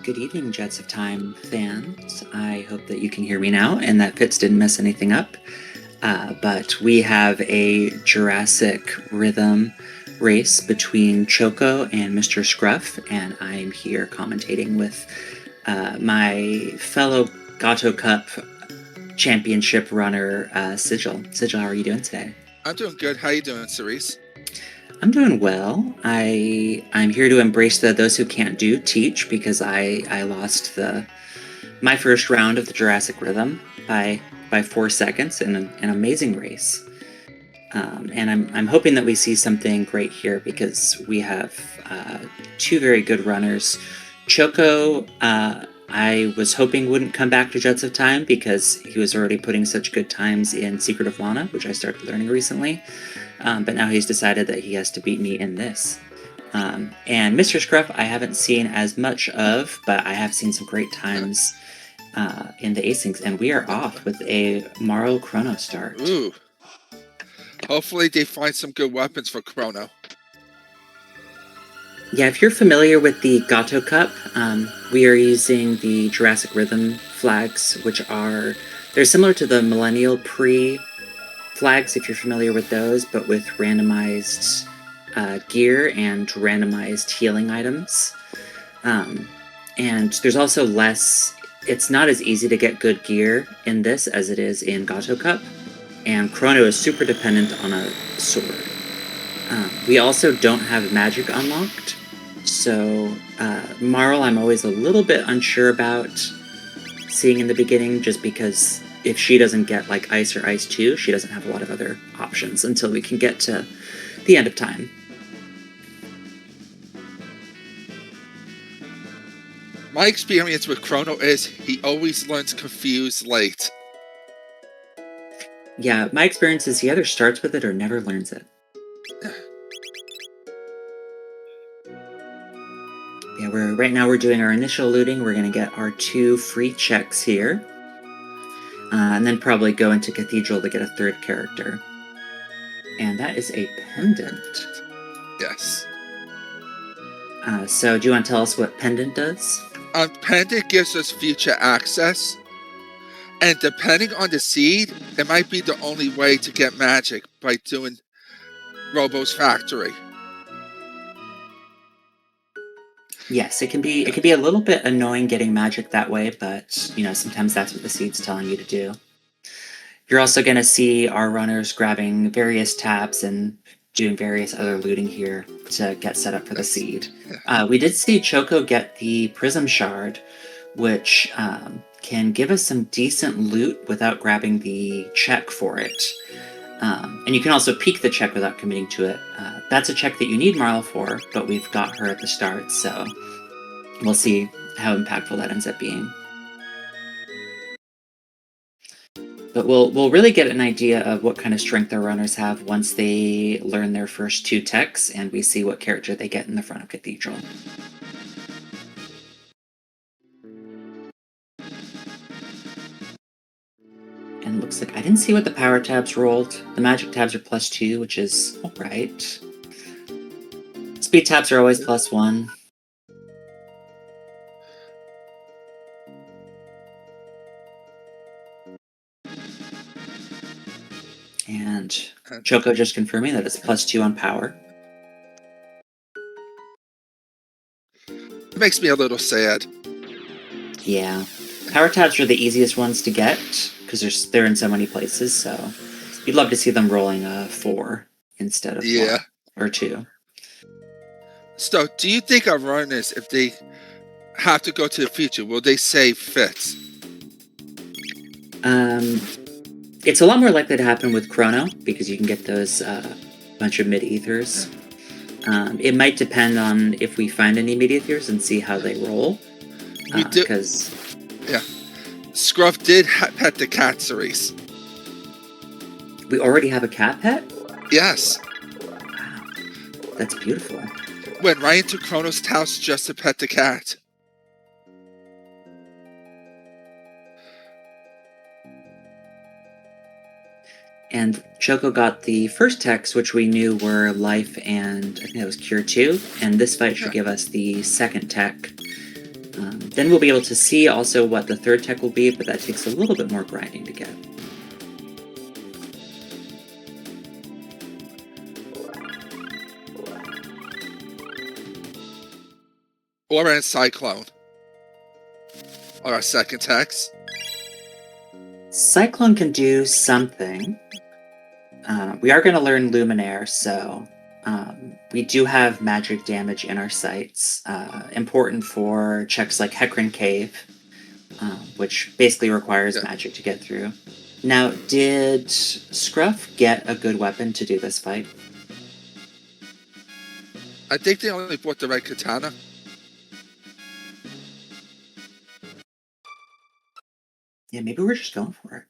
Good evening, Jets of Time fans. I hope that you can hear me now and that Fitz didn't mess anything up. But we have a Jurassic rhythm race between Choco and Mr. Scruff, and I'm here commentating with my fellow Gato Cup championship runner, Sigil. Sigil, how are you doing today? I'm doing good. How you doing, Ceres? I'm doing well. I'm here to embrace the those who can't do teach because I lost my first round of the Jurassic Rhythm by 4 seconds in an amazing race. And I'm hoping that we see something great here because we have two very good runners. Choco, I was hoping wouldn't come back to Jets of Time because he was already putting such good times in Secret of Lana, which I started learning recently. But now he's decided that he has to beat me in this. And Mr. Scruff, I haven't seen as much of, but I have seen some great times in the Acings, and we are off with a Marl Chrono start. Ooh. Hopefully they find some good weapons for Chrono. Yeah, if you're familiar with the Gato Cup, we are using the Jurassic Rhythm flags, which they're similar to the Millennial Pre flags, if you're familiar with those, but with randomized gear and randomized healing items. And there's also it's not as easy to get good gear in this as it is in Gato Cup, and Chrono is super dependent on a sword. We also don't have magic unlocked, so Marl I'm always a little bit unsure about seeing in the beginning, just because if she doesn't get like Ice or Ice 2, she doesn't have a lot of other options until we can get to the end of time. My experience with Chrono is he always learns confused late. Yeah, my experience is he either starts with it or never learns it. Yeah, right now we're doing our initial looting. We're going to get our 2 free checks here. And then probably go into Cathedral to get a 3rd character. And that is a pendant. Yes. So do you want to tell us what pendant does? Pendant gives us future access. And depending on the seed, it might be the only way to get magic by doing Robo's Factory. Yes, it can be a little bit annoying getting magic that way, but you know, sometimes that's what the seed's telling you to do. You're also going to see our runners grabbing various tabs and doing various other looting here to get set up for the seed. We did see Choco get the Prism Shard, which can give us some decent loot without grabbing the check for it. And you can also peek the check without committing to it. That's a check that you need Marl for, but we've got her at the start, so we'll see how impactful that ends up being. But we'll really get an idea of what kind of strength our runners have once they learn their first 2 techs, and we see what character they get in the front of Cathedral. And it looks like I didn't see what the power tabs rolled. The magic tabs are +2, which is alright. Speed tabs are always +1. And Choco just confirming that it's +2 on power. It makes me a little sad. Yeah. Power tabs are the easiest ones to get because they're in so many places, so you'd love to see them rolling a 4 instead of 1 or 2. So, do you think our runners, if they have to go to the future, will they say Fitz? It's a lot more likely to happen with Chrono because you can get those bunch of mid-ethers. It might depend on if we find any mid-ethers and see how they roll. We do. Yeah. Scruff did pet the cat Ceres. We already have a cat pet? Yes. Wow. That's beautiful. Went right into Chrono's house just to pet the cat. And Choco got the first techs, which we knew were Life and I think it was Cure 2. And this fight should give us the second tech. Then we'll be able to see also what the third tech will be, but that takes a little bit more grinding to get. Or in Cyclone. Or our second text. Cyclone can do something. We are going to learn Luminaire, so we do have magic damage in our sights. Important for checks like Hecarim Cave, which basically requires magic to get through. Now, did Scruff get a good weapon to do this fight? I think they only bought the right katana. Yeah, maybe we're just going for it.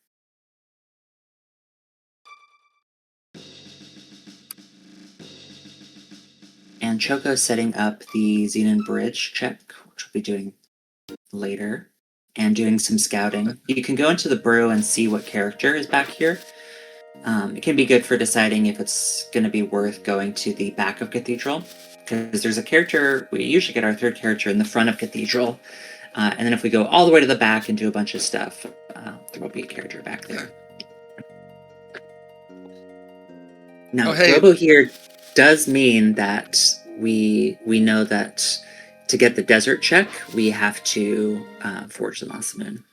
And Choco's setting up the Xenon Bridge check, which we'll be doing later, and doing some scouting. You can go into the brew and see what character is back here. It can be good for deciding if it's going to be worth going to the back of Cathedral, because there's a character, we usually get our third character in the front of Cathedral, and then if we go all the way to the back and do a bunch of stuff, there will be a character back there. Now, Robo here does mean that we know that to get the desert check, we have to forge the Moon.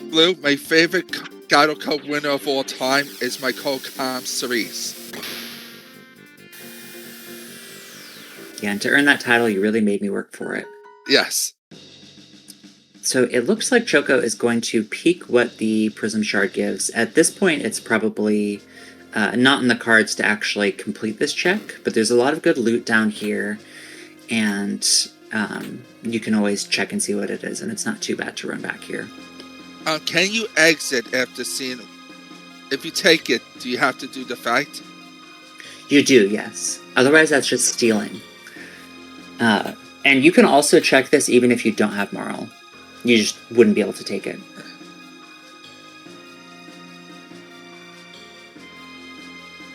Blue, my favorite Gato Cup winner of all time is my co-com Ceres. Yeah, and to earn that title, you really made me work for it. Yes. So it looks like Choco is going to peek what the Prism Shard gives. At this point, it's probably not in the cards to actually complete this check, but there's a lot of good loot down here, and you can always check and see what it is, and it's not too bad to run back here. Can you exit after seeing... If you take it, do you have to do the fight? You do, yes. Otherwise, that's just stealing. And you can also check this even if you don't have Marl. You just wouldn't be able to take it.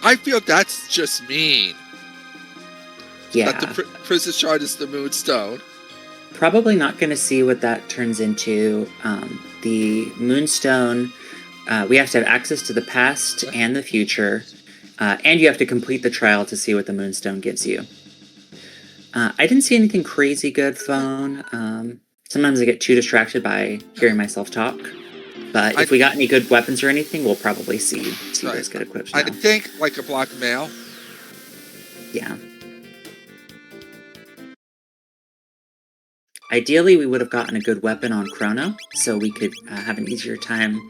I feel that's just mean. Yeah. That the Prism Shard is the Moonstone. Probably not going to see what that turns into. The Moonstone, we have to have access to the past and the future, and you have to complete the trial to see what the Moonstone gives you. I didn't see anything crazy good, Phone. Sometimes I get too distracted by hearing myself talk. But if we got any good weapons or anything, we'll probably see those good equipped now. I think like a black mail. Yeah. Ideally, we would have gotten a good weapon on Chrono, so we could have an easier time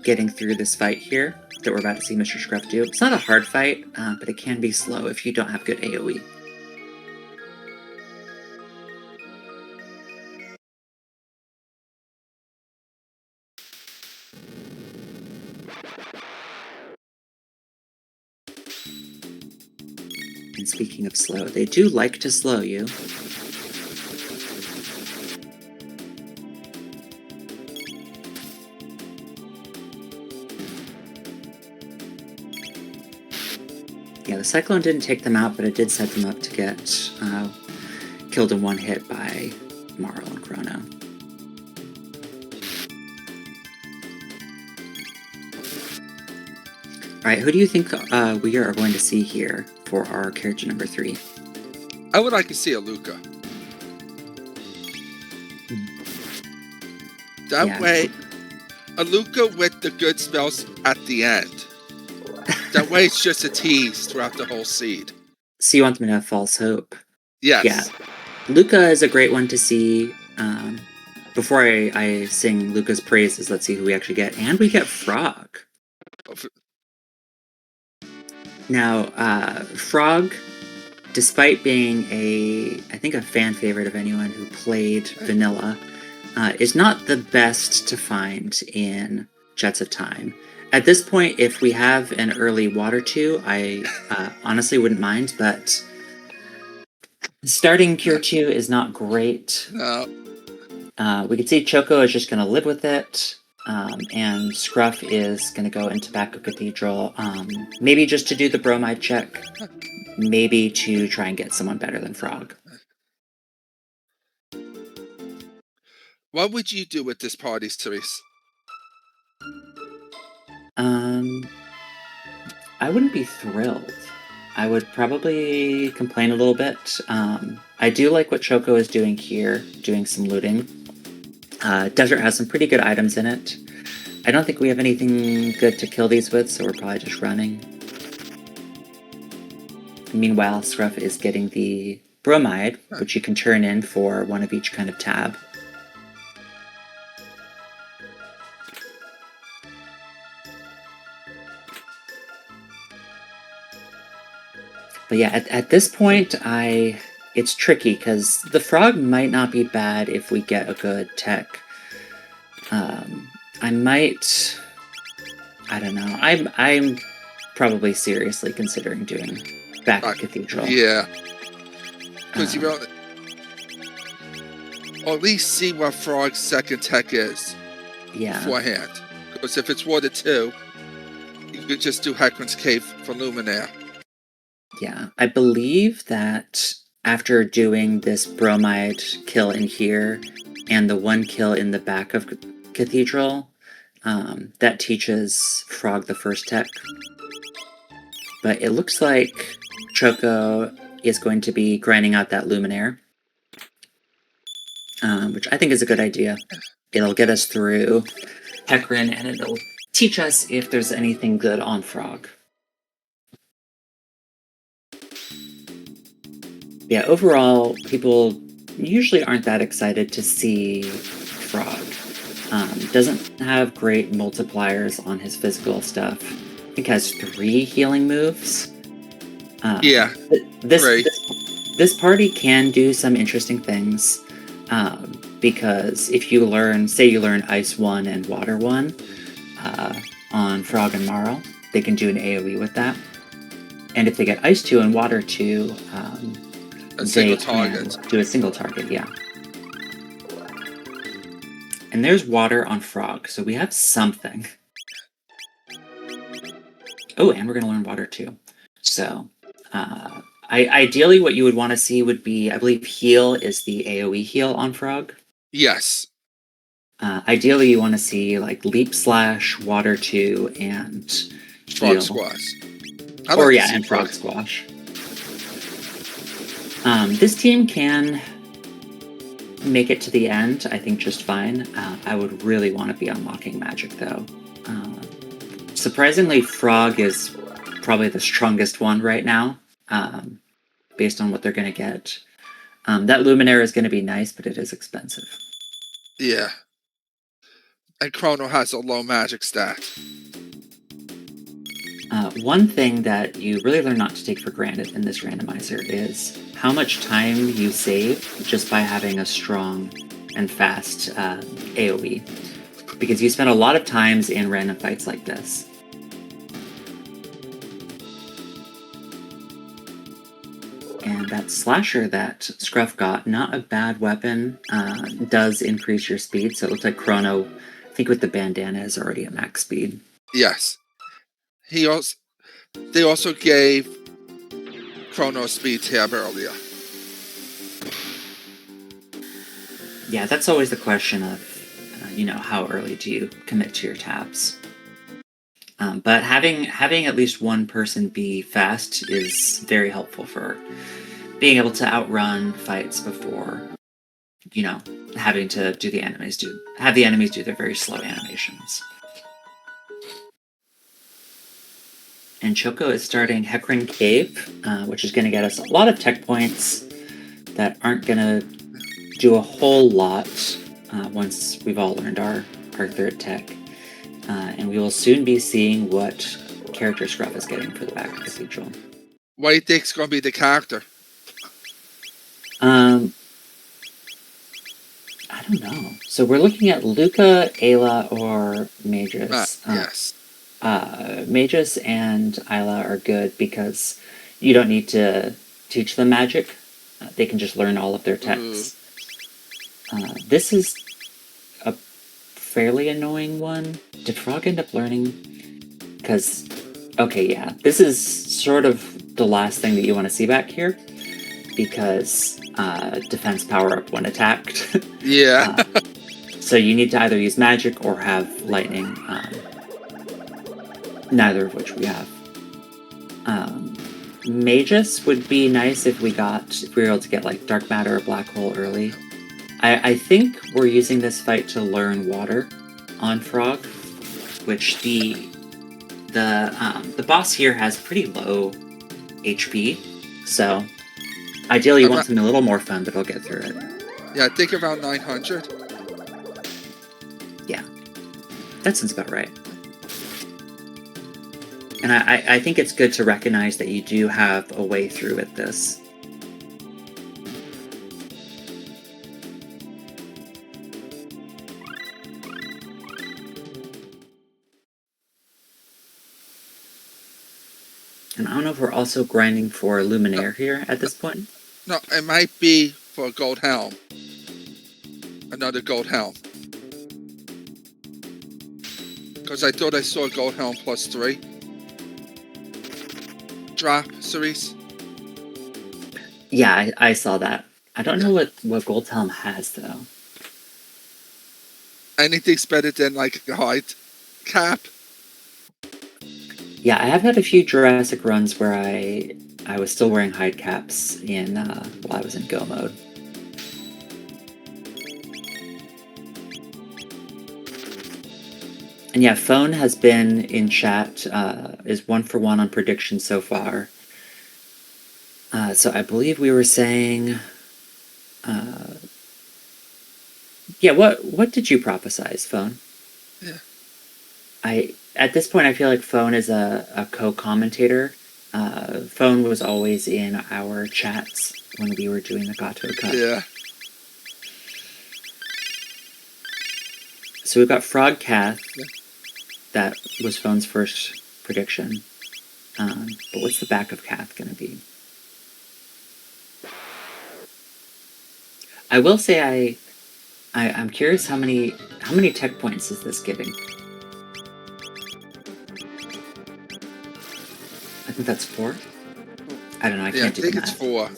getting through this fight here that we're about to see Mr. Scruff do. It's not a hard fight, but it can be slow if you don't have good AoE. And speaking of slow, they do like to slow you. Yeah, the Cyclone didn't take them out, but it did set them up to get killed in one hit by Marl and Chrono. Alright, who do you think we are going to see here for our character number 3? I would like to see a Luca. That way, a Luca with the good spells at the end. That way it's just a tease throughout the whole seed. So you want them to have false hope? Yes. Yeah. Luca is a great one to see. Before I sing Luca's praises, let's see who we actually get. And we get Frog. Now, Frog, despite being I think a fan favorite of anyone who played Vanilla, is not the best to find in Jets of Time. At this point, if we have an early Water 2, I honestly wouldn't mind, but starting Cure 2 is not great. No. We can see Choco is just going to live with it, and Scruff is going to go into Tobacco Cathedral, maybe just to do the bromide check, maybe to try and get someone better than Frog. What would you do with this party, Ceres? I wouldn't be thrilled. I would probably complain a little bit. I do like what Choco is doing here, doing some looting. Desert has some pretty good items in it. I don't think we have anything good to kill these with, so we're probably just running. Meanwhile, Scruff is getting the bromide, which you can turn in for one of each kind of tab. But yeah, at this point, it's tricky, because the Frog might not be bad if we get a good tech. I don't know. I'm probably seriously considering doing back at Cathedral. Yeah. Because you want or at least see what Frog's second tech is. Yeah. Beforehand. Because if it's Water 2, you could just do Heckman's Cave for Luminaire. Yeah. I believe that after doing this bromide kill in here and the one kill in the back of Cathedral, that teaches Frog the first tech. But it looks like Choco is going to be grinding out that Luminaire, which I think is a good idea. It'll get us through Hecarim, and it'll teach us if there's anything good on Frog. Yeah, overall, people usually aren't that excited to see Frog. Doesn't have great multipliers on his physical stuff. I think has 3 healing moves. Yeah. This party can do some interesting things, because if you learn, say you learn Ice 1 and Water 1 on Frog and Marl, they can do an AoE with that. And if they get Ice 2 and Water 2, they can do a single target, yeah. And there's Water on Frog, so we have something. Oh, and we're going to learn Water 2. So, ideally what you would want to see would be, I believe Heal is the AoE heal on Frog. Yes. Ideally you want to see like Leap Slash, Water 2, and Frog Squash. And Frog Squash. This team can make it to the end, I think, just fine. I would really want to be unlocking magic, though. Surprisingly, Frog is probably the strongest one right now, based on what they're going to get. That Luminaire is going to be nice, but it is expensive. Yeah. And Chrono has a low magic stat. One thing that you really learn not to take for granted in this randomizer is how much time you save just by having a strong and fast AoE. Because you spend a lot of times in random fights like this. And that slasher that Scruff got, not a bad weapon, does increase your speed. So it looks like Chrono, I think with the bandana, is already at max speed. Yes. They also gave Chrono speed tab earlier. Yeah, that's always the question of, how early do you commit to your tabs? But having at least one person be fast is very helpful for being able to outrun fights before, having to have the enemies do their very slow animations. And Choco is starting Hecarim Cave, which is going to get us a lot of tech points that aren't going to do a whole lot once we've all learned our third tech. And we will soon be seeing what character Scruff is getting for the back of the Cathedral. What do you think's going to be the character? I don't know. So we're looking at Luca, Ayla, or Magus. Yes. Magus and Ayla are good because you don't need to teach them magic. They can just learn all of their techs. This is a fairly annoying one. Did Frog end up learning? Because, okay, yeah. This is sort of the last thing that you want to see back here. Because defense power up when attacked. Yeah. So you need to either use magic or have lightning. Neither of which we have. Magus would be nice if we were able to get like dark matter or black hole early. I think we're using this fight to learn water on Frog, which the boss here has pretty low HP, so ideally you want something a little more fun, but I'll get through it. Yeah, I think around 900. Yeah, that sounds about right. And I think it's good to recognize that you do have a way through with this. And I don't know if we're also grinding for Luminaire here at this point. No, it might be for a gold helm. Another gold helm. Because I thought I saw a gold helm +3. Drop, Ceres. Yeah, I saw that. I don't know what Gold Helm has, though. Anything's better than, like, a hide cap. Yeah, I have had a few Jurassic runs where I was still wearing hide caps while I was in Go mode. And yeah, Phone has been in chat, is 1 for 1 on predictions so far. So I believe we were saying... yeah, what did you prophesize, Phone? Yeah. At this point, I feel like Phone is a co-commentator. Phone was always in our chats when we were doing the Gato Cup. Yeah. So we've got Frog Cath. Yeah. That was Phone's first prediction. But what's the back of Cath going to be? I will say I'm curious how many tech points is this giving? I think that's 4. I don't know. I can't do the math. I think it's 4.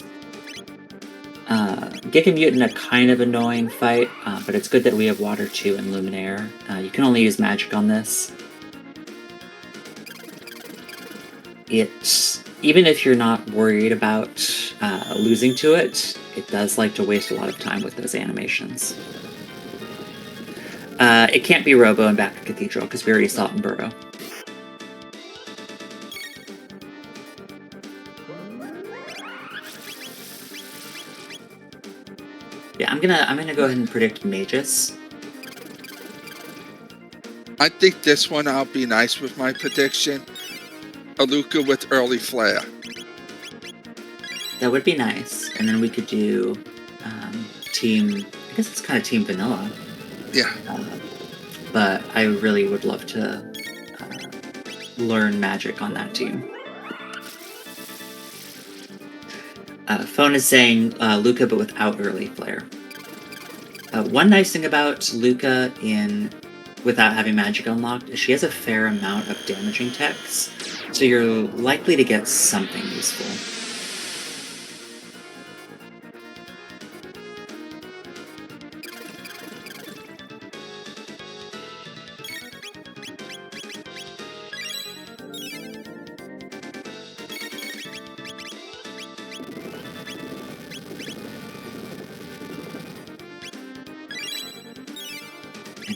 Giga Mutant, a kind of annoying fight, but it's good that we have Water 2 and Luminaire. You can only use magic on this. Even if you're not worried about losing to it, it does like to waste a lot of time with those animations. It can't be Robo and back to Cathedral, because we already saw it in Burrow. Yeah, I'm gonna go ahead and predict Magus. I think this one I'll be nice with my prediction. Aluka with early flare. That would be nice. And then we could do team... I guess it's kind of team vanilla. Yeah. But I really would love to learn magic on that team. Phone is saying Luca, but without early flare. One nice thing about Luca without having magic unlocked is she has a fair amount of damaging techs, so you're likely to get something useful.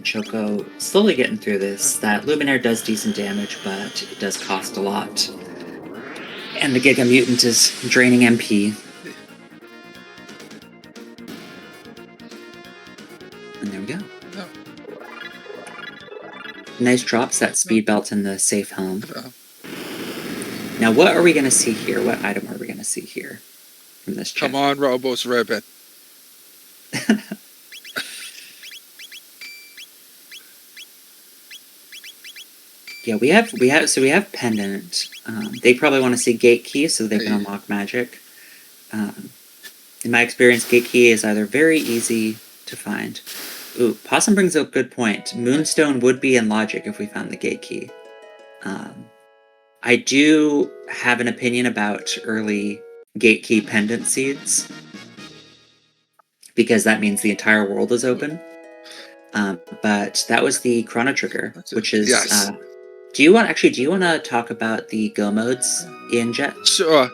And Choco slowly getting through this. That Luminaire does decent damage, but it does cost a lot. And the Giga Mutant is draining MP. And there we go. No. Nice drops, that speed belt and the safe helm. No. Now, what are we going to see here? What item are we going to see here from this chest? Come on, Robo's ribbon. Yeah, we have pendant. They probably want to see gate key so they can unlock magic. In my experience, gate key is either very easy to find. Ooh, Possum brings up a good point. Moonstone would be in logic if we found the gate key. I do have an opinion about early gate key pendant seeds, because that means the entire world is open. But that was the Chrono Trigger, which is... Yes. Do you want to talk about the go modes in Jet? Sure.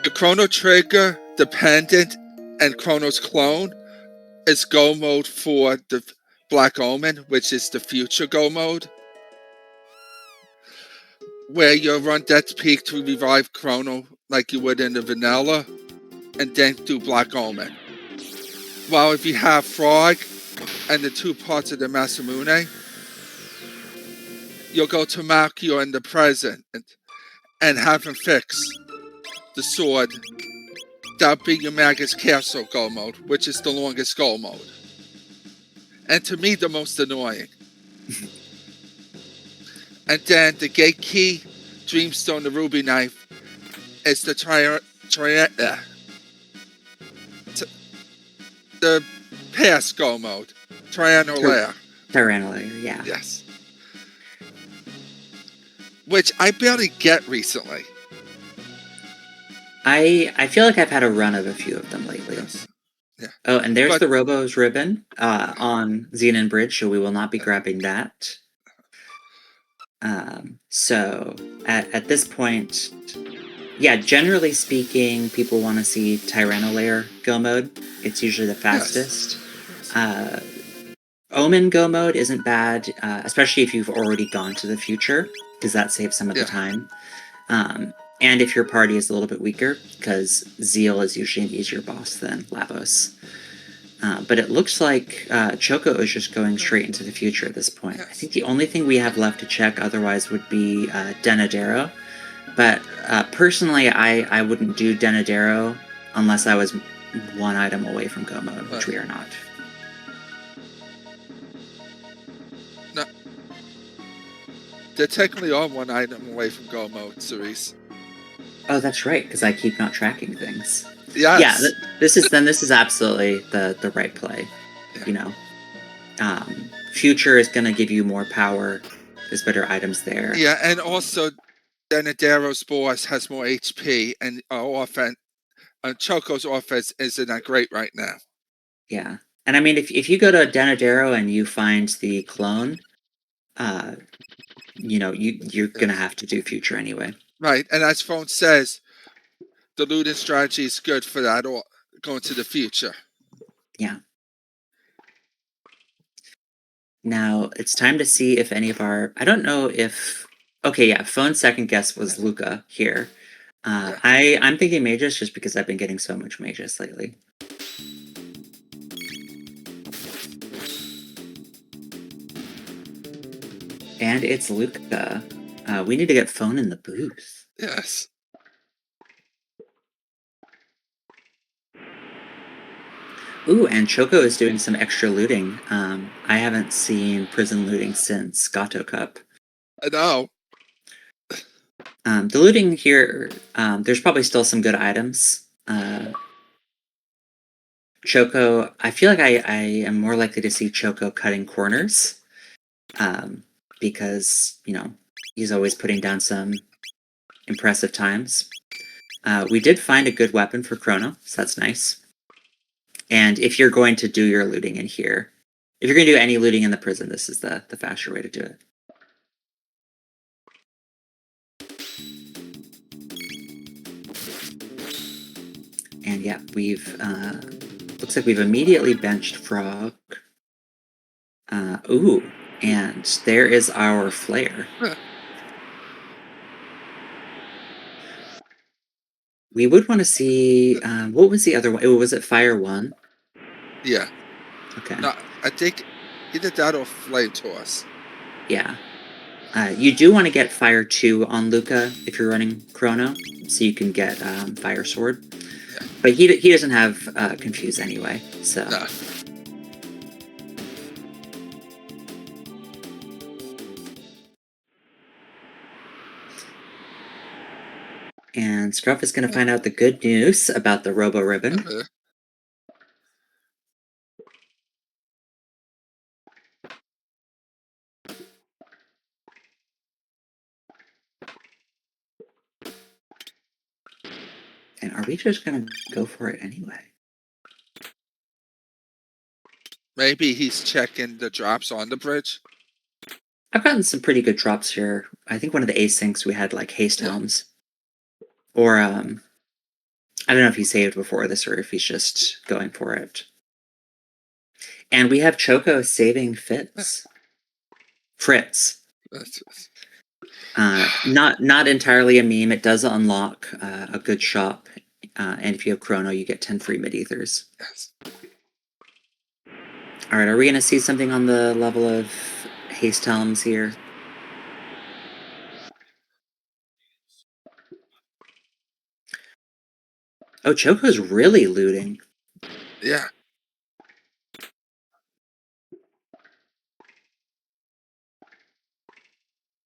The Chrono Trigger, the Pendant, and Chrono's Clone is go mode for the Black Omen, which is the future go mode, where you run Death's Peak to revive Chrono like you would in the vanilla, and then do Black Omen. While if you have Frog and the 2 parts of the Masamune, you'll go to Makio in the present and have him fix the sword. That'll be your Magus Castle go mode, which is the longest go mode. And to me, the most annoying. And then the Gate Key, Dreamstone, the Ruby Knife is the the past go mode. Triannular. Tyrannosaur, yeah. Yes. Which I barely get recently. I feel like I've had a run of a few of them lately. Yes. Yeah. Oh, and there's the Robo's ribbon on Xenon Bridge, so we will not be grabbing that. So at this point, yeah, generally speaking, people want to see Tyrannosaur go mode. It's usually the fastest. Yes. Omen go mode isn't bad, especially if you've already gone to the future, because that saves some of the time. And if your party is a little bit weaker, because Zeal is usually an easier boss than Lavos. But it looks like Choco is just going straight into the future at this point. I think the only thing we have left to check otherwise would be Denadero. But personally, I wouldn't do Denadero unless I was one item away from go mode, which we are not. No. They're technically all one item away from go mode, Ceres. Oh, that's right, because I keep not tracking things. Yes. Yeah, this is absolutely the right play. Yeah. You know, future is going to give you more power. There's better items there. Yeah, and also Denadero's boss has more HP, and Choco's offense isn't that great right now. Yeah, and I mean, if you go to Denadero and you find the clone, you know, you're gonna have to do future anyway. Right, and as Phone says, the looting strategy is good for that, or going to the future. Yeah. Now, it's time to see if any of our... I don't know if... Okay, yeah, Phone's second guess was Luca here. I'm thinking Magus just because I've been getting so much Magus lately. And it's Luca. We need to get Phone in the booth. Yes. Ooh, and Choco is doing some extra looting. I haven't seen prison looting since Gato Cup. I know. The looting here, there's probably still some good items. Choco, I feel like I am more likely to see Choco cutting corners. Because, you know, he's always putting down some impressive times. We did find a good weapon for Chrono, so that's nice. And if you're going to do your looting in here, if you're going to do any looting in the prison, this is the faster way to do it. And yeah, we've, looks like we've immediately benched Frog. Ooh, and there is our flare. Huh. We would want to see, what was the other one? Was it Fire 1? Yeah. Okay. No, I think either that or Flame Toss. Yeah. You do want to get Fire 2 on Luca if you're running Chrono, so you can get Fire Sword. Yeah. But he doesn't have Confuse anyway, so... No. And Scruff is going to find out the good news about the Robo Ribbon. Uh-huh. And are we just going to go for it anyway? Maybe he's checking the drops on the bridge. I've gotten some pretty good drops here. I think one of the asyncs we had like Haste Yeah. Helms. Or, I don't know if he saved before this or if he's just going for it. And we have Choco saving Fitz. Fritz. Not entirely a meme. It does unlock a good shop. And if you have Chrono, you get 10 free mid-ethers. Yes. Alright, are we going to see something on the level of Haste Helms here? Oh, Choco's really looting. Yeah.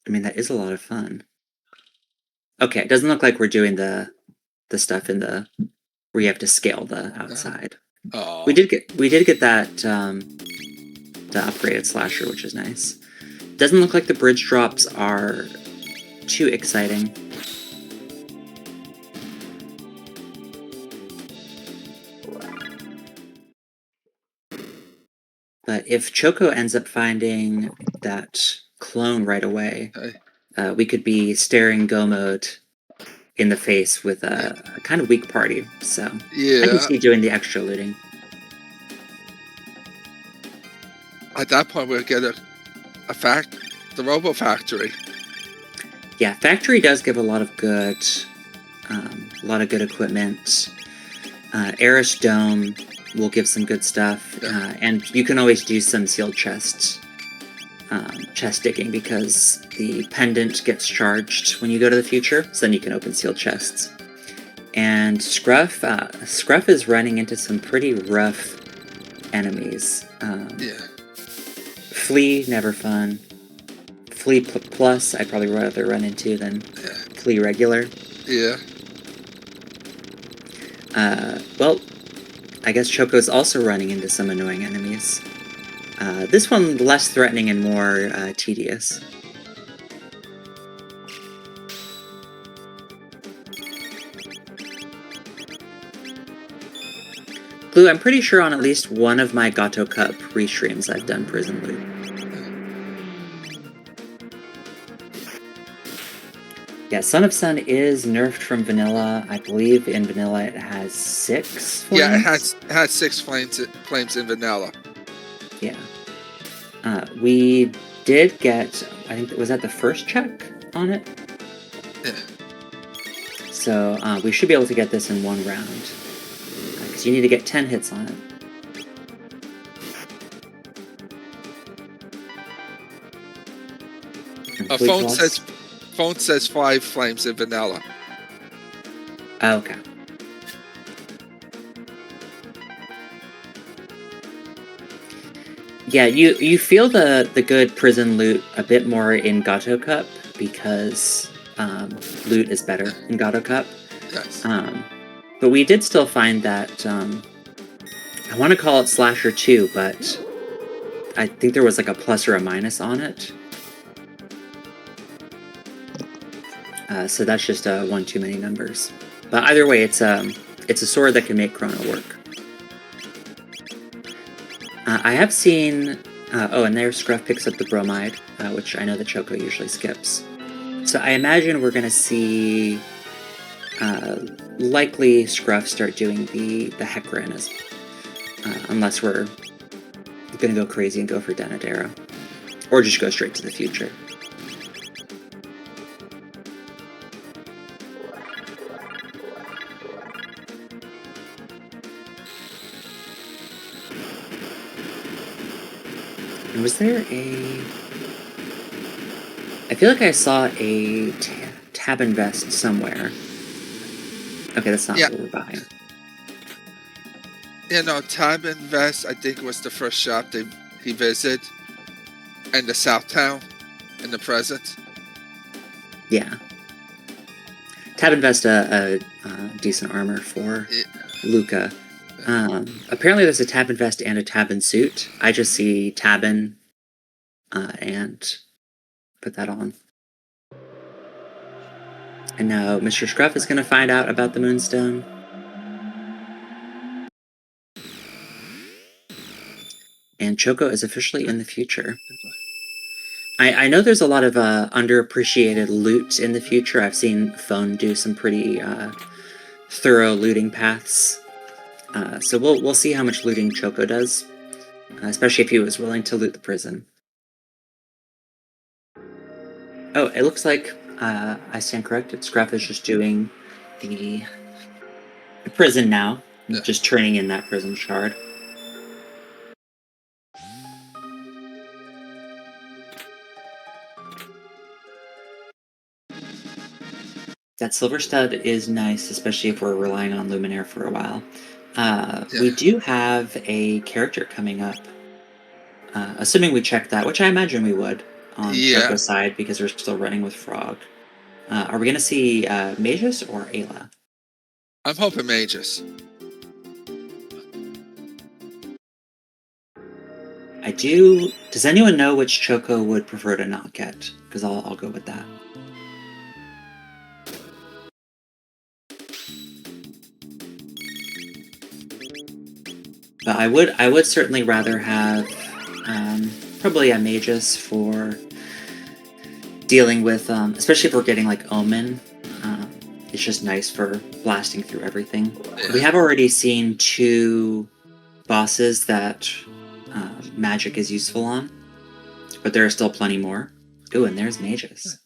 I mean, that is a lot of fun. Okay, it doesn't look like we're doing the stuff in the where you have to scale the outside. Oh. We did get that the upgraded slasher, which is nice. Doesn't look like the bridge drops are too exciting. But if Choco ends up finding that clone right away, we could be staring Go Mode in the face with a kind of weak party. So yeah. I can see doing the extra looting. At that point, we'll get the Robo Factory. Yeah, Factory does give a lot of good equipment. Eris Dome will give some good stuff, and you can always do some sealed chest digging because the pendant gets charged when you go to the future, so then you can open sealed chests. And Scruff is running into some pretty rough enemies. Flea, never fun. Flea Plus, I'd probably rather run into than Flea Regular. Yeah. Well, I guess Choco's also running into some annoying enemies. This one less threatening and more tedious. Glue, I'm pretty sure on at least one of my Gato Cup restreams I've done Prison Loot. Yeah, Son of Sun is nerfed from vanilla. I believe in vanilla it has 6 flames. Yeah, it has 6 flames in vanilla. Yeah. We did get, I think, was that the first check on it? Yeah. So we should be able to get this in one round. Because you need to get 10 hits on it. Phone says 5 flames in vanilla. Okay. Yeah, you feel the good prison loot a bit more in Gato Cup because loot is better in Gato Cup. Yes. But we did still find that I want to call it Slasher 2, but I think there was like a plus or a minus on it. So that's just one too many numbers. But either way, it's a sword that can make Chrono work. I have seen... and there Scruff picks up the Bromide, which I know that Choco usually skips. So I imagine we're going to see... likely Scruff start doing the Hecarim, unless we're I'm gonna go crazy and go for Denadero. Or just go straight to the future. And was there a... I feel like I saw a tab and vest somewhere. Okay, that's not what we're buying. Yeah, no, Tab Invest, I think, was the first shop he visited in the South Town in the present. Yeah. Tab Invest a decent armor for Luca. Apparently there's a Tab Invest and a Tabin suit. I just see Tabin and put that on. And now Mr. Scruff is going to find out about the Moonstone. And Choco is officially in the future. I know there's a lot of underappreciated loot in the future. I've seen Phone do some pretty thorough looting paths. So we'll see how much looting Choco does, especially if he was willing to loot the prison. Oh, it looks like I stand corrected. Scruff is just doing the prison now, just turning in that prism shard. That silver stud is nice, especially if we're relying on Luminaire for a while. We do have a character coming up. Assuming we check that, which I imagine we would on Choco's side because we're still running with Frog. Are we going to see Magus or Ayla? I'm hoping Magus. I do. Does anyone know which Choco would prefer to not get? Because I'll go with that. But I would certainly rather have probably a Magus for dealing with, especially if we're getting like Omen. It's just nice for blasting through everything. Yeah. We have already seen 2 bosses that magic is useful on, but there are still plenty more. Ooh, and there's Magus.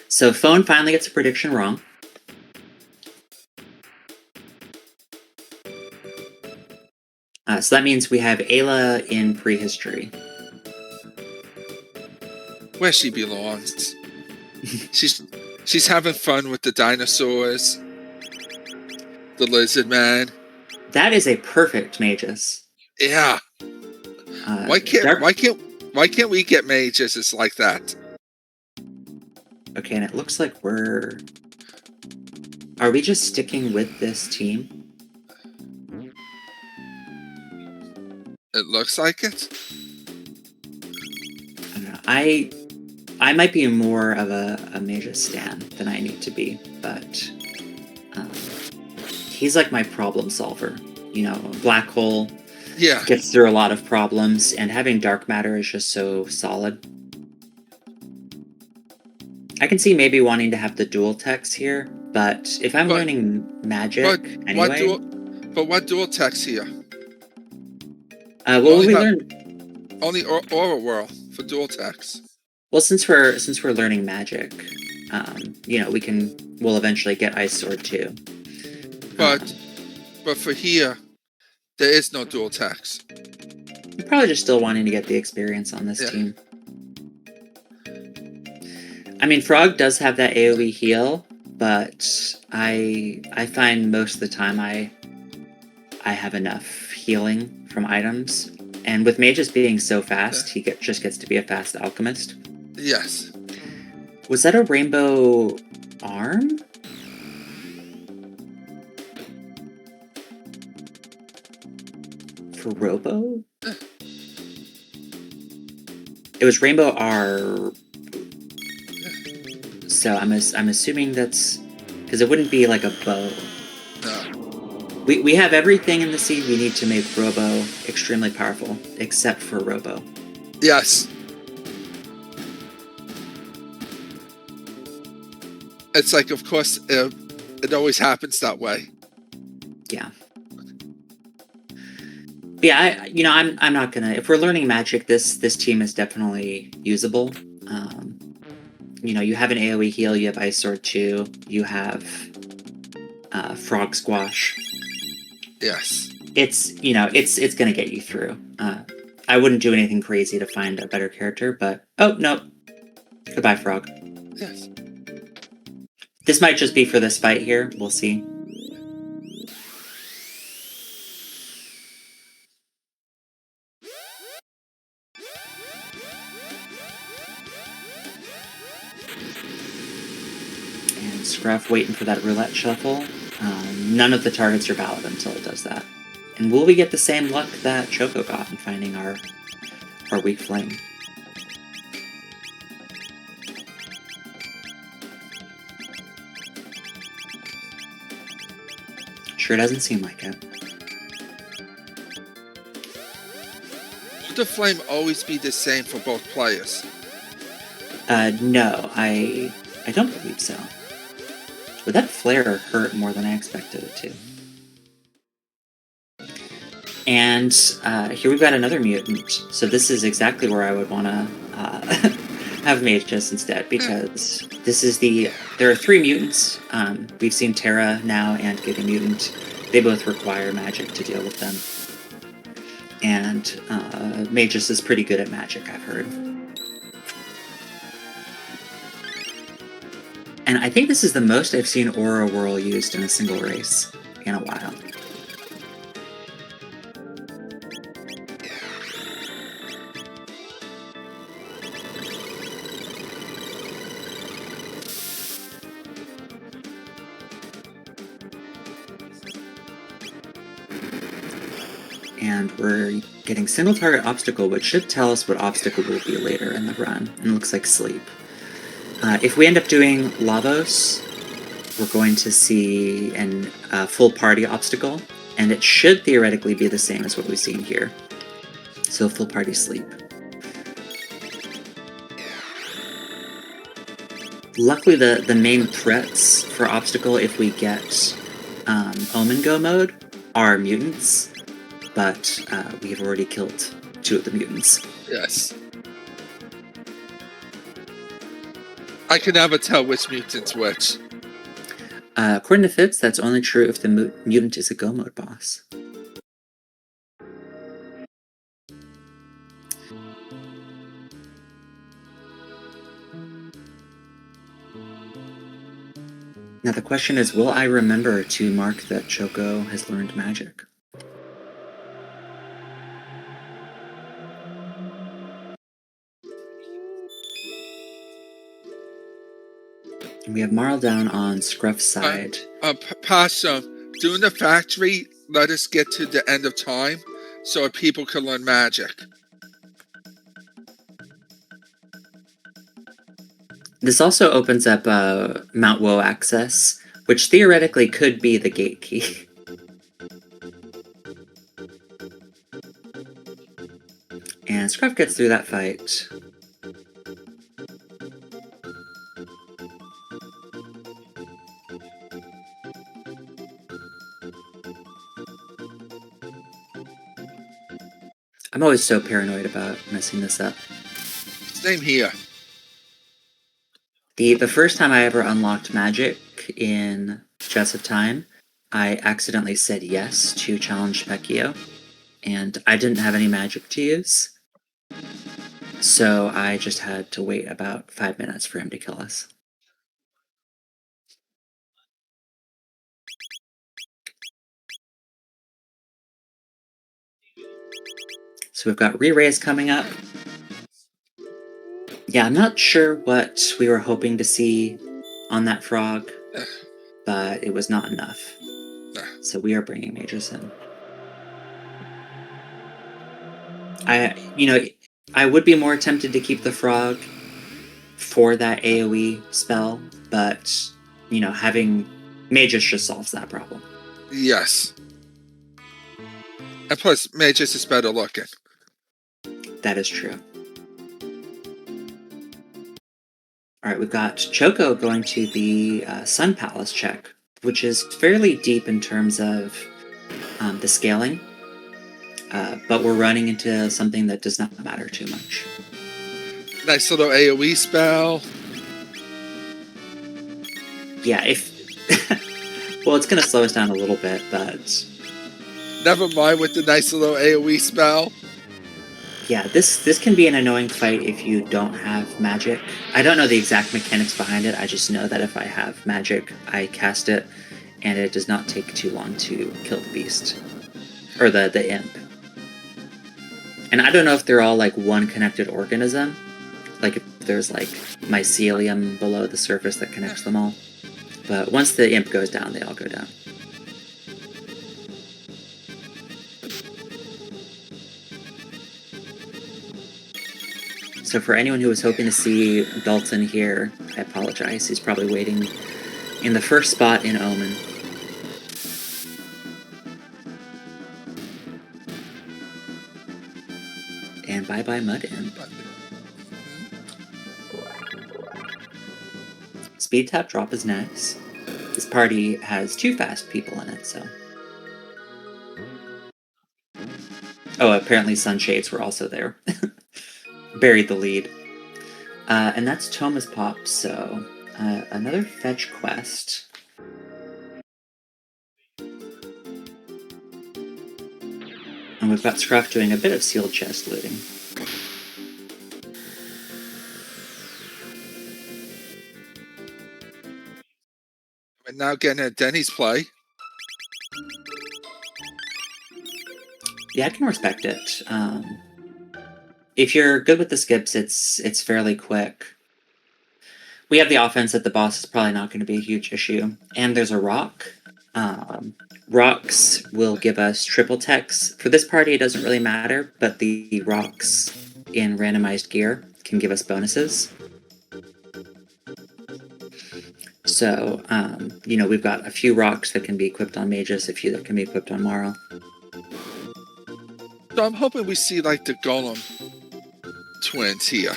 So Phone finally gets a prediction wrong. So that means we have Ayla in prehistory. Where she belongs. She's having fun with the dinosaurs, the lizard man. That is a perfect Magus. Yeah. Why can't we get Maguses like that? Okay, and it looks like are we just sticking with this team? It looks like it. I don't know. I might be more of a Magus stan than I need to be, but he's like my problem solver. You know, Black Hole gets through a lot of problems, and having Dark Matter is just so solid. I can see maybe wanting to have the dual text here, but if I'm learning magic anyway... What dual text here? What will we learn? Only Aura Whirl for dual text. Well, since we're learning magic, you know, we'll eventually get Ice Sword too. But for here, there is no dual text. I'm probably just still wanting to get the experience on this team. I mean, Frog does have that AoE heal, but I find most of the time I have enough healing from items. And with Magus being so fast, he just gets to be a fast alchemist. Yes. Was that a rainbow arm? For Robo? It was rainbow R. So I'm assuming that's because it wouldn't be like a bow. No. We have everything in the seed we need to make Robo extremely powerful, except for Robo. Yes. It's like, of course, it always happens that way. Yeah. Yeah, I'm not gonna. If we're learning magic, this team is definitely usable. You have an AoE heal, you have Ice Sword 2, you have Frog Squash. Yes. It's gonna get you through. I wouldn't do anything crazy to find a better character, but oh no, goodbye Frog. Yes. This might just be for this fight here. We'll see. And Scruff waiting for that roulette shuffle. None of the targets are valid until it does that. And will we get the same luck that Choco got in finding our weak flame? Sure doesn't seem like it. Should the flame always be the same for both players? No, I don't believe so. But that flare hurt more than I expected it to. And here we've got another mutant. So this is exactly where I would want to have Magus instead, because there are 3 mutants. We've seen Terra now and Giga Mutant. They both require magic to deal with them. And Magus is pretty good at magic, I've heard. And I think this is the most I've seen Aura Whirl used in a single race in a while. And we're getting single target obstacle, which should tell us what obstacle will be later in the run. And it looks like sleep. If we end up doing Lavos, we're going to see a full party obstacle, and it should theoretically be the same as what we've seen here. So full party sleep. Luckily, the main threats for obstacle, if we get Omen Go mode, are mutants, but we've already killed 2 of the mutants. Yes. I can never tell which mutant's which. According to Fitz, that's only true if the mutant is a Go mode boss. Now the question is, will I remember to mark that Choco has learned magic? And we have Marl down on Scruff's side. Possum, doing the factory, let us get to the end of time so people can learn magic. This also opens up Mount Woe access, which theoretically could be the gate key. And Scruff gets through that fight. I'm always so paranoid about messing this up. Same here. The first time I ever unlocked magic in Chess of Time, I accidentally said yes to challenge Pekio, and I didn't have any magic to use, so I just had to wait about 5 minutes for him to kill us. So we've got re-raise coming up. Yeah, I'm not sure what we were hoping to see on that frog, but it was not enough. So we are bringing Magus in. I would be more tempted to keep the frog for that AoE spell, but having Magus just solves that problem. Yes. And plus, Magus is better looking. That is true. All right, we've got Choco going to the Sun Palace check, which is fairly deep in terms of the scaling. but we're running into something that does not matter too much. Nice little AoE spell. Yeah, if... well, it's going to slow us down a little bit, but... Never mind with the nice little AoE spell. Yeah, this can be an annoying fight if you don't have magic. I don't know the exact mechanics behind it, I just know that if I have magic, I cast it, and it does not take too long to kill the beast. Or the imp. And I don't know if they're all, like, one connected organism. Like, if there's, like, mycelium below the surface that connects them all. But once the imp goes down, they all go down. So for anyone who was hoping to see Dalton here, I apologize. He's probably waiting in the first spot in Omen. And bye-bye Mud Imp. Speed tap drop is nice. This party has 2 fast people in it, so... Oh, apparently Sunshades were also there. Buried the lead. And that's Thomas Pop, so... another fetch quest. And we've got Scruff doing a bit of sealed chest looting. We're now getting a Denny's play. Yeah, I can respect it. If you're good with the skips, it's fairly quick. We have the offense that the boss is probably not going to be a huge issue. And there's a rock. Rocks will give us triple techs. For this party, it doesn't really matter, but the rocks in randomized gear can give us bonuses. So, you know, we've got a few rocks that can be equipped on mages, a few that can be equipped on Marl. So I'm hoping we see, like, the Golem twins here.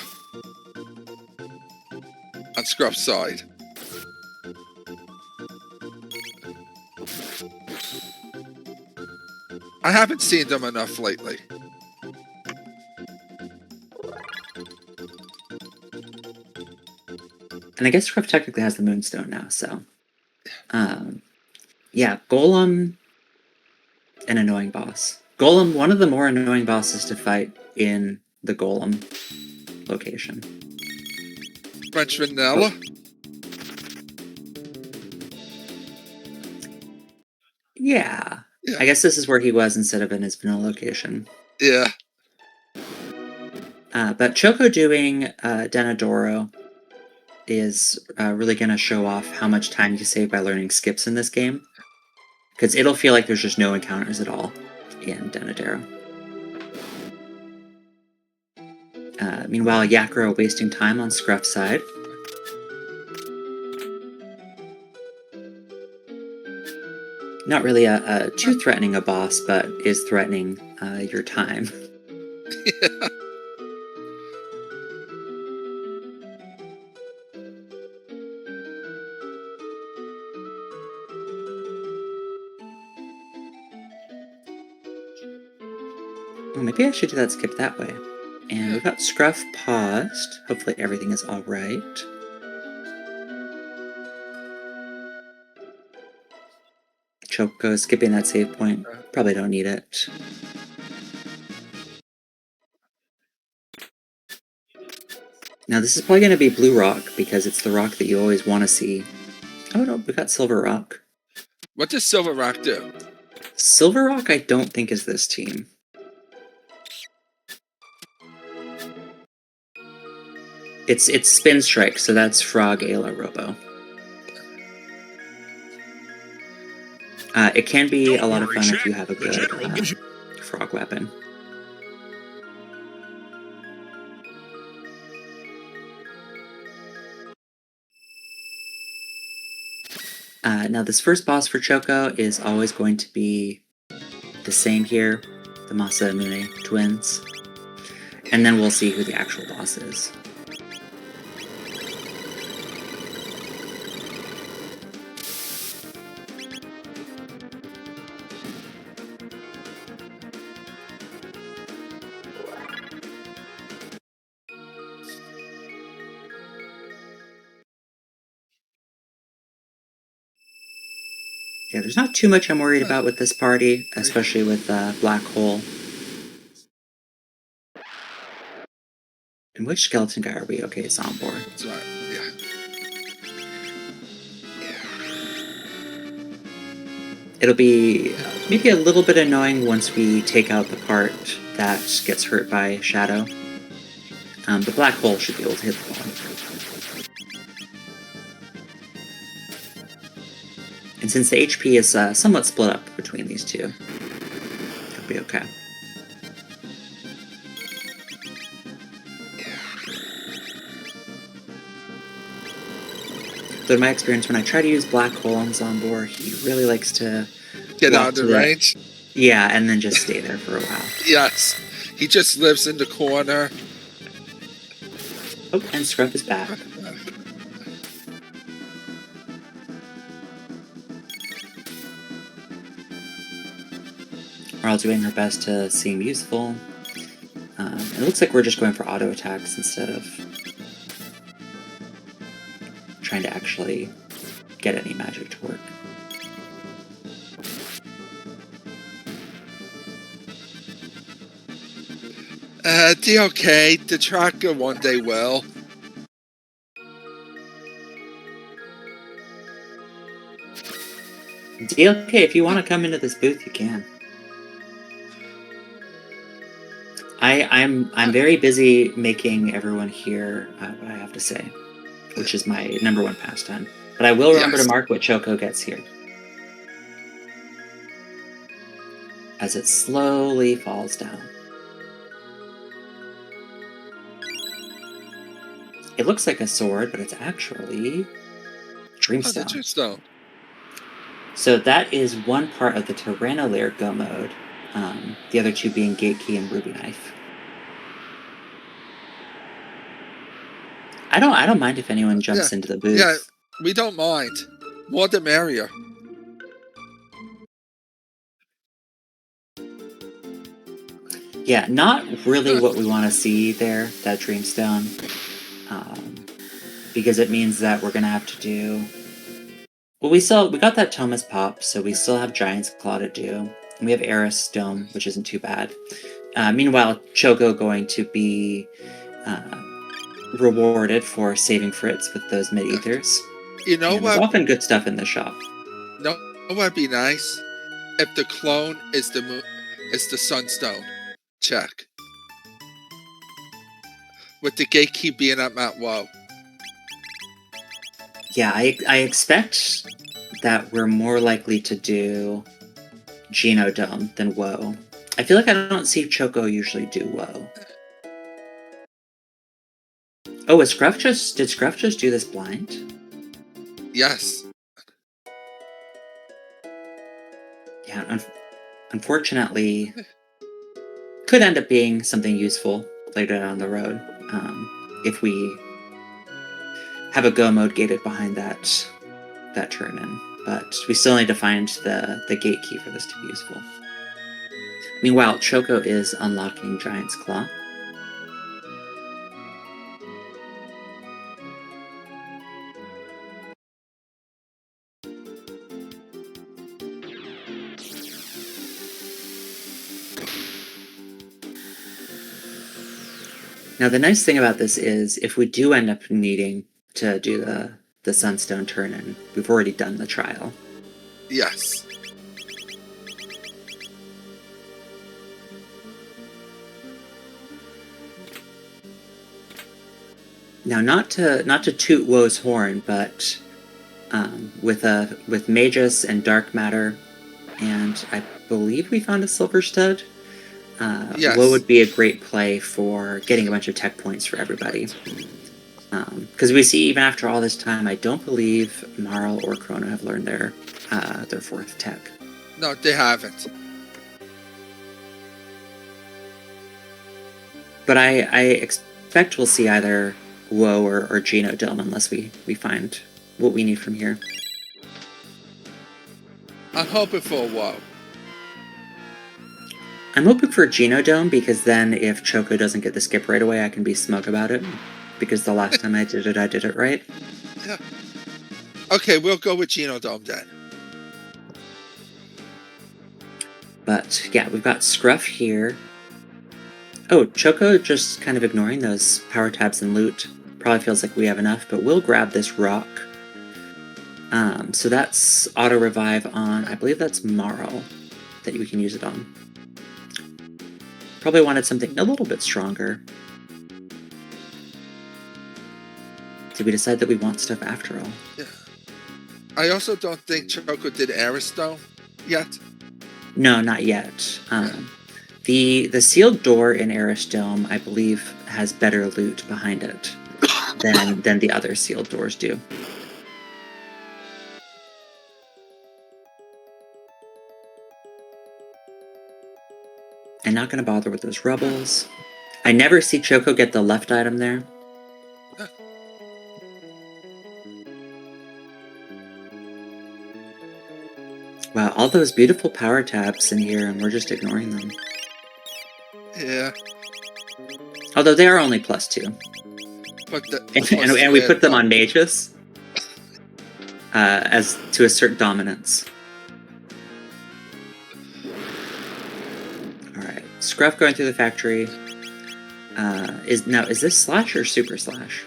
On Scruff's side. I haven't seen them enough lately. And I guess Scruff technically has the Moonstone now, so... yeah, Golem... an annoying boss. Golem, one of the more annoying bosses to fight in the Golem location. French vanilla? Yeah. I guess this is where he was instead of in his vanilla location. Yeah. But Choco doing Denadoro is really going to show off how much time you save by learning skips in this game. Because it'll feel like there's just no encounters at all in Denadoro. Meanwhile, Yakro wasting time on Scruff's side. Not really too threatening a boss, but is threatening your time. Yeah. Well, maybe I should do that skip that way. And we've got Scruff paused. Hopefully everything is alright. Choco skipping that save point. Probably don't need it. Now this is probably going to be Blue Rock, because it's the rock that you always want to see. Oh no, we got Silver Rock. What does Silver Rock do? Silver Rock I don't think is this team. It's Spin Strike, so that's Frog, Ayla, Robo. It can be a lot of fun if you have a good frog weapon. Now this first boss for Choco is always going to be the same here, the Masamune twins. And then we'll see who the actual boss is. Yeah, there's not too much I'm worried about with this party, especially with Black Hole. And which skeleton guy are we? Okay, Zombor. That's right. Yeah. It'll be maybe a little bit annoying once we take out the part that gets hurt by Shadow. The Black Hole should be able to hit the ball. And since the HP is somewhat split up between these two, it'll be okay. Though in my experience, when I try to use Black Hole on Zombor, he really likes to Get out of the range? Yeah, and then just stay there for a while. Yes. He just lives in the corner. Oh, and Scruff is back. We're all doing our best to seem useful. It looks like we're just going for auto attacks instead of trying to actually get any magic to work. Okay. The tracker one day will. DLK, if you want to come into this booth, you can. I'm very busy making everyone hear what I have to say, which is my #1 pastime. But I will remember to mark what Choco gets here. As it slowly falls down. It looks like a sword, but it's actually Dreamstone. Oh, the Dreamstone. So that is one part of the Tyrannolair Go mode. The other two being Gate Key and Ruby Knife. I don't mind if anyone jumps into the booth. Yeah, we don't mind. More the merrier. Yeah, not really what we want to see there, that Dreamstone. Because it means that we're going to have to do... Well, we got that Thomas Pop, so we still have Giant's Claw to do. And we have Eris Dome, which isn't too bad. Meanwhile, Choco going to be rewarded for saving Fritz with those mid-ethers. You know what? There's often good stuff in the shop. No, what would be nice? If the clone is the Sunstone. Check. With the gatekeep being at Mount Woe. Yeah, I expect that we're more likely to do Genodome than Woe. I feel like I don't see Choco usually do Woe. Oh, did Scruff just do this blind? Yes. Yeah, unfortunately, could end up being something useful later down the road if we have a Go mode gated behind that turn-in. But we still need to find the gate key for this to be useful. Meanwhile, Choco is unlocking Giant's Claw. Now, the nice thing about this is, if we do end up needing to do the Sunstone turn-in, we've already done the trial. Yes. Now, not to toot Woe's horn, but with Magus and Dark Matter, and I believe we found a Silver Stud. Yes. Woe would be a great play for getting a bunch of tech points for everybody. Because we see, even after all this time, I don't believe Marl or Chrono have learned their 4th tech. No, they haven't. But I expect we'll see either Woe or Genodome unless we find what we need from here. I'm hoping for a Woe. I'm hoping for Genodome, because then if Choco doesn't get the skip right away, I can be smug about it. Because the last time I did it right. Yeah. Okay, we'll go with Genodome then. But yeah, we've got Scruff here. Oh, Choco just kind of ignoring those power tabs and loot. Probably feels like we have enough, but we'll grab this rock. So that's auto revive on, I believe that's Marl that we can use it on. Probably wanted something a little bit stronger. Did we decide that we want stuff after all? Yeah. I also don't think Choco did Aristo yet. No, not yet. The sealed door in Aristome, I believe, has better loot behind it than the other sealed doors do. I'm not going to bother with those rubbles. I never see Choco get the left item there. Wow, all those beautiful power tabs in here, and we're just ignoring them. Yeah. Although they are only +2. But and we put them on mages as to assert dominance. Alright, Scruff going through the factory. Is this slash or super slash?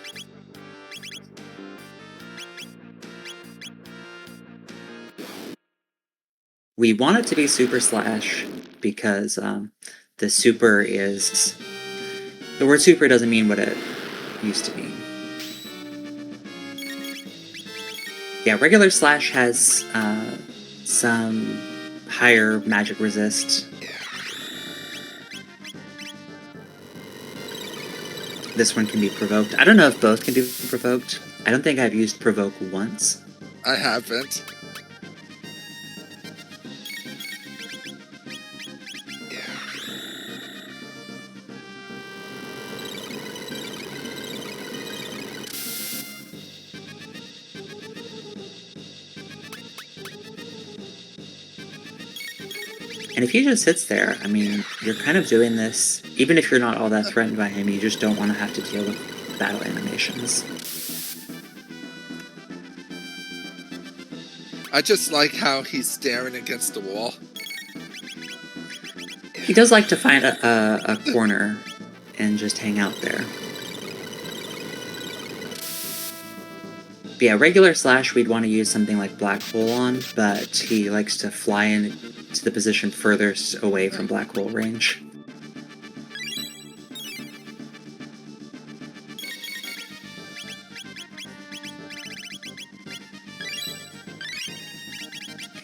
We want it to be super slash because the super is... The word super doesn't mean what it used to mean. Yeah, regular slash has some higher magic resist. This one can be provoked. I don't know if both can be provoked. I don't think I've used provoke once. I haven't. And if he just sits there, I mean, you're kind of doing this, even if you're not all that threatened by him, you just don't want to have to deal with battle animations. I just like how he's staring against the wall. He does like to find a corner and just hang out there. But yeah, regular slash we'd want to use something like Black Hole on, but he likes to fly in to the position furthest away from Black Hole range.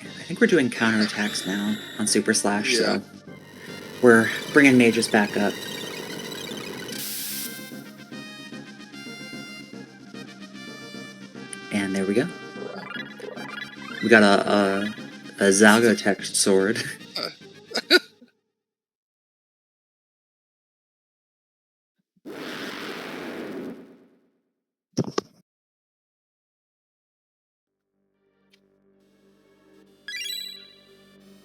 I think we're doing counterattacks now on Super Slash, so we're bringing mages back up. And there we go. We got a Zalgotech sword.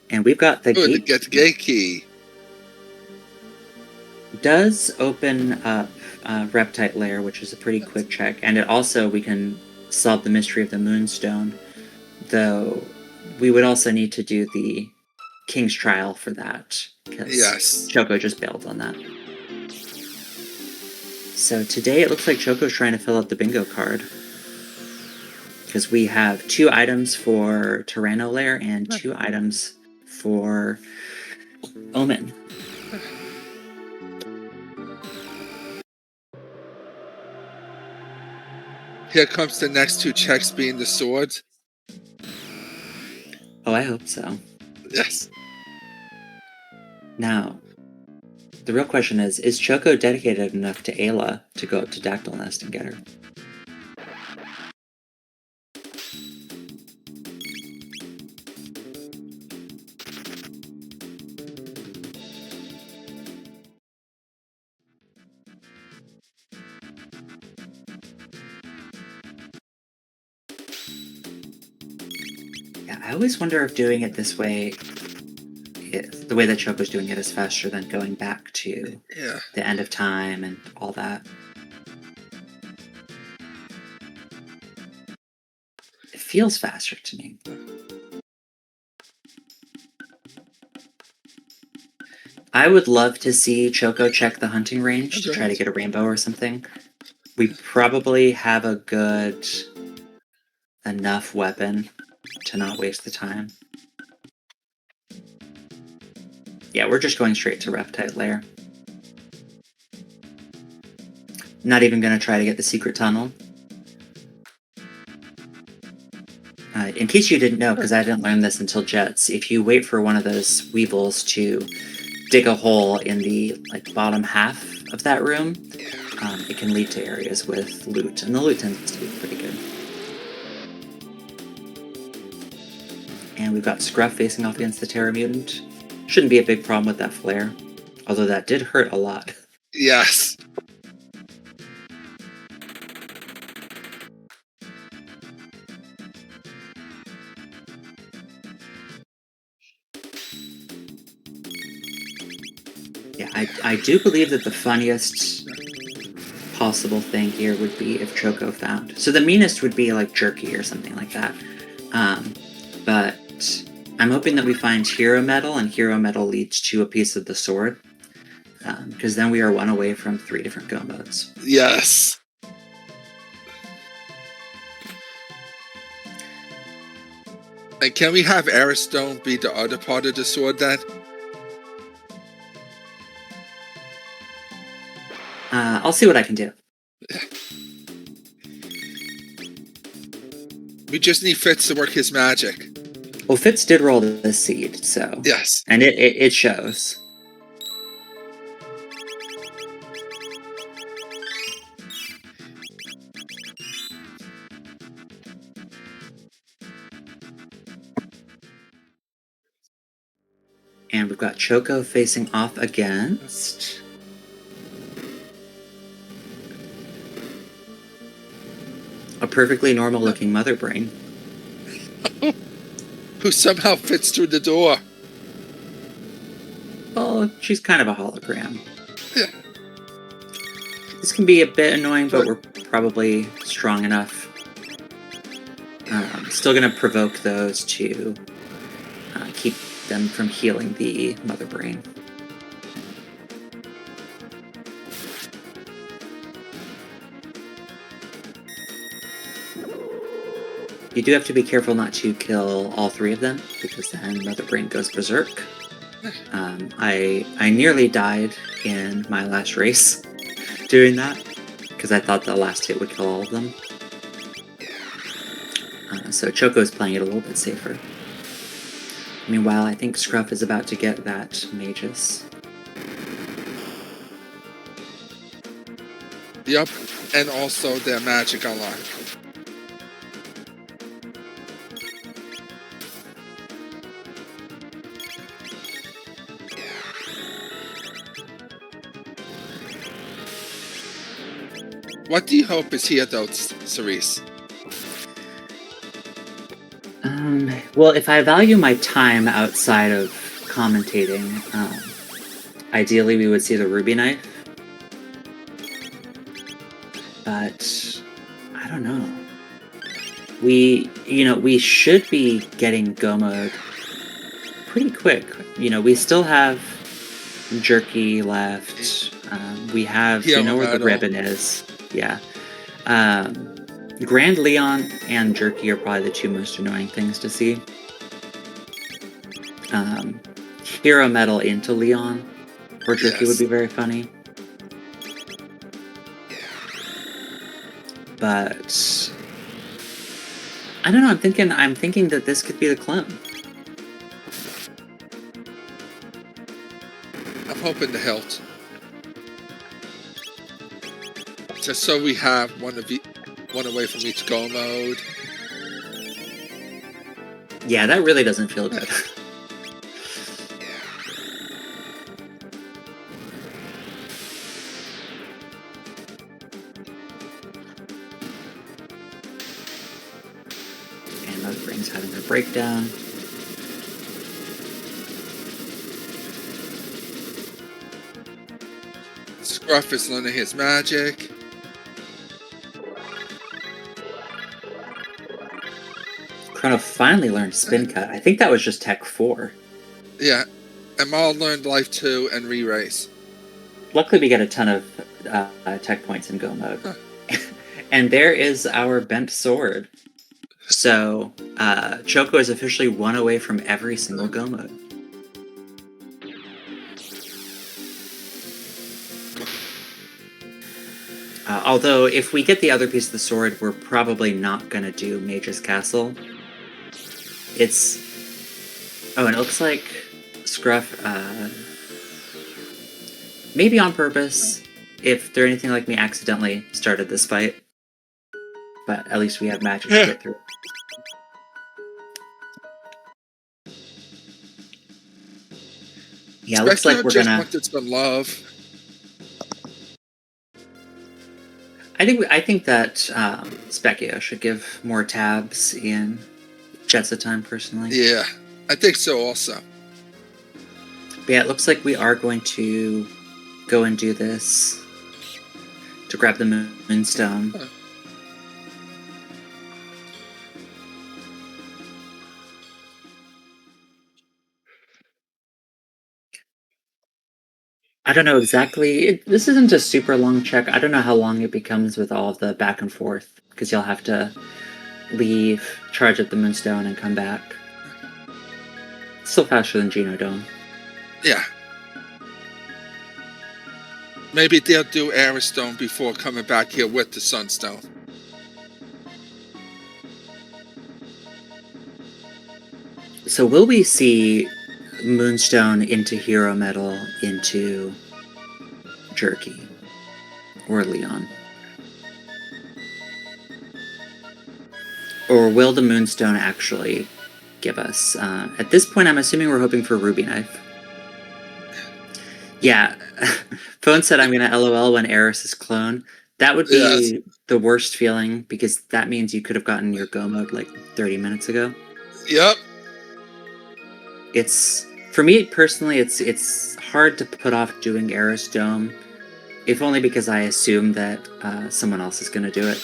And we've got the gate. Get the gate key. Does open up Reptite Lair, which is a pretty quick check, and it also we can solve the mystery of the Moonstone. Though we would also need to do the King's Trial for that, because Choco just bailed on that. So today it looks like Choco's trying to fill out the bingo card. Because we have 2 items for Tyranno Lair and 2 items for Omen. Here comes the next 2 checks being the swords. Oh, I hope so. Yes. Now, the real question is Choco dedicated enough to Ayla to go up to Dactyl Nest and get her? Yeah, I always wonder if doing it this way, the way that Choco's doing it is faster than going back to the end of time and all that. It feels faster to me. I would love to see Choco check the hunting range That's to try to right. get a rainbow or something. We probably have a good enough weapon to not waste the time. Yeah, we're just going straight to Reptite Lair. Not even going to try to get the secret tunnel. In case you didn't know, because I didn't learn this until Jets, if you wait for one of those weevils to dig a hole in the bottom half of that room, it can lead to areas with loot, and the loot tends to be pretty good. And we've got Scruff facing off against the Terra Mutant. Shouldn't be a big problem with that flare, although that did hurt a lot. Yes. Yeah, I do believe that the funniest possible thing here would be if Choco found. So the meanest would be like Jerky or something like that. But I'm hoping that we find Hero Metal, and Hero Metal leads to a piece of the sword. Because then we are one away from 3 different go modes. Yes. And can we have Airstone be the other part of the sword then? I'll see what I can do. We just need Fitz to work his magic. Well, Fitz did roll this seed, so... Yes. And it shows. And we've got Choco facing off against... a perfectly normal-looking mother brain. Who somehow fits through the door. Well, she's kind of a hologram. Yeah. This can be a bit annoying, but we're probably strong enough. Still going to provoke those to keep them from healing the mother brain. You do have to be careful not to kill all 3 of them, because then mother brain goes berserk. I nearly died in my last race doing that, because I thought the last hit would kill all of them. So Choco's playing it a little bit safer. Meanwhile, I think Scruff is about to get that Magus. Yep, and also their magic unlock. What do you hope is here, though, Ceres? Well, if I value my time outside of commentating, ideally we would see the Ruby Knife. But I don't know. We should be getting go mode pretty quick. We still have Jerky left. We have, where the ribbon is. Yeah. Grand Leon and Jerky are probably the 2 most annoying things to see. Hero Metal into Leon or Jerky would be very funny. But I don't know, I'm thinking that this could be the clone. I'm hoping to help. Just so we have one away from each go mode. Yeah, that really doesn't feel good. And Mother Brain's having her breakdown. Scruff is learning his magic. Chrono finally learned Spin Cut. I think that was just Tech 4. Yeah. And Maul learned life 2 and re-raise. Luckily, we get a ton of tech points in Go mode. Huh. And there is our bent sword. So, Choco is officially one away from every single Go mode. Although, if we get the other piece of the sword, we're probably not going to do Mage's Castle. It's... Oh, and it looks like Scruff, maybe on purpose, if they're anything like me, accidentally started this fight. But at least we have magic to get through. Yeah, it looks like we're gonna... wanted some love. I think that Specchio should give more tabs in Jets of Time, personally. Yeah, I think so also. But yeah, it looks like we are going to go and do this to grab the Moonstone. Huh. I don't know exactly. This isn't a super long check. I don't know how long it becomes with all of the back and forth, because you'll have to leave, charge up the Moonstone, and come back. It's still faster than Genodome. Yeah. Maybe they'll do Aerostone before coming back here with the Sunstone. So will we see Moonstone into Hero Metal into Jerky or Leon? Or will the Moonstone actually give us? At this point, I'm assuming we're hoping for Ruby Knife. Yeah, Phone said I'm gonna LOL when Eris is clone. That would be the worst feeling, because that means you could have gotten your Go mode like 30 minutes ago. Yep. It's, for me personally, it's hard to put off doing Eris Dome, if only because I assume that someone else is gonna do it.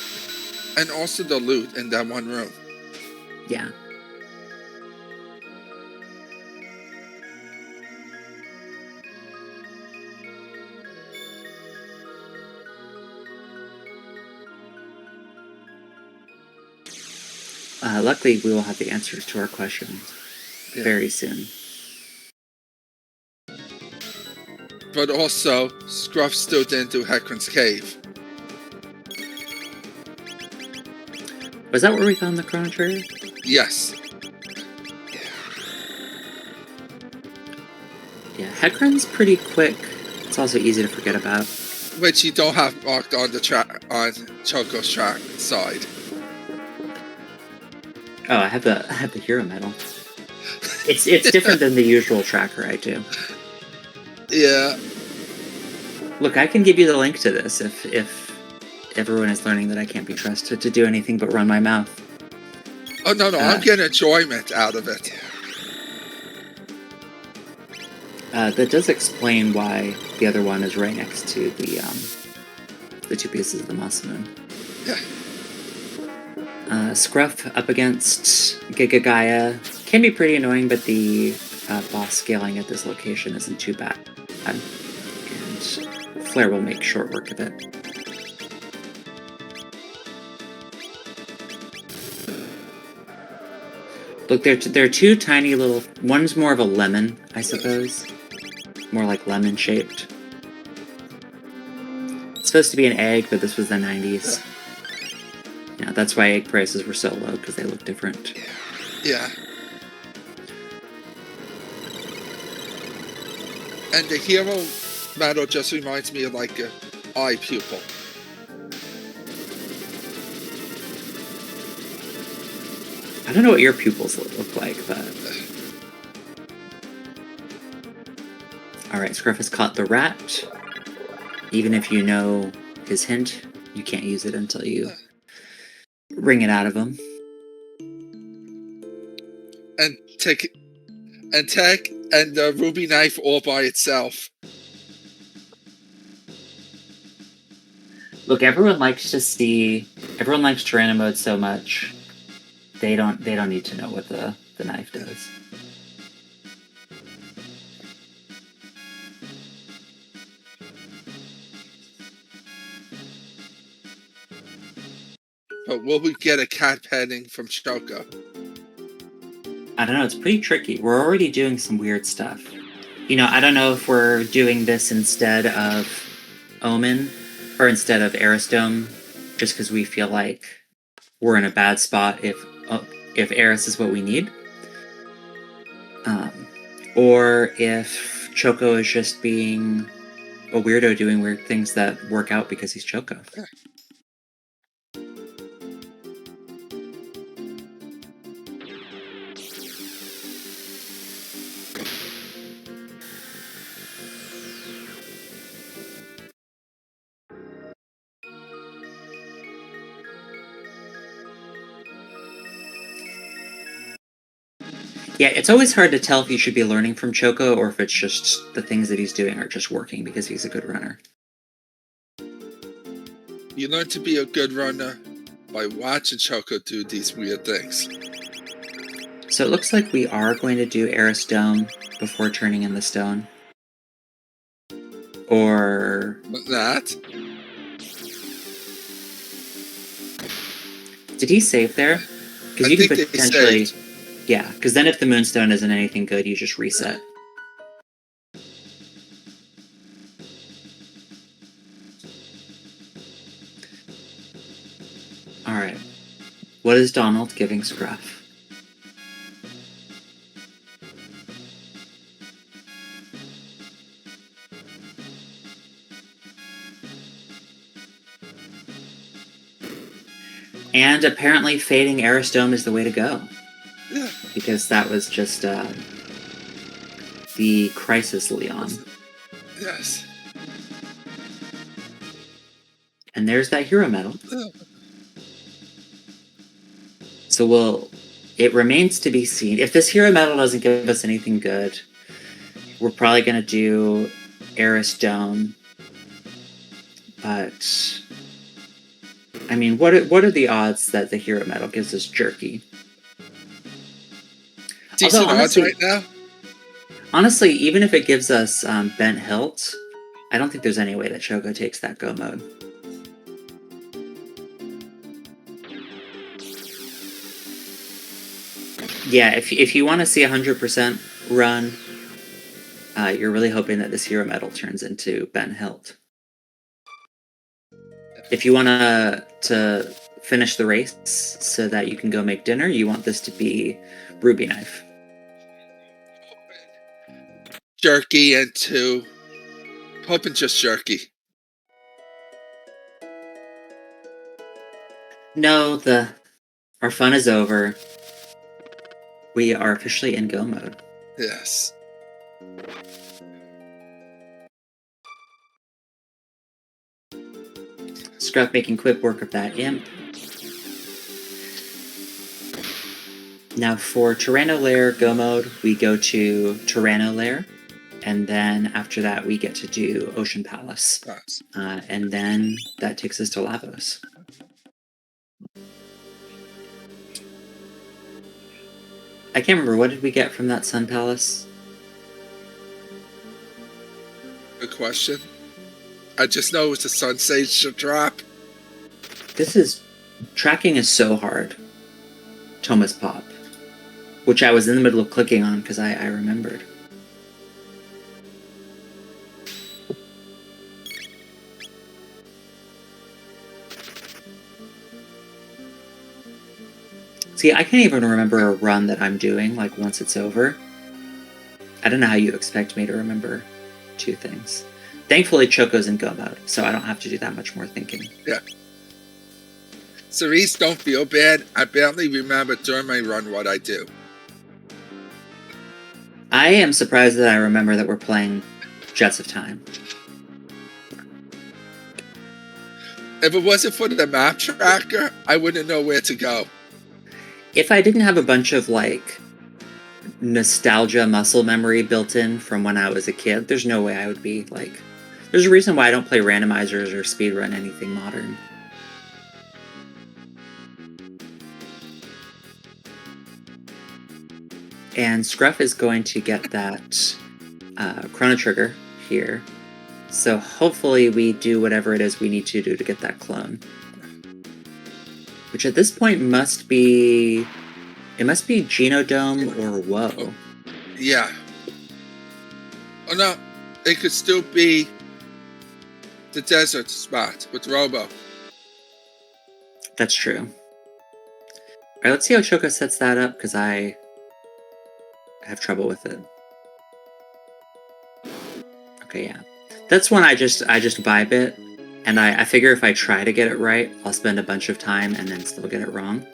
And also the loot in that one room. Yeah. Luckily, we will have the answers to our questions very soon. But also, Scruff still didn't do Hecarim's Cave. Was that where we found the Chrono Trigger? Yes. Yeah, Hecarim's pretty quick. It's also easy to forget about. Which you don't have marked on the track on Choco's track side. Oh, I have the Hero Medal. It's different than the usual tracker I do. Yeah. Look, I can give you the link to this if everyone is learning that I can't be trusted to do anything but run my mouth. Oh no, I'm getting enjoyment out of it. That does explain why the other one is right next to the two pieces of the Masamune. Yeah. Scruff up against Giga Gaia can be pretty annoying, but the boss scaling at this location isn't too bad. And Flare will make short work of it. Look, they're two tiny little... One's more of a lemon, I suppose. More like lemon-shaped. It's supposed to be an egg, but this was the 90s. Yeah, that's why egg prices were so low, because they look different. Yeah. And the hero medal just reminds me of like an eye pupil. I don't know what your pupils look like, but... Alright, Scruff has caught the rat. Even if you know his hint, you can't use it until you wring it out of him. And Tech and the Ruby Knife all by itself. Look, everyone likes Tyranno mode so much. They don't need to know what the knife does. But will we get a cat petting from Choco? I don't know, it's pretty tricky. We're already doing some weird stuff. You know, I don't know if we're doing this instead of Omen or instead of Aristome, just because we feel like we're in a bad spot if Eris is what we need. Or if Choco is just being a weirdo doing weird things that work out because he's Choco. Yeah, it's always hard to tell if you should be learning from Choco or if it's just the things that he's doing are just working because he's a good runner. You learn to be a good runner by watching Choco do these weird things. So it looks like we are going to do Aristome before turning in the stone. Or... Not. Did he save there? Because you could potentially... Yeah, because then if the Moonstone isn't anything good, you just reset. Alright. What is Donald giving Scruff? And apparently fading Aristome is the way to go. Yeah. Because that was just the Crisis Leon. Yes. And there's that hero medal. So it remains to be seen. If this hero medal doesn't give us anything good, we're probably going to do Aristome. But I mean, what are the odds that the hero medal gives us Jerky? Decent odds right now. Honestly, even if it gives us Bent Hilt, I don't think there's any way that Choco takes that go mode. Yeah, if you want to see 100% run, you're really hoping that this hero medal turns into Bent Hilt. If you want to finish the race so that you can go make dinner, you want this to be Ruby Knife. Jerky and 2. Hoping just Jerky. No, our fun is over. We are officially in go mode. Yes. Scruff making quick work of that imp. Now for Tyranno Lair go mode, we go to Tyranno Lair, and then after that we get to do Ocean Palace. Nice. And then that takes us to Lavos. I can't remember, what did we get from that Sun Palace? Good question. I just know it's a Sun Sage drop. Tracking is so hard. Thomas Pop. Which I was in the middle of clicking on because I remembered. See, I can't even remember a run that I'm doing, like, once it's over. I don't know how you expect me to remember 2 things. Thankfully, Choco's in go mode, so I don't have to do that much more thinking. Yeah. Ceres, don't feel bad. I barely remember during my run what I do. I am surprised that I remember that we're playing Jets of Time. If it wasn't for the map tracker, I wouldn't know where to go. If I didn't have a bunch of, like, nostalgia muscle memory built in from when I was a kid, there's no way I would be, like... There's a reason why I don't play randomizers or speedrun anything modern. And Scruff is going to get that Chrono Trigger here. So hopefully we do whatever it is we need to do to get that clone. Which at this point must be... It must be Genodome or Woe. Yeah. Oh no, it could still be the desert spot with Robo. That's true. Alright, let's see how Choco sets that up, because I have trouble with it. Okay, yeah. That's when I just vibe it, and I figure if I try to get it right, I'll spend a bunch of time and then still get it wrong.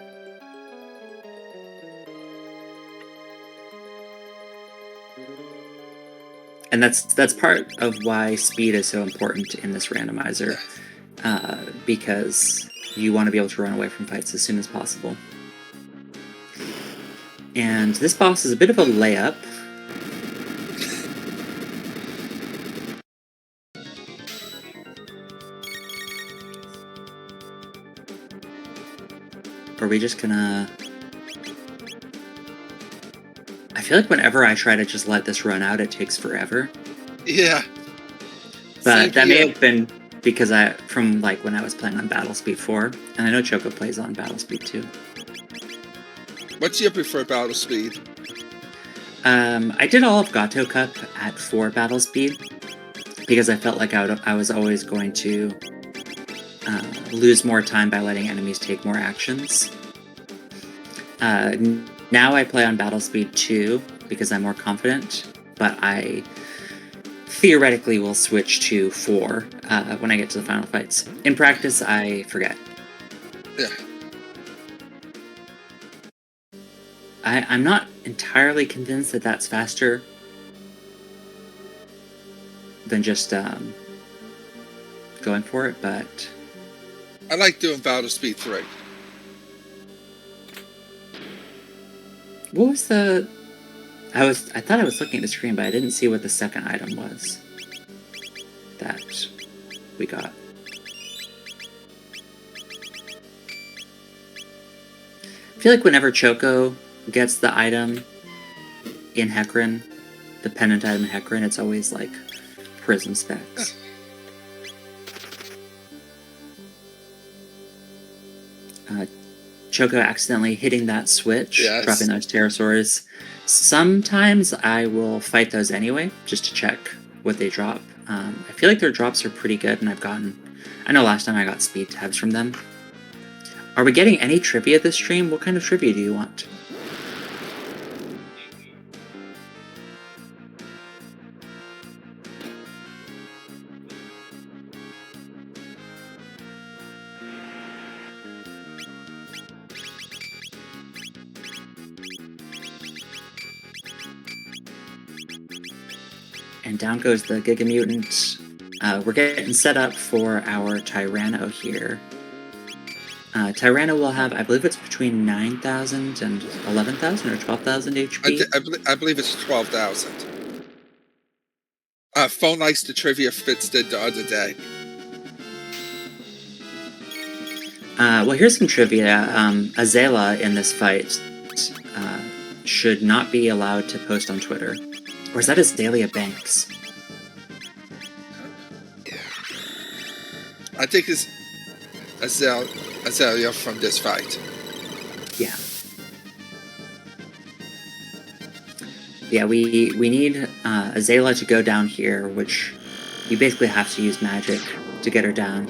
And that's part of why speed is so important in this randomizer, because you want to be able to run away from fights as soon as possible. And this boss is a bit of a layup. Are we just gonna... I feel like whenever I try to just let this run out, it takes forever. Yeah. But that may have been because from like when I was playing on Battle Speed 4, and I know Choco plays on Battle Speed 2. What's your preferred battle speed? I did all of Gato Cup at 4 battle speed, because I felt like I was always going to lose more time by letting enemies take more actions. Now I play on battle speed 2 because I'm more confident, but I theoretically will switch to 4 when I get to the final fights. In practice, I forget. Yeah. I'm not entirely convinced that that's faster than just going for it, but... I like doing battle speed 3. What was the... I thought I was looking at the screen, but I didn't see what the second item was that we got. I feel like whenever Choco gets the item in Hecarim, the pendant item in Hecarim, it's always like prism specs. Choco accidentally hitting that switch, yes. Dropping those pterosaurs. Sometimes I will fight those anyway, just to check what they drop. I feel like their drops are pretty good, and I know last time I got speed tabs from them. Are we getting any trivia this stream? What kind of trivia do you want? And down goes the Giga Mutant. We're getting set up for our Tyranno here. Tyranno will have, I believe it's between 9,000 and 11,000 or 12,000 HP. I believe it's 12,000. Phone likes the trivia Fitz did the other day. Well, here's some trivia. Azela in this fight should not be allowed to post on Twitter. Or is that Azalea Banks? I think it's Azalea from this fight. Yeah. Yeah, we need Azalea to go down here, which you basically have to use magic to get her down.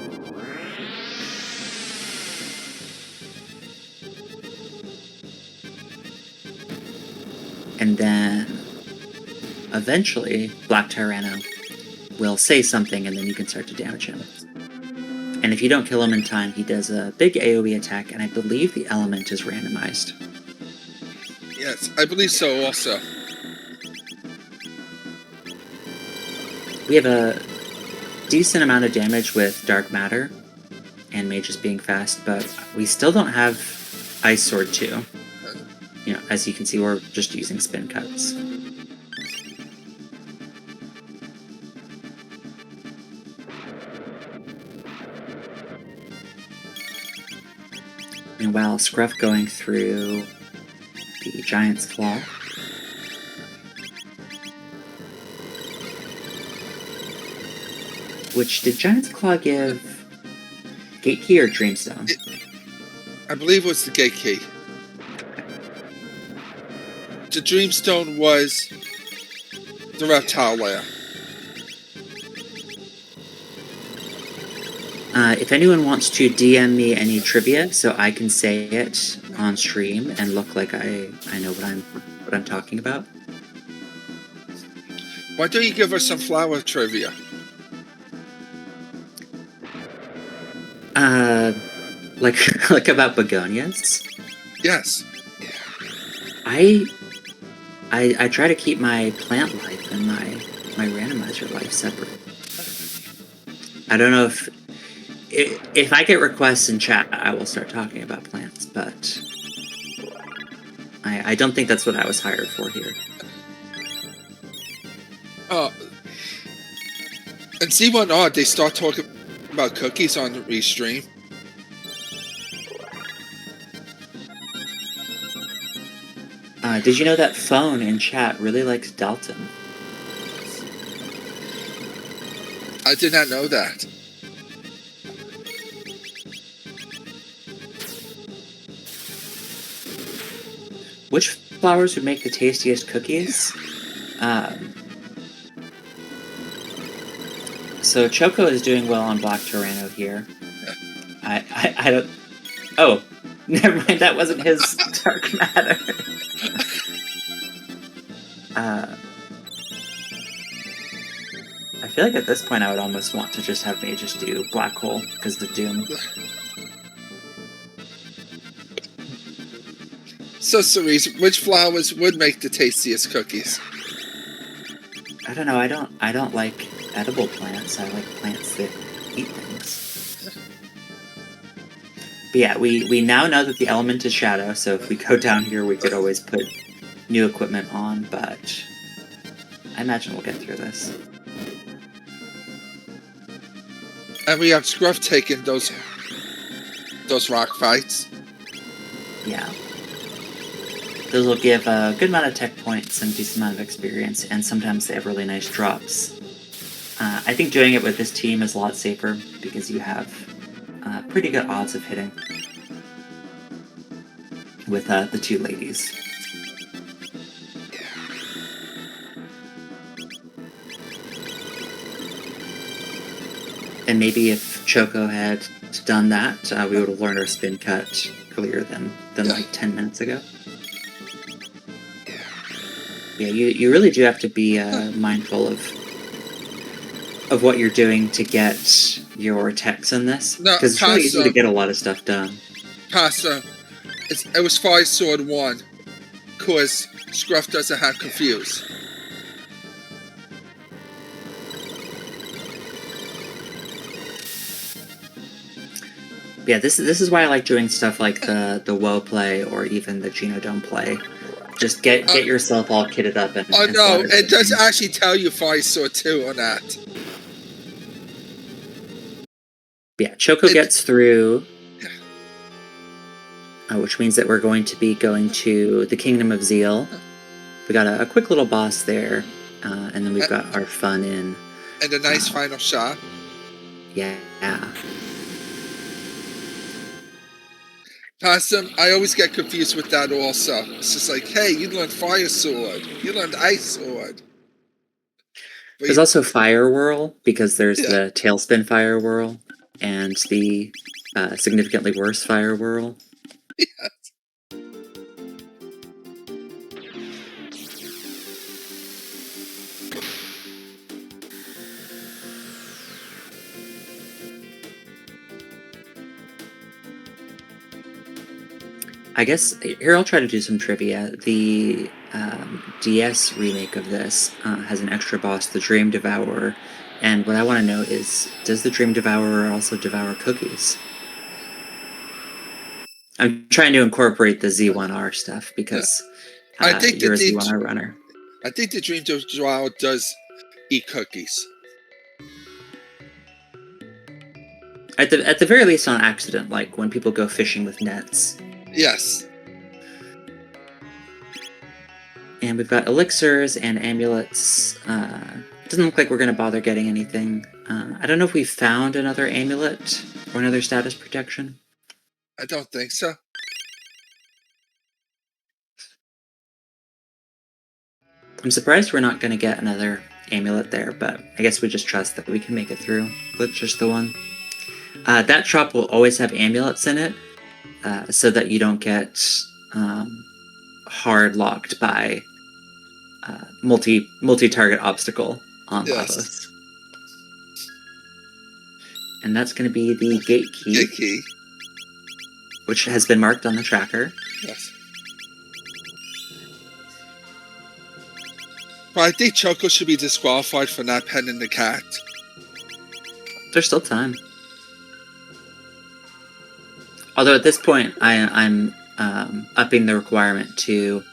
And then eventually Black Tyranno will say something, and then you can start to damage him. And if you don't kill him in time, he does a big AoE attack, and I believe the element is randomized. Yes, I believe so also. We have a decent amount of damage with Dark Matter and Mages being fast, but we still don't have Ice Sword 2. You know, as you can see, we're just using spin cuts. Meanwhile, Scruff going through the Giant's Claw. Which, did Giant's Claw give Gate Key or Dreamstone? I believe it was the gate key. The Dreamstone was the reptile lair. If anyone wants to DM me any trivia so I can say it on stream and look like I know what I'm talking about. Why don't you give us some flower trivia? Like about begonias? Yes. I try to keep my plant life and my randomizer life separate. I don't know if I get requests in chat, I will start talking about plants, but I don't think that's what I was hired for here. And see what odd, they start talking about cookies on the Restream. Did you know that Phone in chat really likes Dalton? I did not know that. Which flowers would make the tastiest cookies? So Choco is doing well on Black Tyranno here. I don't... Oh, never mind, that wasn't his dark matter. I feel like at this point I would almost want to just have Mages do Black Hole, because of Doom. So, Ceres, which flowers would make the tastiest cookies? I don't know, I don't like edible plants, I like plants that eat things. But yeah, we now know that the element is shadow, so if we go down here we could always put new equipment on, but I imagine we'll get through this. And we have Scruff taking those rock fights. Yeah. Those will give a good amount of tech points and decent amount of experience, and sometimes they have really nice drops. I think doing it with this team is a lot safer, because you have pretty good odds of hitting with the two ladies. And maybe if Choco had done that, we would have learned our spin cut earlier than like 10 minutes ago. Yeah, you really do have to be mindful of what you're doing to get your techs in this. Because it's really easy to get a lot of stuff done. Pasta, it was 5 sword 1, because Scruff doesn't have confuse. Yeah, this is why I like doing stuff like the Woe play or even the Genodome play. Just get yourself all kitted up and... Oh no, it does actually tell you 5 sword 2 on that. Yeah, Choco gets through, which means that we're going to be going to the Kingdom of Zeal. We got a quick little boss there, and then we've got our fun in. And a nice final shot. Yeah. Possum, I always get confused with that also. It's just like, hey, you learned Fire Sword. You learned Ice Sword. But there's also Fire Whirl, because there's the Tailspin Fire Whirl and the significantly worse Fire Whirl. Yes. I guess, here I'll try to do some trivia. The DS remake of this has an extra boss, the Dream Devourer, and what I want to know is, does the Dream Devourer also devour cookies? I'm trying to incorporate the Z1R stuff, because I think you're a Z1R runner. I think the Dream Devourer does eat cookies. At the very least on accident, like when people go fishing with nets. Yes. And we've got elixirs and amulets. Doesn't look like we're going to bother getting anything. I don't know if we found another amulet or another status protection. I don't think so. I'm surprised we're not going to get another amulet there, but I guess we just trust that we can make it through with just the one. That shop will always have amulets in it, so that you don't get hard locked by multi-target obstacle on Yes. Lavos. And that's going to be the gate key, Gate key. which has been marked on the tracker. Yes. But I think Choco should be disqualified for not petting the cat. There's still time. Although at this point, I'm upping the requirement to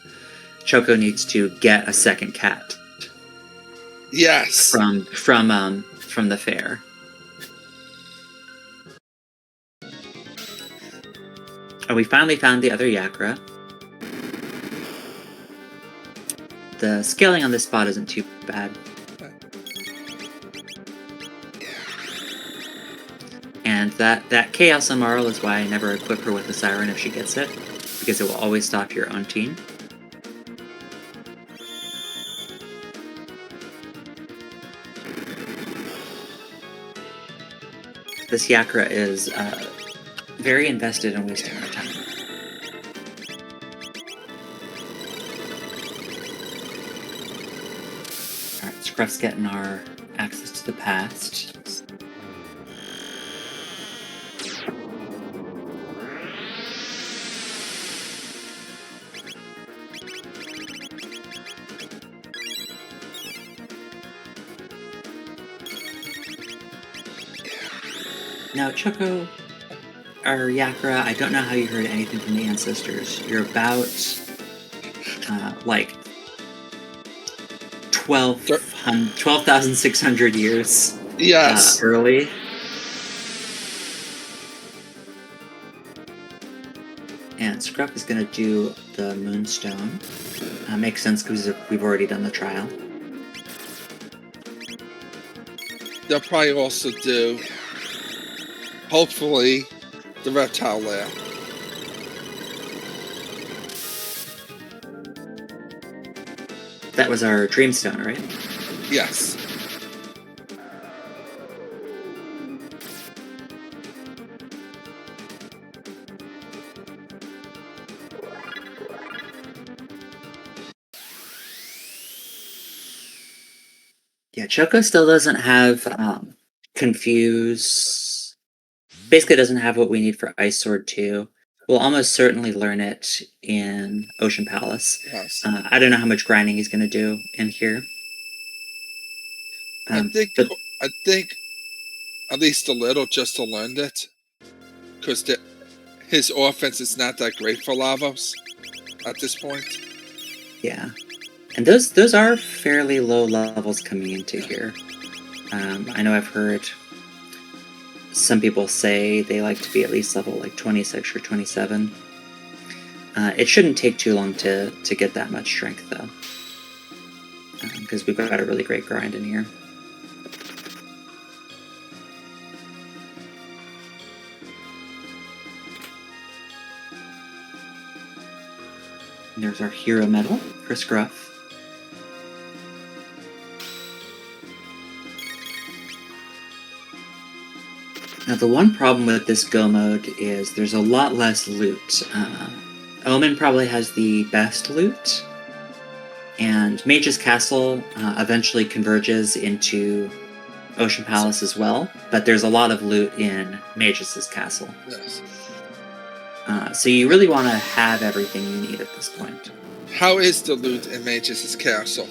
Choco needs to get a second cat. Yes. From the fair. And we finally found the other Yakra. The scaling on this spot isn't too bad. And that Chaos Amarl is why I never equip her with a Siren if she gets it, because it will always stop your own team. This Yakra is very invested in wasting our time. Alright, Scruff's getting our access to the past. Now, Choco, or Yakra, I don't know how you heard anything from the ancestors. You're about, like, 12,600 years Yes. early. And Scruff is going to do the Moonstone. Makes sense because we've already done the trial. They'll probably also do, hopefully, the reptile lair. That was our Dreamstone, right? Yes. Yeah, Choco still doesn't have Confuse. Basically doesn't have what we need for Ice Sword 2. We'll almost certainly learn it in Ocean Palace. Yes. I don't know how much grinding he's going to do in here. I think at least a little just to learn it. Because his offense is not that great for Lavos at this point. Yeah. And those are fairly low levels coming into here. I know I've heard some people say they like to be at least level like 26 or 27. It shouldn't take too long to get that much strength, though. Because we've got a really great grind in here. And there's our hero medal for Scruff. Now, the one problem with this go mode is there's a lot less loot. Omen probably has the best loot, and Mage's Castle eventually converges into Ocean Palace as well, but there's a lot of loot in Mage's Castle. Yes. So you really want to have everything you need at this point. How is the loot in Mage's Castle?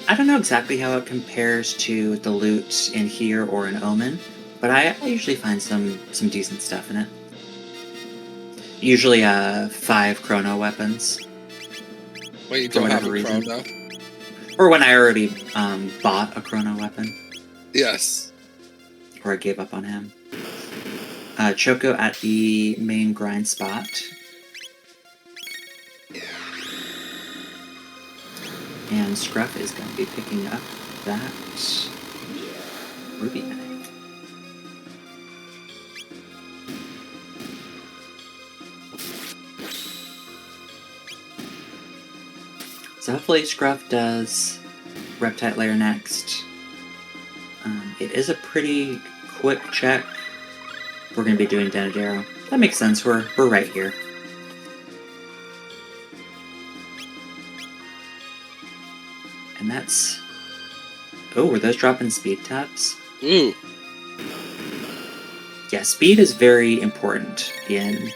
I don't know exactly how it compares to the loot in here or in Omen, but I usually find some decent stuff in it. Usually 5 chrono weapons. Well, you don't have a chrono. Or when I already bought a chrono weapon. Yes. Or I gave up on him. Choco at the main grind spot. And Scruff is going to be picking up that Ruby Knife. So hopefully Scruff does Reptite Lair next. It is a pretty quick check. We're going to be doing Denadero. That makes sense. We're right here. And that's... Oh, were those dropping speed tabs? Ooh. Yeah, speed is very important in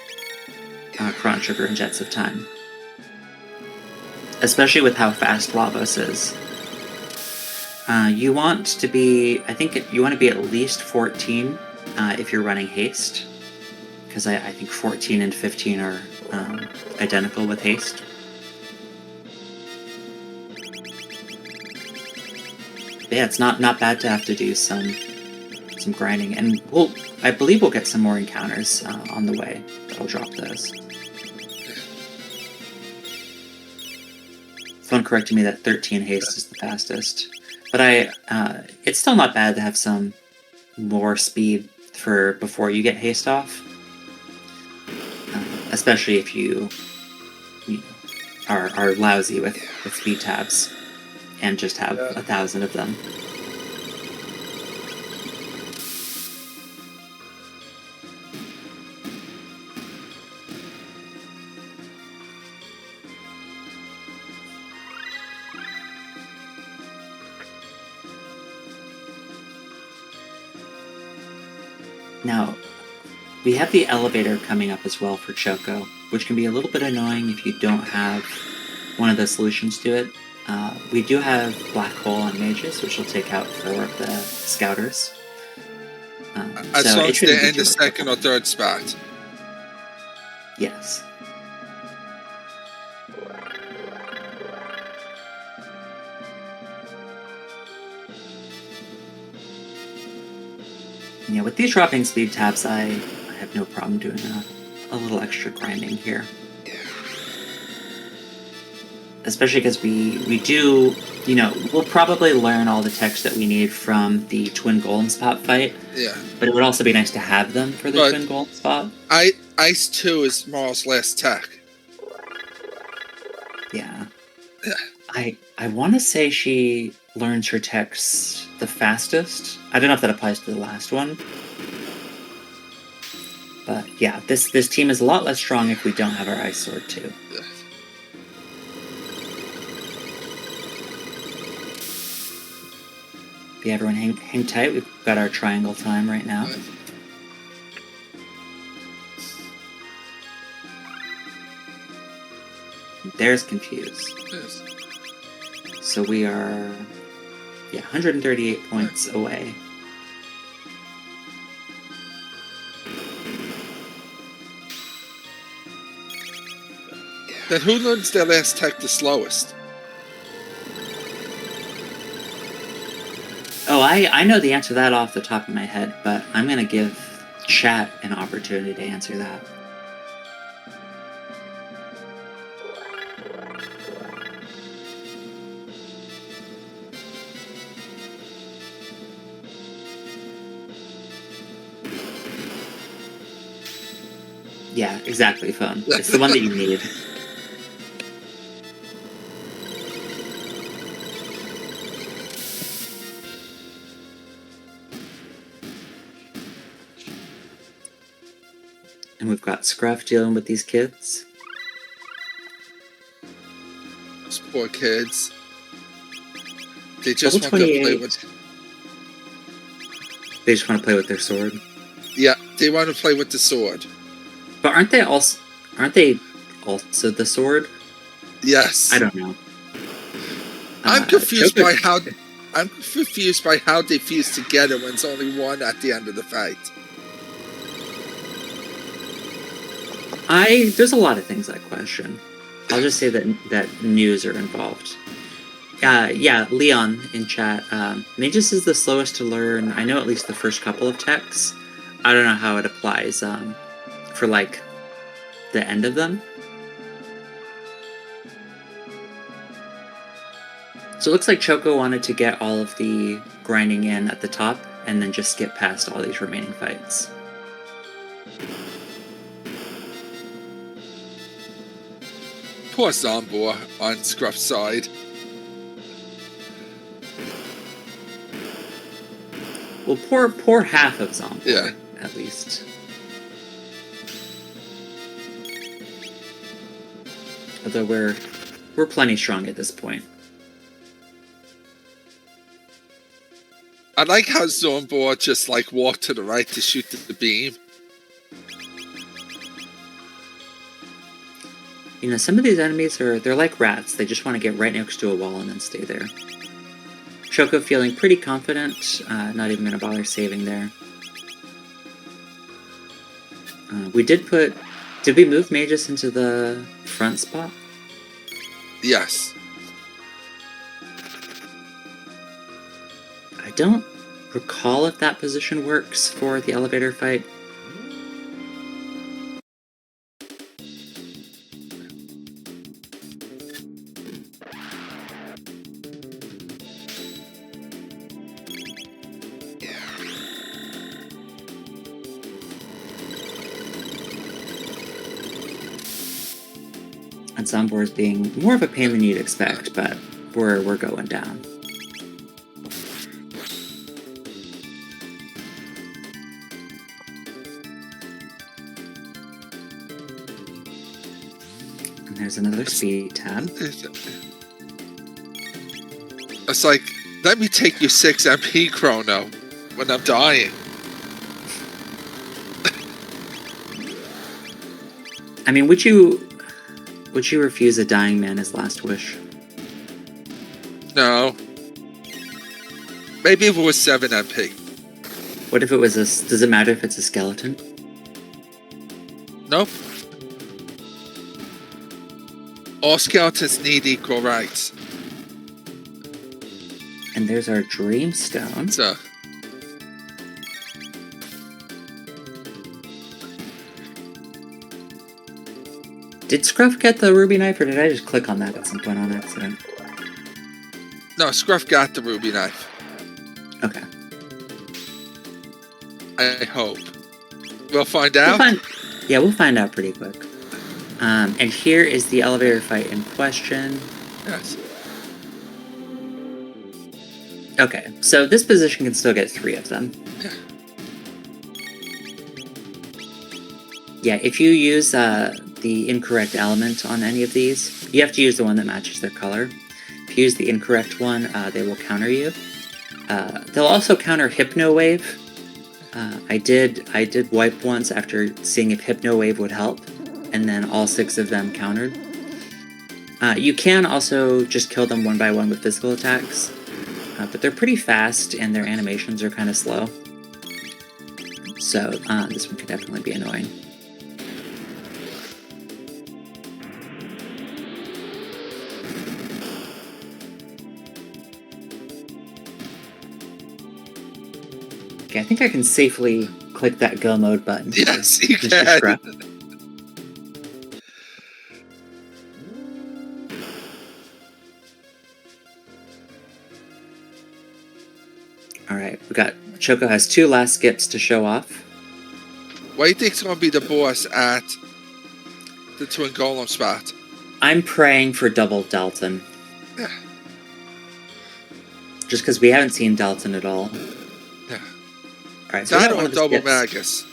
Chrono Trigger and Jets of Time. Especially with how fast Lavos is. You want to be... I think you want to be at least 14 if you're running haste. Because I think 14 and 15 are identical with haste. But yeah, it's not bad to have to do some grinding, and I believe we'll get some more encounters on the way that'll drop those. Someone corrected me that 13 haste is the fastest, but it's still not bad to have some more speed for before you get haste off, especially if you are lousy with speed tabs and just have 1,000 of them. Now, we have the elevator coming up as well for Choco, which can be a little bit annoying if you don't have one of the solutions to it. We do have Black Hole on mages, which will take out 4 of the scouters. As long as they're in the second or third spot. Yes. Yeah, with these dropping speed tabs, I have no problem doing a little extra grinding here. Especially because we do, we'll probably learn all the techs that we need from the Twin Golem Spot fight. Yeah. But it would also be nice to have them for the Twin Golem Spot. Ice 2 is Marl's last tech. Yeah. I want to say she learns her techs the fastest. I don't know if that applies to the last one. But yeah, this team is a lot less strong if we don't have our Ice Sword too. Yeah. Yeah, everyone hang tight. We've got our triangle time right now. Right. There's Confused. Yes. So we are, 138 points away. Then who learns their last tech the slowest? Oh, I know the answer to that off the top of my head, but I'm going to give chat an opportunity to answer that. Yeah, exactly, phone. It's the one that you need. And we've got Scruff dealing with these kids. Those poor kids. They just want to play with... They just want to play with their sword? Yeah, they want to play with the sword. But aren't they also the sword? Yes. I don't know. I'm confused by how they fuse together when it's only one at the end of the fight. There's a lot of things I question. I'll just say that news are involved. Yeah, Leon in chat. Magus is the slowest to learn. I know at least the first couple of techs. I don't know how it applies for like the end of them. So it looks like Choco wanted to get all of the grinding in at the top and then just skip past all these remaining fights. Poor Zombor on Scruff's side. Well, poor half of Zombor, Yeah. at least. Although we're plenty strong at this point. I like how Zombor just like walked to the right to shoot the beam. You know, some of these enemies they're like rats. They just want to get right next to a wall and then stay there. Choco feeling pretty confident, not even going to bother saving there. Did we move Magus into the front spot? Yes. I don't recall if that position works for the elevator fight. And Zombor is being more of a pain than you'd expect, but we're going down. And there's another speed tab. It's like, let me take your 6 MP chrono when I'm dying. I mean, would you refuse a dying man his last wish? No. Maybe if it was 7 MP. What if it was does it matter if it's a skeleton? Nope. All skeletons need equal rights. And there's our dreamstone. So. Did Scruff get the ruby knife, or did I just click on that at some point on accident? No, Scruff got the ruby knife. Okay. I hope. We'll find out. We'll find out pretty quick. And here is the elevator fight in question. Yes. Okay, so this position can still get 3 of them. Yeah. Yeah, if you use the incorrect element on any of these, you have to use the one that matches their color. If you use the incorrect one, they will counter you. They'll also counter Hypno Wave. I did wipe once after seeing if Hypno Wave would help, and then all 6 of them countered. You can also just kill them one by one with physical attacks, but they're pretty fast and their animations are kind of slow. So this one could definitely be annoying. Okay, I think I can safely click that go mode button. Yes, you can. Alright, we got Choco has 2 last skips to show off. What do you think's going to be the boss at the Twin Golem spot? I'm praying for double Dalton. Yeah. Just because we haven't seen Dalton at all. Yeah. Alright, so that or double Magus.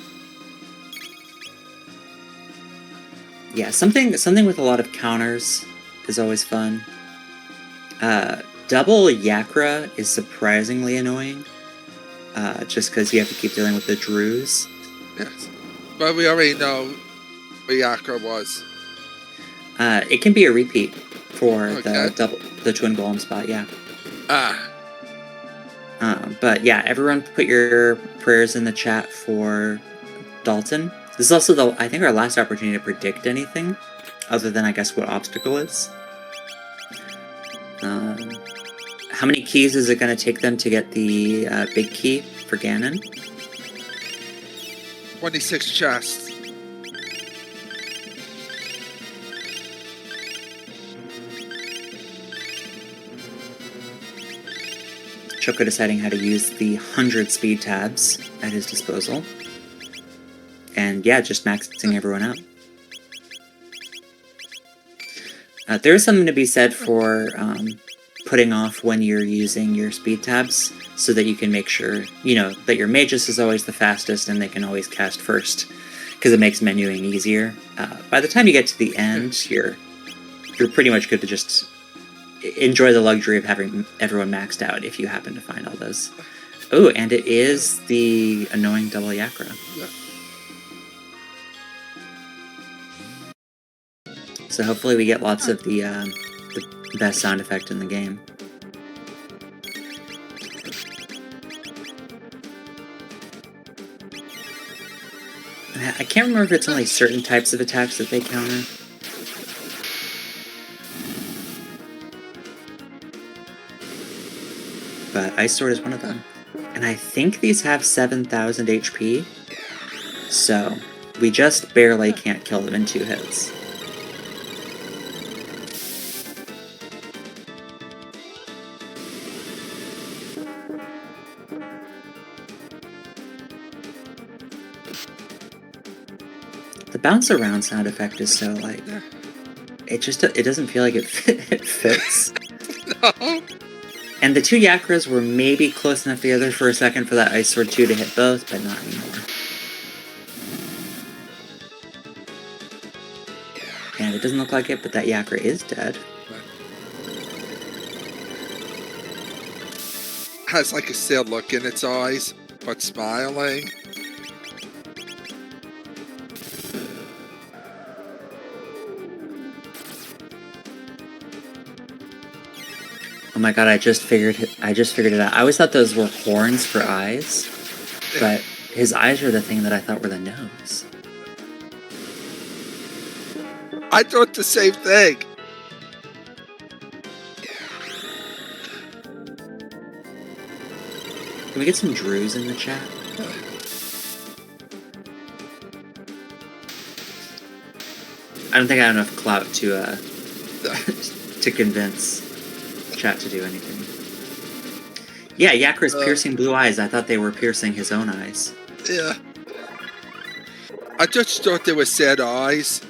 Yeah, something with a lot of counters is always fun. Double Yakra is surprisingly annoying. Just because you have to keep dealing with the Druze. Yes. But we already know what Yakra was. It can be a repeat for the Twin Golem spot, yeah. But yeah, everyone put your prayers in the chat for Dalton. This is also I think our last opportunity to predict anything, other than I guess what obstacle is. How many keys is it going to take them to get the big key for Ganon? 26 chests. Choco deciding how to use the 100 speed tabs at his disposal. And yeah, just maxing everyone out. There is something to be said for putting off when you're using your speed tabs so that you can make sure, that your Magus is always the fastest and they can always cast first, because it makes menuing easier. By the time you get to the end, you're pretty much good to just enjoy the luxury of having everyone maxed out if you happen to find all those. Oh, and it is the annoying double Yakra. Yeah. So hopefully we get lots of the best sound effect in the game. I can't remember if it's only certain types of attacks that they counter. But Ice Sword is one of them. And I think these have 7,000 HP. So we just barely can't kill them in 2 hits. The bounce around sound effect is so like, it doesn't feel like it fits. No. And the 2 Yakras were maybe close enough together for a second for that Ice Sword 2 to hit both, but not anymore. And it doesn't look like it, but that Yakra is dead. Has like a sad look in its eyes, but smiling. Oh my god, I just figured it out. I always thought those were horns for eyes, but his eyes are the thing that I thought were the nose. I thought the same thing. Can we get some Drews in the chat? I don't think I have enough clout to to convince chat to do anything. Yeah, Yakra's piercing blue eyes. I thought they were piercing his own eyes. Yeah. I just thought they were sad eyes.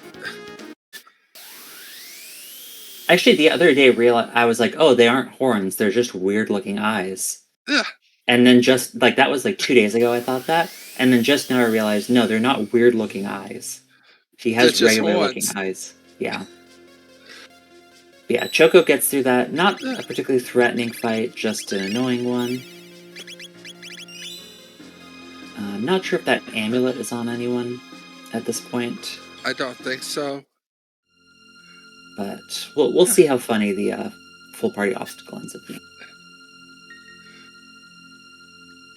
Actually, the other day, I was like, oh, they aren't horns. They're just weird-looking eyes. Yeah. And then just, like, that was like 2 days ago I thought that. And then just now I realized, no, they're not weird-looking eyes. He has regular-looking eyes. Yeah. Yeah, Choco gets through that. Not a particularly threatening fight, just an annoying one. I'm not sure if that amulet is on anyone at this point. I don't think so. But we'll see how funny the full party obstacle ends up being.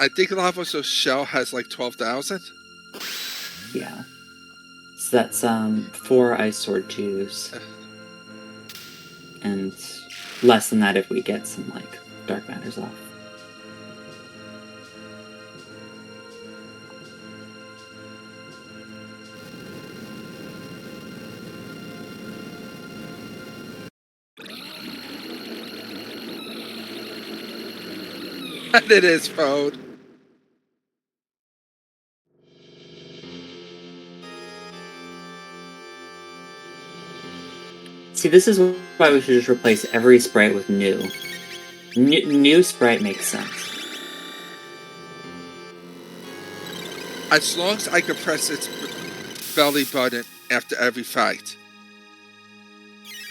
I think Lava's shell has like 12,000. Yeah. So that's 4 Ice Sword 2s. And less than that if we get some, like, Dark Matters off. And it is Fode. See, this is why we should just replace every sprite with new. New sprite makes sense. As long as I can press its belly button after every fight.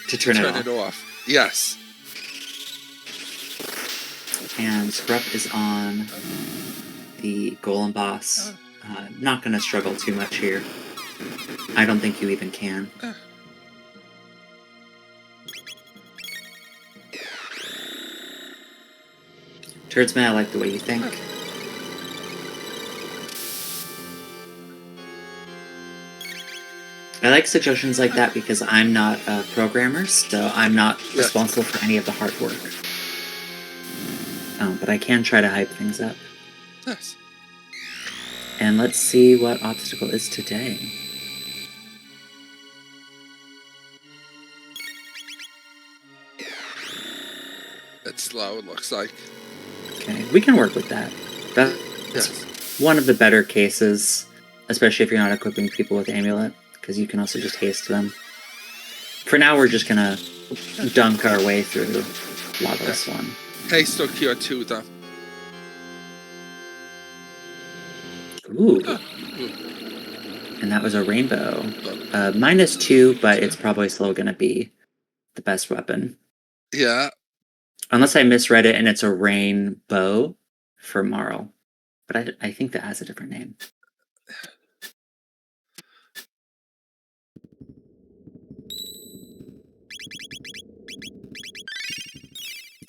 To turn it off. Yes. And Scruff is on the Golem boss. Not going to struggle too much here. I don't think you even can. Turdsman, I like the way you think. I like situations like that because I'm not a programmer, so I'm not responsible for any of the hard work. But I can try to hype things up. Nice. And let's see what obstacle is today. It's slow, it looks like. Okay, we can work with that. That's one of the better cases, especially if you're not equipping people with Amulet, because you can also just haste them. For now, we're just gonna dunk our way through Lavos 1. Haste or cure 2, though. Ooh. And that was a rainbow. -2, but it's probably still gonna be the best weapon. Yeah. Unless I misread it and it's a rainbow for Marl. But I think that has a different name.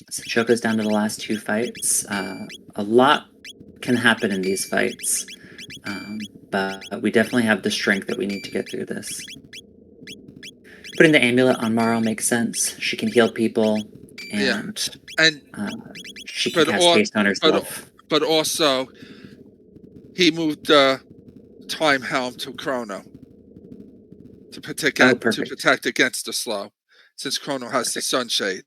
So Choco's down to the last 2 fights. A lot can happen in these fights. But we definitely have the strength that we need to get through this. Putting the amulet on Marl makes sense. She can heal people, and she can cast haste on herself. But also, he moved the time helm to Chrono to protect against the slow, since Chrono has the sunshades.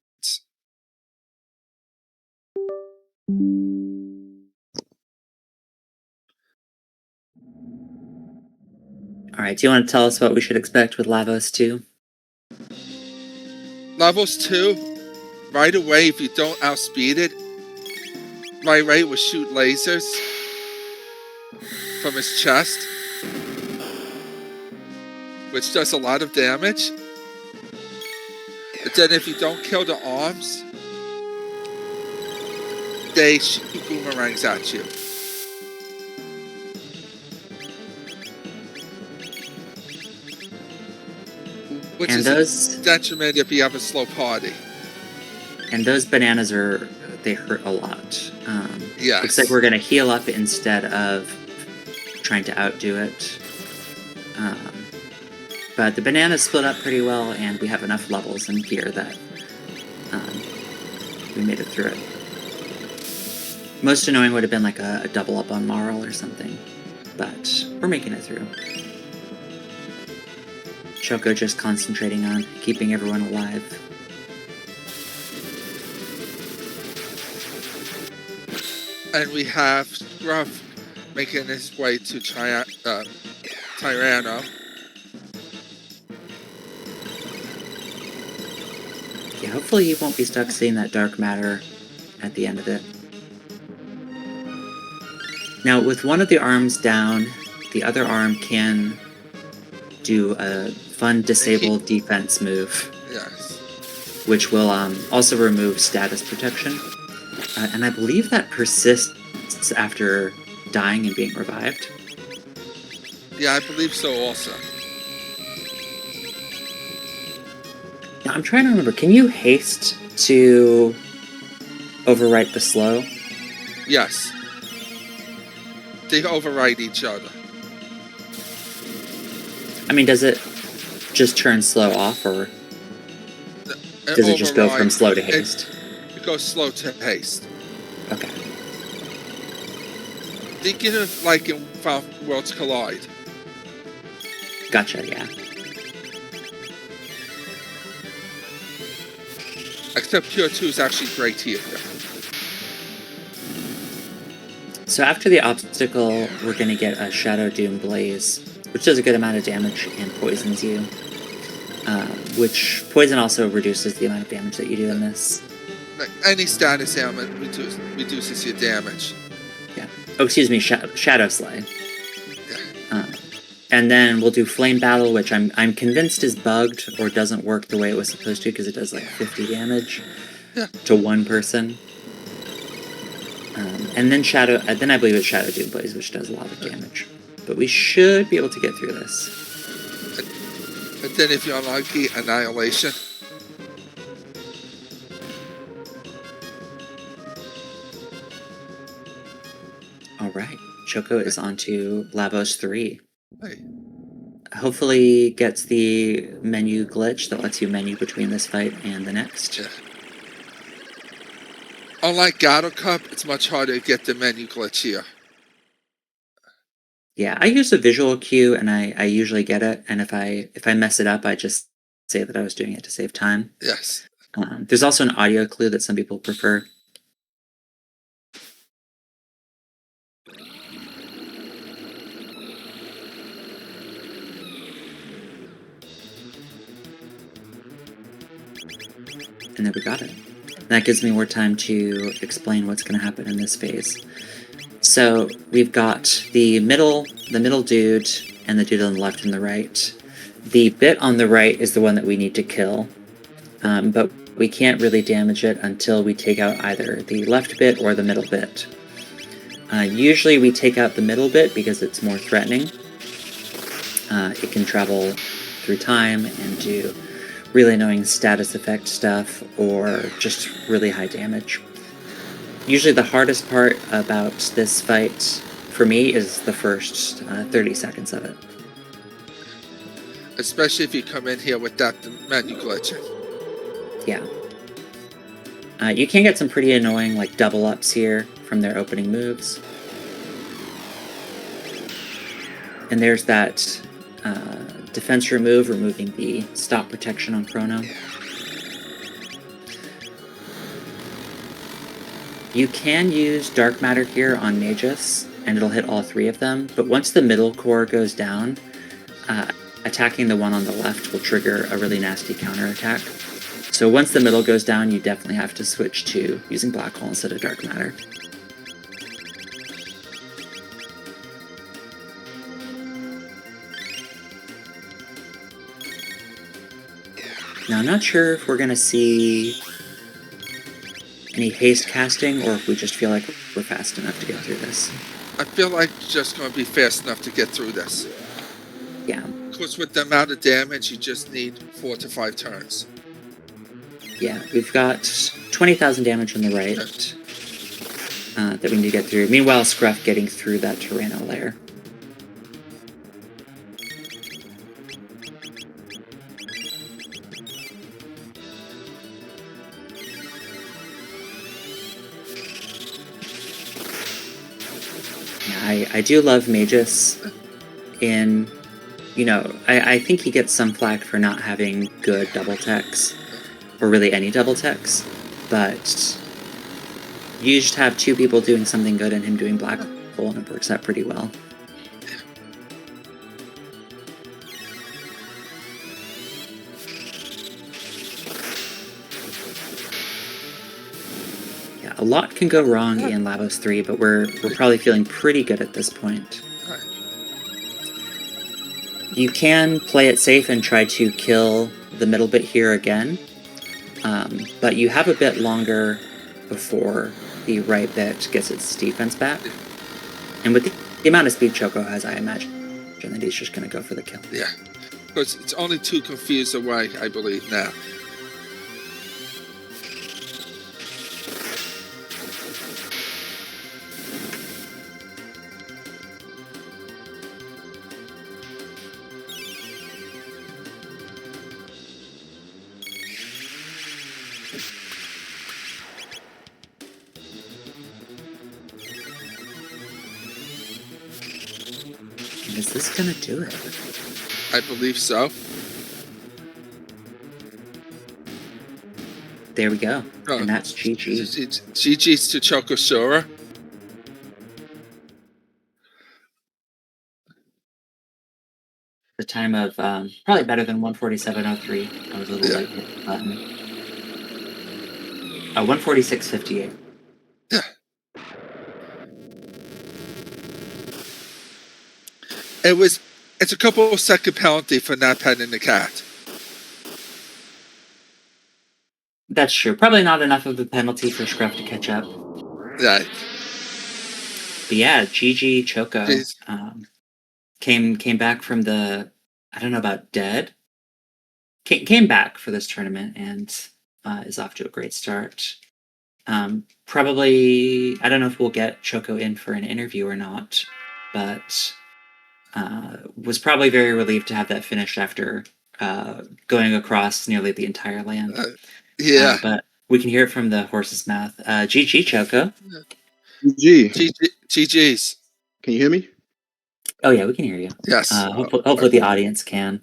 All right, do you want to tell us what we should expect with Lavos 2? Lavos 2, right away, if you don't outspeed it, right away will shoot lasers from his chest, which does a lot of damage. But then if you don't kill the arms, they shoot boomerangs at you. Which is a detriment if you have a slow party. And those bananas they hurt a lot. Yes. Looks like we're going to heal up instead of trying to outdo it. But the bananas split up pretty well, and we have enough levels and gear that we made it through it. Most annoying would have been like a double up on Marl or something, but we're making it through. Choco just concentrating on keeping everyone alive. And we have Scruff making his way to Tyranno. Yeah, hopefully you won't be stuck seeing that dark matter at the end of it. Now, with one of the arms down, the other arm can do a fun disable defense move. Yes. Which will also remove status protection. And I believe that persists after dying and being revived. Yeah, I believe so also. Now, I'm trying to remember, can you haste to overwrite the slow? Yes. They override each other. I mean, does it just turn slow off, or does it just go from slow to haste? It goes slow to haste. Okay. Thinking of like in Final Worlds Collide. Gotcha, yeah. Except Pure 2 is actually great here. So after the obstacle, we're going to get a Shadow Doom Blaze, which does a good amount of damage and poisons you. Which poison also reduces the amount of damage that you do in this. Like any status ailment reduces your damage. Yeah. Oh, excuse me, Shadow Slay. Yeah. And then we'll do Flame Battle, which I'm convinced is bugged or doesn't work the way it was supposed to, because it does like 50 damage to one person. And then I believe it's Shadow Doom Blaze, which does a lot of damage. But we should be able to get through this. And then if you're unlucky, Annihilation. Alright, Choco is on to Lavos 3. Hey. Hopefully gets the menu glitch that lets you menu between this fight and the next. Yeah. Unlike Gato Cup, it's much harder to get the menu glitch here. Yeah, I use a visual cue, and I usually get it, and if I mess it up, I just say that I was doing it to save time. Yes. There's also an audio clue that some people prefer. And then we got it. That gives me more time to explain what's going to happen in this phase. So we've got the middle dude, and the dude on the left and the right. The bit on the right is the one that we need to kill, but we can't really damage it until we take out either the left bit or the middle bit. Usually we take out the middle bit because it's more threatening. It can travel through time and do really annoying status effect stuff or just really high damage. Usually the hardest part about this fight for me is the first 30 seconds of it. Especially if you come in here with that menu glitching. Yeah. You can get some pretty annoying like double ups here from their opening moves. And there's that defense remove, removing the stop protection on Chrono. You can use Dark Matter here on Magus, and it'll hit all three of them, but once the middle core goes down, attacking the one on the left will trigger a really nasty counterattack. So once the middle goes down, you definitely have to switch to using Black Hole instead of Dark Matter. Now, I'm not sure if we're going to see any haste casting, or if we just feel like we're fast enough to get through this. I feel like you're just going to be fast enough to get through this. Yeah. Because with the amount of damage, you just need 4 to 5 turns. Yeah, we've got 20,000 damage on the right that we need to get through. Meanwhile, Scruff getting through that Tyranno layer. I do love Magus in, you know, I think he gets some flack for not having good double techs, or really any double techs, but you just have two people doing something good and him doing Black Hole, and it works out pretty well. A lot can go wrong in Lavos 3, but we're probably feeling pretty good at this point. You can play it safe and try to kill the middle bit here again, but you have a bit longer before the right bit gets its defense back. And with the amount of speed Choco has, I imagine that he's just going to go for the kill. Yeah, because it's only 2 confused away, I believe, now. Is this gonna do it? I believe so. There we go. Oh, and that's GG. GG's to Chocosura. The time of probably better than 147.03. I was a little late hit the button. 146.58. Yeah. It's a couple of second penalty for not petting the cat. That's true. Probably not enough of a penalty for Scruff to catch up. Right. But yeah, GG Choco came back from the, I don't know about dead. Came back for this tournament and is off to a great start. Probably, I don't know if we'll get Choco in for an interview or not, but was probably very relieved to have that finished after going across nearly the entire land. Yeah. But we can hear it from the horse's mouth. GG, Choco. GG's. Can you hear me? Oh, yeah, we can hear you. Yes. Hopefully the audience can.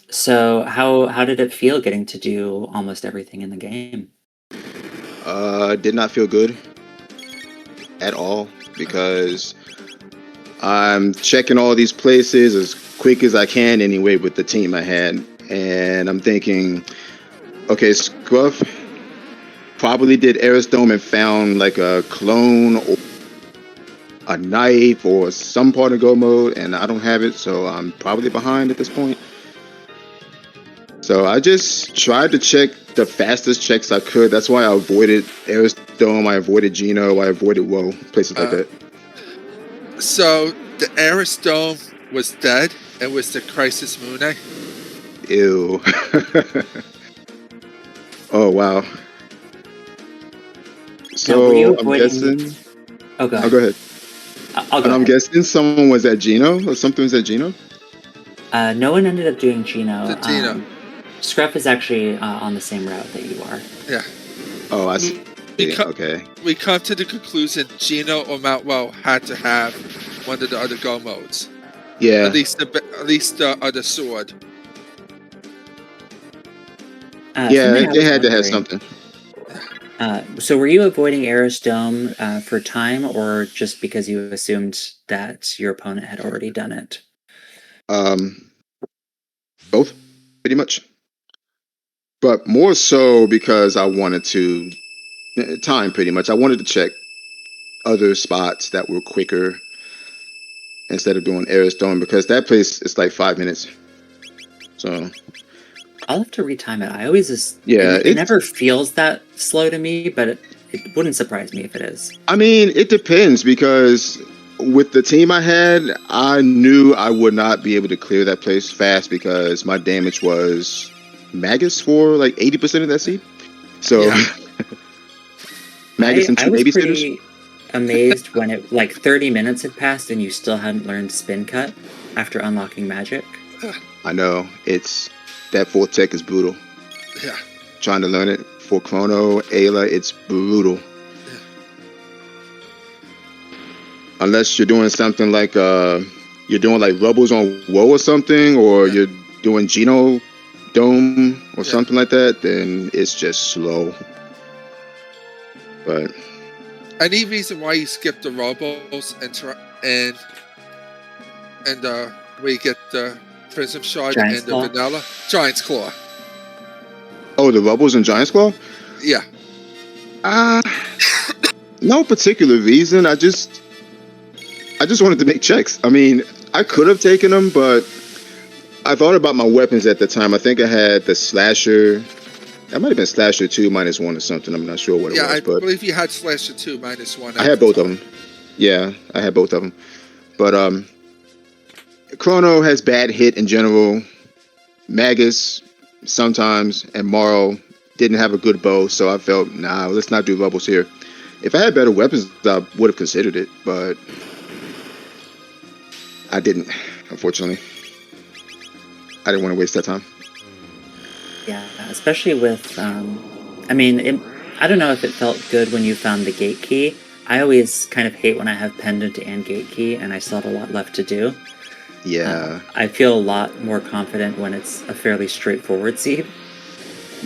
So how did it feel getting to do almost everything in the game? Did not feel good at all because I'm checking all these places as quick as I can anyway with the team I had. And I'm thinking, Okay, Scruff probably did Aerosdome and found like a clone or a knife or some part of go mode, and I don't have it, so I'm probably behind at this point. So I just tried to check the fastest checks I could. That's why I avoided Aerosdome, I avoided Geno, I avoided Woe, places like that. So the Aerosdome was dead. It was the Crisis Moon. Ew. Oh wow. Now, were you So I'm avoiding? guessing. Oh, go Oh, ahead. go ahead. I'll go And I'm ahead. guessing someone was at Geno or something was at Geno. No one ended up doing Geno. The Geno. Scruff is actually on the same route that you are. Yeah. Oh, I see. Okay. We come to the conclusion Geno or Mount Woe had to have one of the other go modes. Yeah. At least the other sword. Yeah, they had to have something. So were you avoiding Aerosdome for time, or just because you assumed that your opponent had already done it? Both, pretty much. But more so because I wanted to time, pretty much. I wanted to check other spots that were quicker instead of doing Aerosdome, because that place is like 5 minutes. So I'll have to retime it. I always just it never feels that slow to me, but it wouldn't surprise me if it is. I mean, it depends, because with the team I had, I knew I would not be able to clear that place fast because my damage was Magus for like 80% of that seed. So Yeah. Magus and 2 I was babysitters. pretty amazed when it like 30 minutes had passed and you still hadn't learned spin cut after unlocking magic. I know, that 4th tech is brutal. Yeah. Trying to learn it for Chrono, Ayla, it's brutal. Yeah. Unless you're doing something like you're doing like Rebels on Woe or something, or you're doing Geno Dome or something like that, then it's just slow. But any reason why you skip the Rebels and where you get the Prism Shard Giant's and the Claw? Vanilla Giant's Claw? Oh, the Rebels and Giant's Claw? Yeah. No particular reason. I just wanted to make checks. I mean, I could have taken them, but I thought about my weapons at the time. I think I had the Slasher. That might have been Slasher 2 -1 or something. I'm not sure what it was. I but believe you had Slasher 2 -1. I had both of them. Yeah, I had both of them. But Chrono has bad hit in general. Magus sometimes, and Morrow didn't have a good bow, so I felt, nah, let's not do Rebels here. If I had better weapons, I would have considered it, but I didn't, unfortunately. I didn't want to waste that time. Yeah, especially with, I mean, I don't know if it felt good when you found the gate key. I always kind of hate when I have pendant and gate key and I still have a lot left to do. Yeah. I feel a lot more confident when it's a fairly straightforward seed.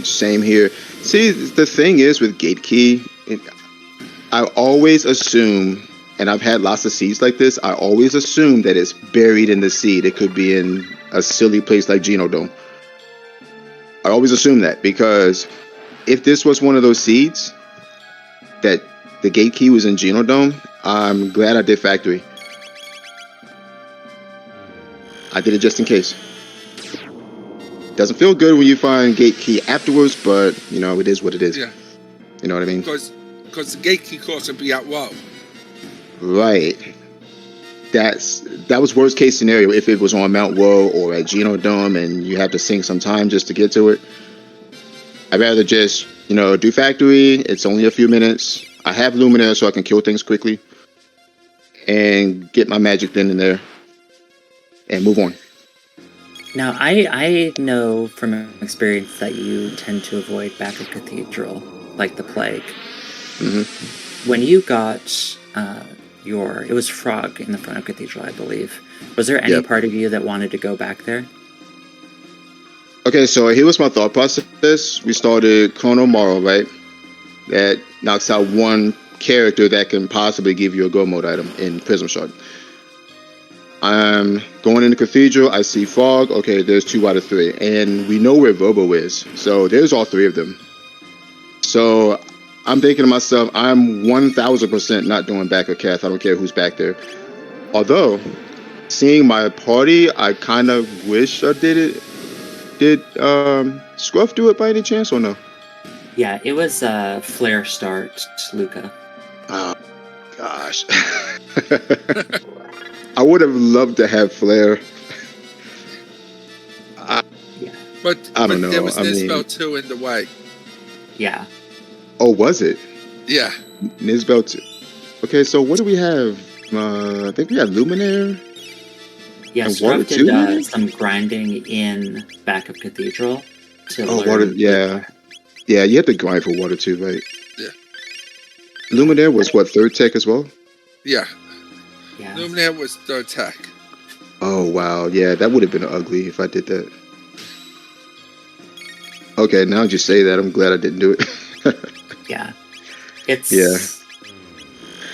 Same here. See, the thing is with gate key, I always assume, and I've had lots of seeds like this, I always assume that it's buried in the seed. It could be in a silly place like Genodome. I always assume that, because if this was one of those seeds that the gate key was in Genodome, I'm glad I did factory. I did it just in case. Doesn't feel good when you find gate key afterwards, but you know, it is what it is. Yeah. You know what I mean? Because the gate key course would be at Woe. Right. That was worst case scenario if it was on Mount Woe or at Genodome and you have to sink some time just to get to it. I'd rather just, do factory. It's only a few minutes. I have Luminaire so I can kill things quickly and get my magic then and there and move on. Now, I know from experience that you tend to avoid back of Cathedral, like the plague. Mm-hmm. When you got it was Frog in the front of Cathedral, I believe. Was there any part of you that wanted to go back there? Okay, so here was my thought process. We started Chrono Morrow, right? That knocks out one character that can possibly give you a go mode item in Prism Shard. I'm going in the cathedral. I see fog. Okay, there's 2 out of 3. And we know where Bobo is. So there's all 3 of them. So I'm thinking to myself, I'm 1000% not doing back or Kath. I don't care who's back there. Although, seeing my party, I kind of wish I did it. Did Scruff do it by any chance or no? Yeah, it was Flare start, Luca. Oh, gosh. I would have loved to have Flare. But I don't know. There was I mean- Nisbel too in the way. Yeah. Oh, was it? Yeah. Nisbel too. Okay, so what do we have? I think we have Luminaire. Yeah, And Scruff water did too? some grinding in back of Cathedral to Oh, learn. water. Yeah. Yeah, you have to grind for water too, right? Yeah. Luminaire was what, 3rd tech as well? Yeah. Yeah. Luminaire was 3rd tech. Oh, wow. Yeah, that would have been ugly if I did that. Okay, now that you say that, I'm glad I didn't do it. Yeah. It's Yeah.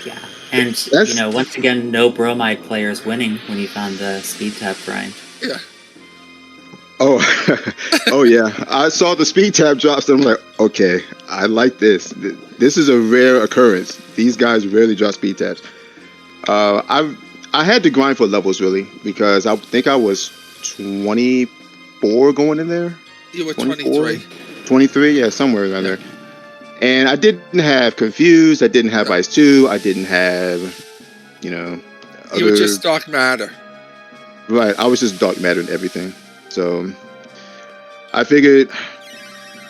Yeah. And That's- once again, no bromide players winning when you found the speed tap grind. Yeah. Oh, oh yeah. I saw the speed tab drops and I'm like, okay, I like this. This is a rare occurrence. These guys rarely drop speed tabs. I had to grind for levels really because I think I was 24 going in there. You were 24? 23. 23, yeah, somewhere around there. And I didn't have Confused. I didn't have Ice 2. I didn't have, You were just dark matter. Right, I was just dark matter and everything. So I figured,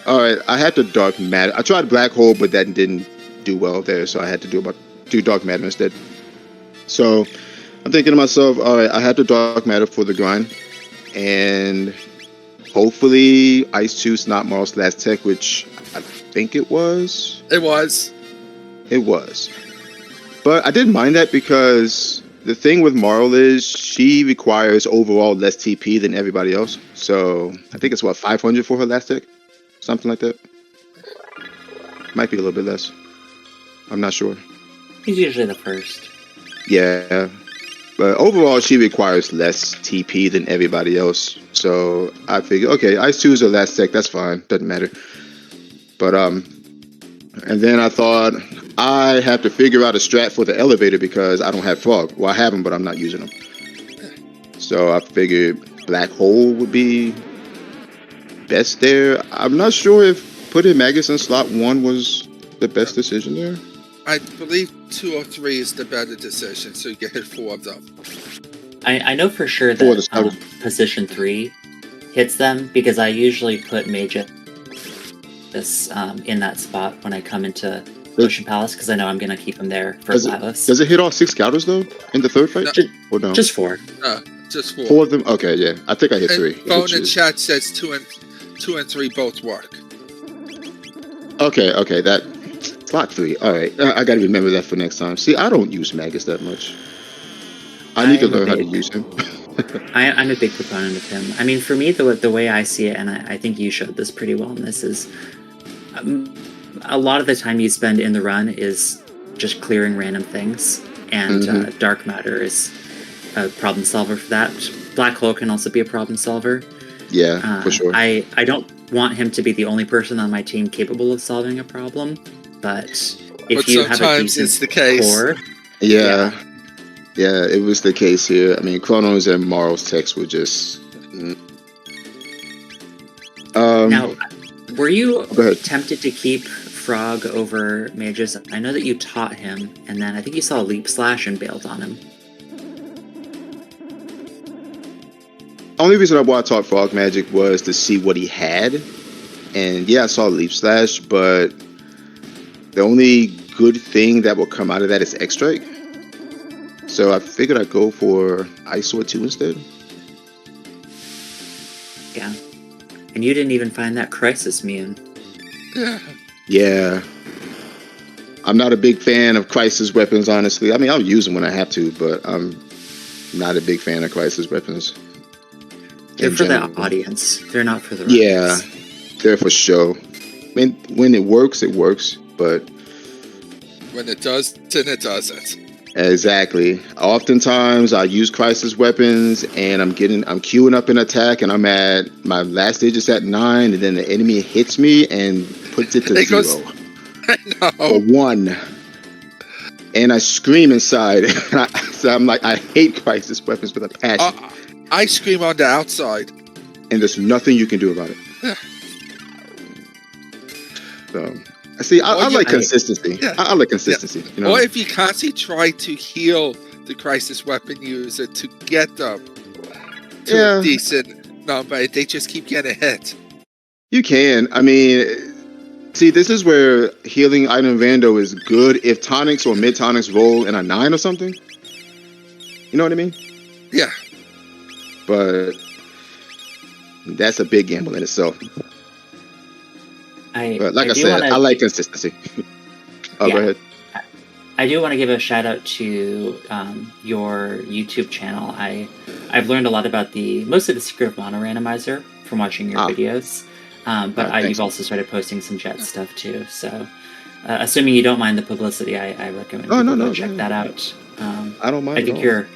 all right, I had to dark matter. I tried black hole, but that didn't do well there, so I had to do dark matter instead. So I'm thinking to myself, all right, I had to dark matter for the grind, and hopefully Ice 2's not Marl's last tech, which I think it was. It was. It was. But I didn't mind that because the thing with Marl is she requires overall less TP than everybody else. So I think it's 500 for her last tech? Something like that. Might be a little bit less. I'm not sure. He's usually the first. Yeah. But overall she requires less TP than everybody else. So I figured, okay, Ice 2 is her last tech, that's fine. Doesn't matter. But and then I thought I have to figure out a strat for the elevator because I don't have fog. Well, I have them, but I'm not using them. So I figured black hole would be best there. I'm not sure if putting Magus in slot 1 was the best decision there. I believe 2 or 3 is the better decision, so you can hit 4 of them. I know for sure Four that to position 3 hits them because I usually put Magus in that spot when I come into Ocean Palace because I know I'm going to keep him there for Lavos. Does it hit all 6 scouters though in the 3rd fight? No. Or no? Just 4. Just 4. 4 of them? Okay, yeah. I think I hit 3. And phone in chat says 2 and 3 both work. Okay, that slot 3. All right, I got to remember that for next time. See, I don't use Magus that much. I need to learn how to use him. I'm a big proponent of him. I mean, for me, the way I see it, and I think you showed this pretty well in this, is a lot of the time you spend in the run is just clearing random things, and dark matter is a problem solver for that. Black hole can also be a problem solver. Yeah, for sure. I don't want him to be the only person on my team capable of solving a problem, but if you have a decent it's the case. core, Yeah, it was the case here. I mean, Chronos and Marl's techs were just. Now, were you Go ahead. tempted to keep Frog over Magus? I know that you taught him, and then I think you saw Leap Slash and bailed on him. Only reason why I taught Frog Magic was to see what he had, and yeah, I saw Leap Slash, but the only good thing that will come out of that is X-Strike. So I figured I'd go for Ice Sword 2 instead. Yeah. And you didn't even find that Crisis Mune. Yeah. I'm not a big fan of Crisis weapons, honestly. I mean, I'll use them when I have to, but I'm not a big fan of Crisis weapons. They're for the audience. They're not for the runners. Yeah, they're for show. I mean, when it works, but... When it does, then it doesn't. Exactly. Oftentimes I use crisis weapons and I'm queuing up an attack and I'm at my last stage is at 9 and then the enemy hits me and puts it to It 0 goes. I or know. 1. And I scream inside. So I'm like, I hate crisis weapons with a passion. I scream on the outside. And there's nothing you can do about it. So, see, I like consistency. Yeah. I like consistency. You know? Or if you constantly try to heal the crisis weapon user to get them to a decent number, they just keep getting hit. You can. I mean, see, this is where healing item Vando is good if tonics or mid tonics roll in a 9 or something. You know what I mean? Yeah. But that's a big gamble in itself. But like I said, I like consistency. Go ahead. I do want to give a shout out to your YouTube channel. I've learned a lot about mostly the secret of mono randomizer from watching your videos. But you've also started posting some Jet stuff too. So, assuming you don't mind the publicity, I recommend people check that out. I don't mind. I think you're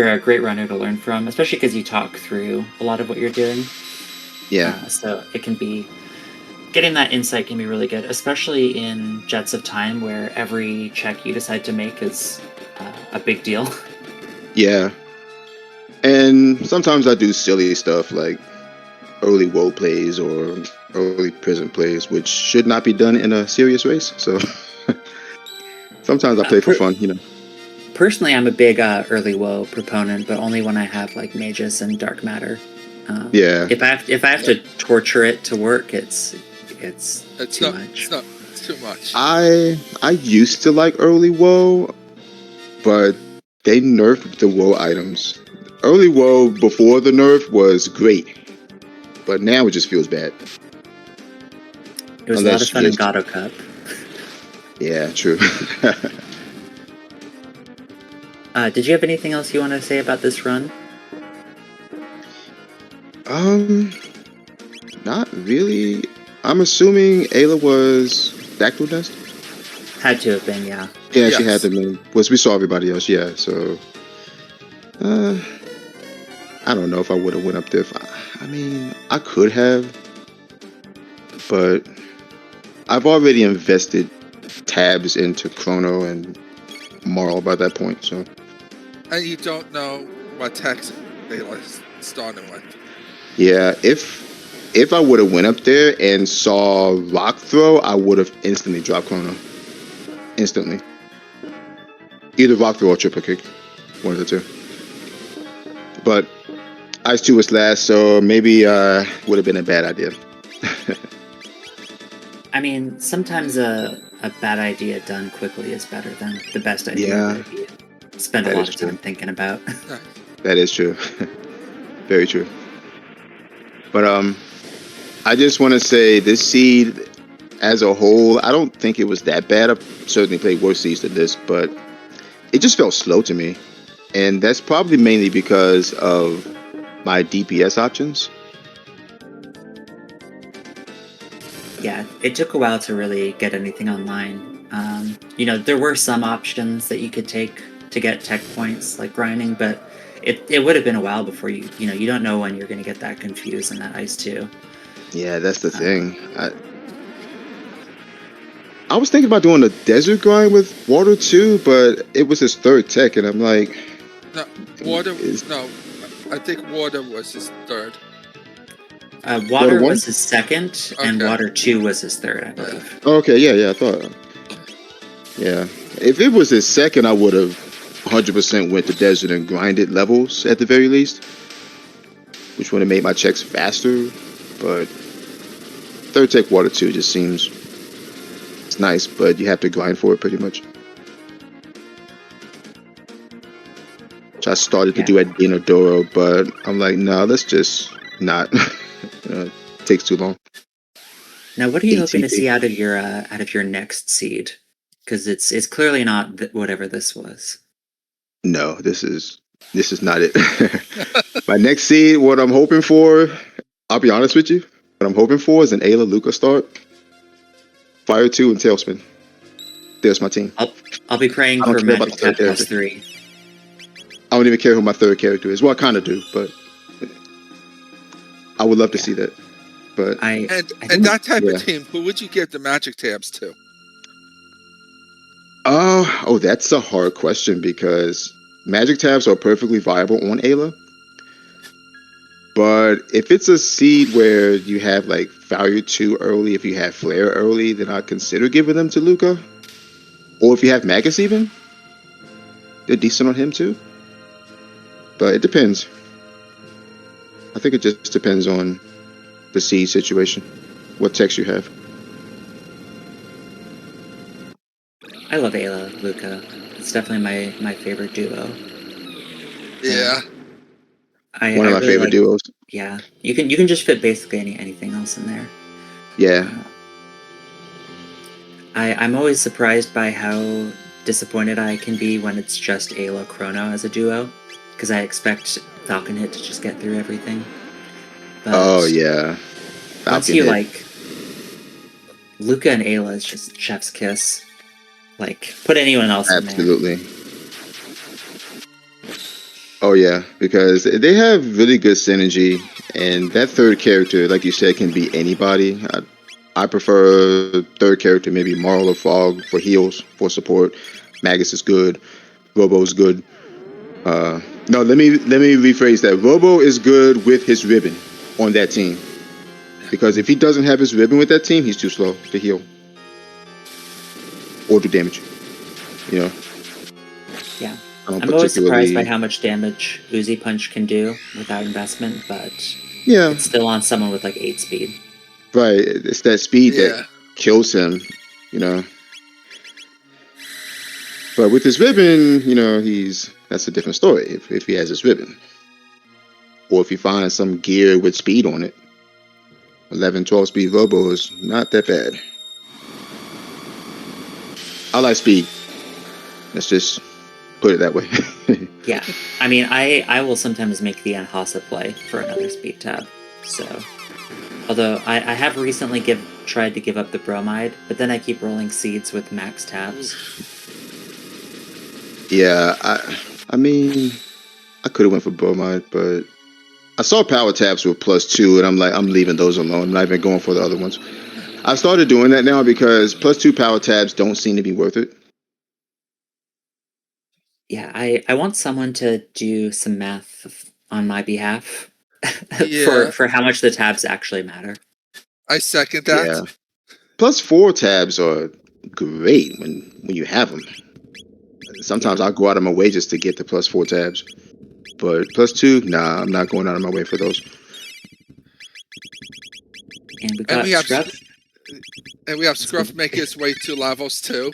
a great runner to learn from, especially because you talk through a lot of what you're doing. Yeah. So it can be getting that insight can be really good, especially in Jets of Time where every check you decide to make is a big deal. Yeah. And sometimes I do silly stuff like early woe plays or early prison plays, which should not be done in a serious race. So sometimes I play for fun, you know. Personally, I'm a big early woe proponent, but only when I have like mages and dark matter. If I have to torture it to work, it's too much. It's too much. I used to like early woe, but they nerfed the woe items. Early woe before the nerf was great, but now it just feels bad. It was a lot of fun in Gato Cup. Yeah, true. Did you have anything else you want to say about this run? Not really. I'm assuming Ayla was Dactyl Nest? Had to have been, yeah. Yeah, yes. She had to be. Once we saw everybody else, yeah, so... I don't know if I would have went up there. I mean, I could have, but I've already invested tabs into Chrono and Marl by that point, so... And you don't know what text they started with. Yeah, if I would have went up there and saw Rock Throw, I would have instantly dropped Chrono. Instantly. Either Rock Throw or Triple Kick. One of the two. But Ice 2 was last, so maybe would have been a bad idea. I mean, sometimes a bad idea done quickly is better than the best idea that you spend a lot of time thinking about. That is true. Very true. But I just want to say this seed as a whole, I don't think it was that bad. I've certainly played worse seeds than this, but it just felt slow to me. And that's probably mainly because of my DPS options. Yeah, it took a while to really get anything online. There were some options that you could take to get tech points, like grinding, but it would have been a while before you don't know when you're going to get that confused in that Ice 2. Yeah, that's the thing. I was thinking about doing a desert grind with Water 2, but it was his third tech, and I'm like... No, I think Water was his third. Water was his second, and Water 2 was his third, I believe. Okay, yeah, I thought... Yeah. If it was his second, I would have 100% went to desert and grinded levels at the very least, which would have made my checks faster, but third tech Water 2 just seems... It's nice, but you have to grind for it pretty much. Which I started to do at Dinodoro, but I'm like, no, let's just not. It takes too long. Now, what are you hoping to see out of your next seed? Because it's clearly not whatever this was. No, this is not it. My next seed, what I'm hoping for, I'll be honest with you, what I'm hoping for is an Ayla Luca start, Fire 2 and Tailspin. There's my team. I'll be praying I don't for care about Magic the third Tab plus character. 3. I don't even care who my third character is. Well, I kind of do, but I would love to Yeah. see that. But I And think, that type yeah. of team, who would you give the magic tabs to? Oh, that's a hard question because magic tabs are perfectly viable on Ayla. But if it's a seed where you have like Failure 2 early, if you have Flare early, then I'd consider giving them to Luca. Or if you have Magus even, they're decent on him too. But it depends. I think it just depends on the seed situation, what text you have. I love Ayla Luca. It's definitely my favorite duo. Yeah. I One of my really favorite like. duos. Yeah, you can just fit basically anything else in there. Yeah. I'm always surprised by how disappointed I can be when it's just Ayla Chrono as a duo, because I expect Falcon Hit to just get through everything. But Oh yeah. once Falcon you Hit. like Luca and Ayla is just chef's kiss. Like put anyone else in there. Absolutely. Oh yeah, because they have really good synergy, and that third character, like you said, can be anybody. I prefer third character, maybe Marl or Fog for heals, for support. Magus is good. Robo's good. No, let me rephrase that. Robo is good with his ribbon on that team, because if he doesn't have his ribbon with that team, he's too slow to heal or do damage. You know. Yeah. I don't I'm always surprised by particularly. how much damage Uzi Punch can do without investment, but Yeah. it's still on someone with like 8 speed. Right. It's that speed Yeah. that kills him. You know. But with his ribbon, you know, that's a different story. If he has his ribbon, or if he finds some gear with speed on it, 11, 12 speed Robo is not that bad. I like speed. Let's just put it that way. Yeah, I mean, I will sometimes make the Anhasa play for another speed tab. So, although I have recently tried to give up the bromide, but then I keep rolling seeds with max tabs. Yeah, I mean, I could have went for bromide, but I saw power tabs with +2, and I'm like, I'm leaving those alone. I'm not even going for the other ones. I started doing that now because +2 power tabs don't seem to be worth it. Yeah, I want someone to do some math on my behalf Yeah. for how much the tabs actually matter. I second that. Yeah. +4 tabs are great when you have them. Sometimes I'll go out of my way just to get the +4 tabs. But +2, nah, I'm not going out of my way for those. And we And got we have Scrub. Scruff make his way to Lavos too.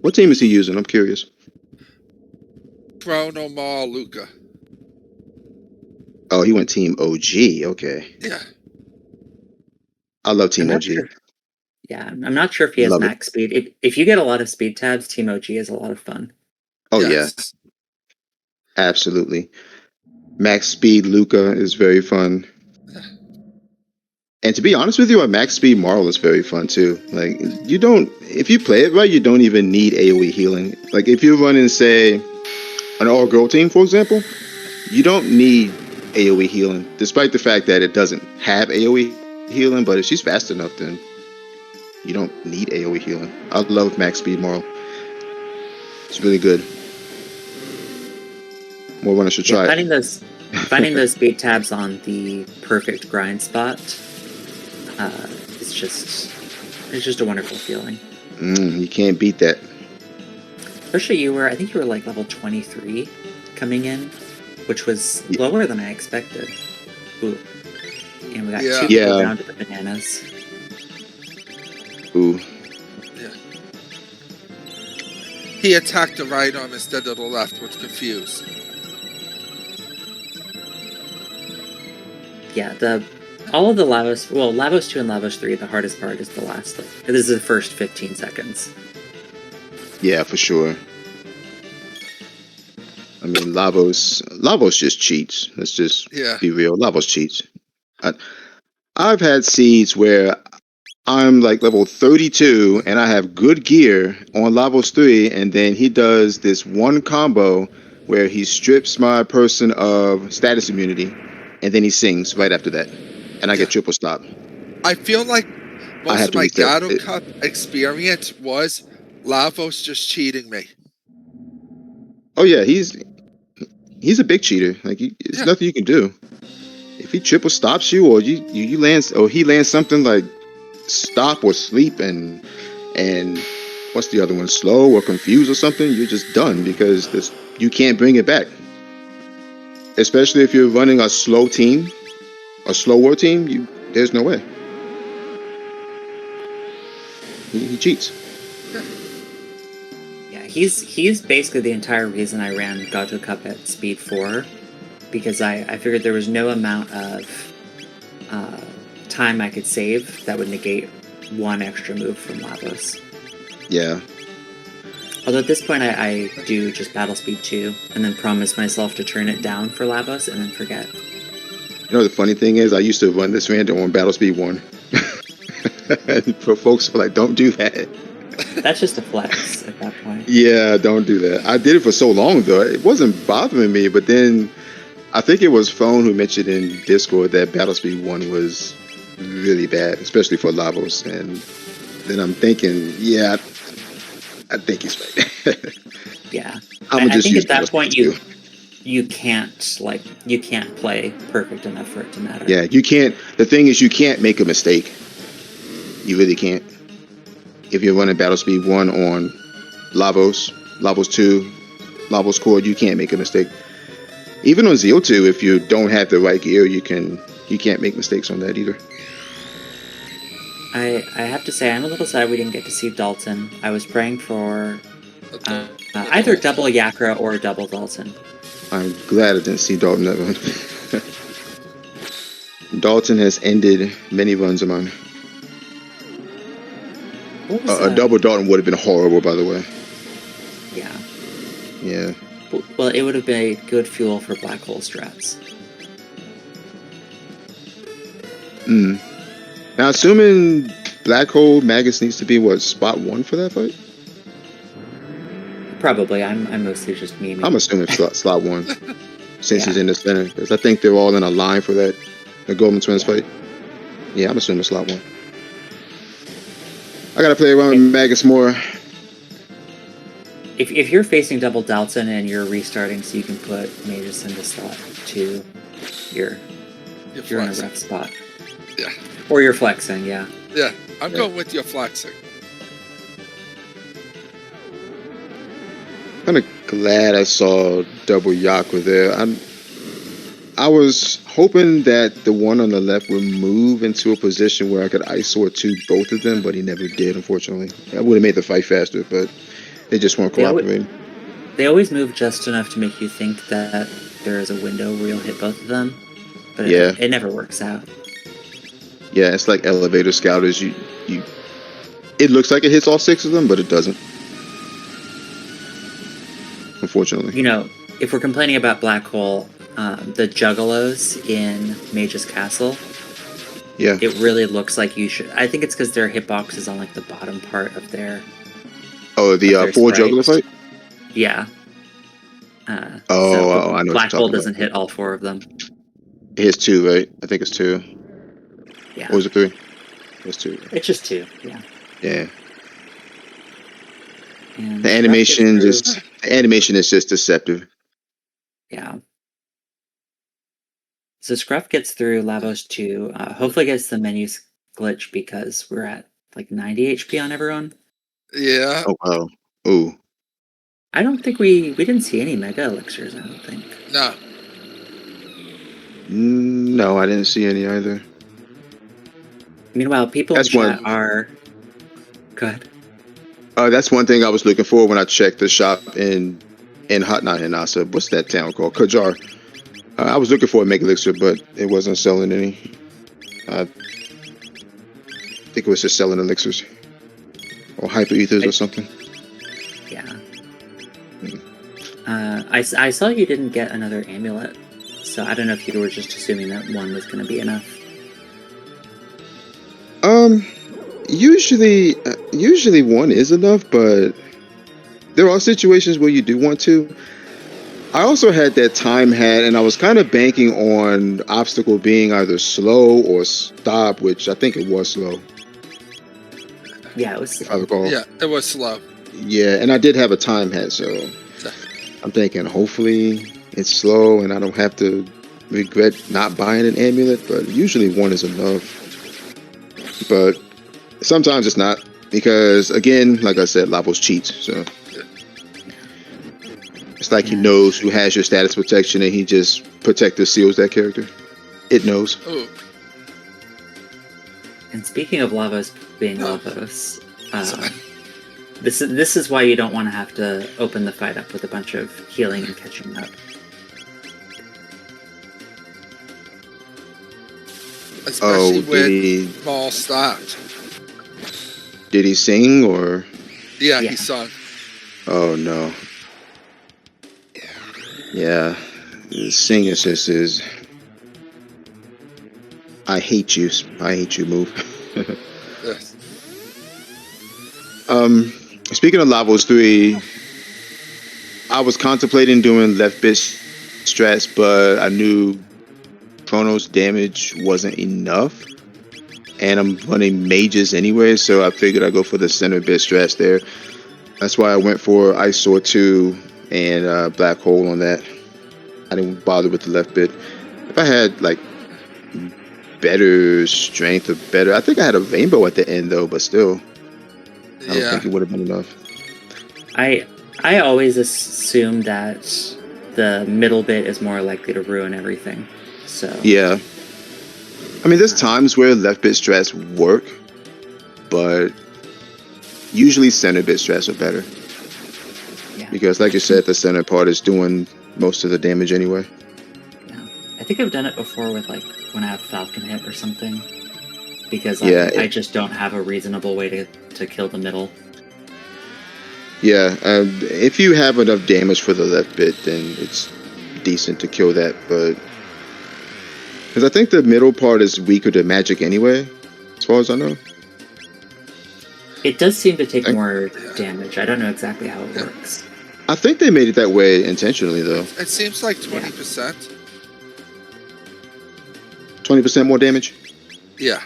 What team is he using? I'm curious. Chrono Mar Luca. Oh, he went Team OG. Okay. Yeah. I love I'm Team not OG. sure. Yeah, I'm not sure if he has Love it. max speed. If you get a lot of speed tabs, Team OG is a lot of fun. Oh, Yes. yeah. Absolutely. Max Speed Luca is very fun. And to be honest with you, a Max Speed Marl is very fun too. Like, if you play it right, you don't even need AoE healing. Like, if you're running, say, an all-girl team, for example, you don't need AoE healing, despite the fact that it doesn't have AoE healing, but if she's fast enough, then you don't need AoE healing. I love Max Speed Marl. It's really good. More runners should try it. Finding those speed tabs on the perfect grind spot, it's just a wonderful feeling. You can't beat that. Especially I think you were like level 23 coming in, which was lower than I expected. Ooh. And we got 2 people down to the bananas. Ooh. Yeah. He attacked the right arm instead of the left, which confused. Yeah, all of the Lavos 2 and Lavos 3, the hardest part is the last, this is the first 15 seconds. Yeah, for sure. I mean, Lavos just cheats. Let's just be real. Lavos cheats. I've had seeds where I'm like level 32 and I have good gear on Lavos 3, and then he does this one combo where he strips my person of status immunity and then he sings right after that. And I get triple stop. I feel like I most have of to my reset Gato it. Cup experience was Lavos just cheating me. Oh yeah, he's a big cheater. Like there's Yeah. nothing you can do. If he triple stops you, or you land, or he lands something like stop or sleep, and what's the other one, slow or confused or something, you're just done because you can't bring it back. Especially if you're running a slow team, a slower team, there's no way. He cheats. Yeah, he's basically the entire reason I ran Gato Cup at speed 4, because I figured there was no amount of time I could save that would negate one extra move from Lavos. Yeah. Although at this point I do just battle speed 2 and then promise myself to turn it down for Lavos and then forget. You know the funny thing is, I used to run this random on battle speed 1. For folks who are like, don't do that. That's just a flex at that point. Yeah, don't do that. I did it for so long though. It wasn't bothering me, but then I think it was Phone who mentioned in Discord that battle speed 1 was really bad, especially for Lavos. And then I'm thinking, yeah, I think he's right. Yeah. I think at that point you can't play perfect enough for it to matter. Yeah, you can't. The thing is, you can't make a mistake. You really can't. If you're running battle speed 1 on Lavos 2, Lavos Cord, you can't make a mistake. Even on Zeal 2, if you don't have the right gear, you can't make mistakes on that either. I have to say, I'm a little sad we didn't get to see Dalton. I was praying for either double Yakra or double Dalton. I'm glad I didn't see Dalton that run. Dalton has ended many runs of mine. A double Dalton would have been horrible, by the way. Yeah. Yeah. Well, it would have been good fuel for black hole strats. Now, assuming black hole Magus needs to be spot 1 for that fight? Probably. I'm mostly just memeing. I'm assuming slot 1, since he's in the center, because I think they're all in a line for the Golden Twins fight. Yeah, I'm assuming slot 1. I gotta play around with Magus more. If you're facing double Dalton and you're restarting so you can put Magus into slot 2, you're in a rough spot. Yeah. Or you're flexing, yeah. Yeah, I'm going with your flexing. Kind of glad I saw double Yakra there. I was hoping that the one on the left would move into a position where I could ISO to both of them, but he never did, unfortunately. I would have made the fight faster, but they just weren't cooperating. They always move just enough to make you think that there is a window where you'll hit both of them, but it never works out. Yeah, it's like elevator scouters. It looks like it hits all 6 of them, but it doesn't. Unfortunately. You know, if we're complaining about Black Hole, the Juggalos in Mage's Castle, it really looks like you should. I think it's because their hitbox is on like the bottom part of their. Oh, the 4 Juggler fight. Yeah. I know. Black Hole doesn't hit all 4 of them. It hits 2, right? I think it's 2. Yeah. Or was it 3? It's 2. It's just 2. Yeah. Yeah. And the animation is just deceptive. Yeah. So Scruff gets through Lavos 2. Hopefully gets the menus glitch because we're at like 90 HP on everyone. Yeah. Oh wow. Ooh. I don't think we didn't see any mega elixirs, I don't think. No. No, I didn't see any either. Meanwhile, people in chat are... Go ahead. That's one thing I was looking for when I checked the shop in Not Hinasa. What's that town called? Kajar. I was looking for a mega elixir, but it wasn't selling any. I think it was just selling elixirs. Or hyper ethers or something. Yeah. I saw you didn't get another amulet, so I don't know if you were just assuming that one was going to be enough. Usually one is enough, but there are situations where you do want to. I also had that time hat, and I was kind of banking on obstacle being either slow or stop, which I think it was slow, Yeah, it was. if I recall. Yeah, it was slow. Yeah, and I did have a time hat, so I'm thinking hopefully it's slow and I don't have to regret not buying an amulet, but usually one is enough. But sometimes it's not, because again, like I said, Lavos cheats, so it's like he Yeah. knows who has your status protection and he just protector seals that character. It knows. Oh, And speaking of Lavos being Oh. Lavos, Sorry. this is why you don't want to have to open the fight up with a bunch of healing and catching up. especially did with Maul stopped. did he sing or? Yeah, Yeah. he sung. Oh no. Yeah, the sing assist is. I hate you move. Yes. Speaking of Lavos 3, I was contemplating doing left bit strats, but I knew Chronos damage wasn't enough, and I'm running mages anyway, so I figured I'd go for the center bit strats there. That's why I went for Ice Sword 2 and Black Hole on that. I didn't bother with the left bit. If I had like better strength or better, I think I had a rainbow at the end though, but still, I don't Yeah. think it would have been enough. I always assume that the middle bit is more likely to ruin everything. So Yeah. I mean, there's times where left bit strats work, but usually center bit strats are better. yeah. Because, like you said, the center part is doing most of the damage anyway. Yeah. I think I've done it before with like when I have Falcon hit or something. Because Yeah, I just don't have a reasonable way to kill the middle. Yeah, if you have enough damage for the left bit, then it's decent to kill that. But because I think the middle part is weaker to magic anyway, as far as I know. It does seem to take more damage. I don't know exactly how it Yeah. works. I think they made it that way intentionally, though. It seems like 20%. 20% more damage. Yeah.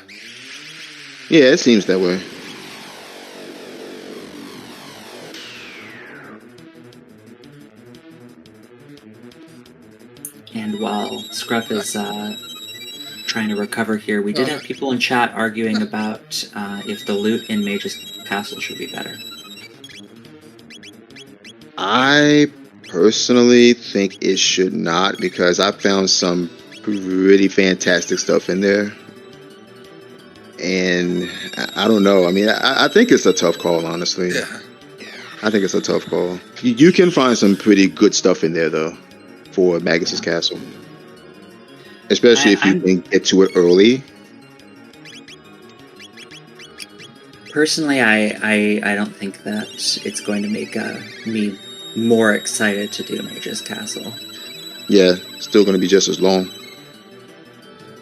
Yeah, it seems that way. And while Scruff is trying to recover here, we did have people in chat arguing about if the loot in Mage's Castle should be better. I personally think it should not, because I found some pretty fantastic stuff in there. And I don't know. I mean, I think it's a tough call, honestly. Yeah. I think it's a tough call. You can find some pretty good stuff in there, though, for Magus's Castle. Especially if you can get to it early. Personally, I don't think that it's going to make me more excited to do Mage's Castle. Yeah, still going to be just as long.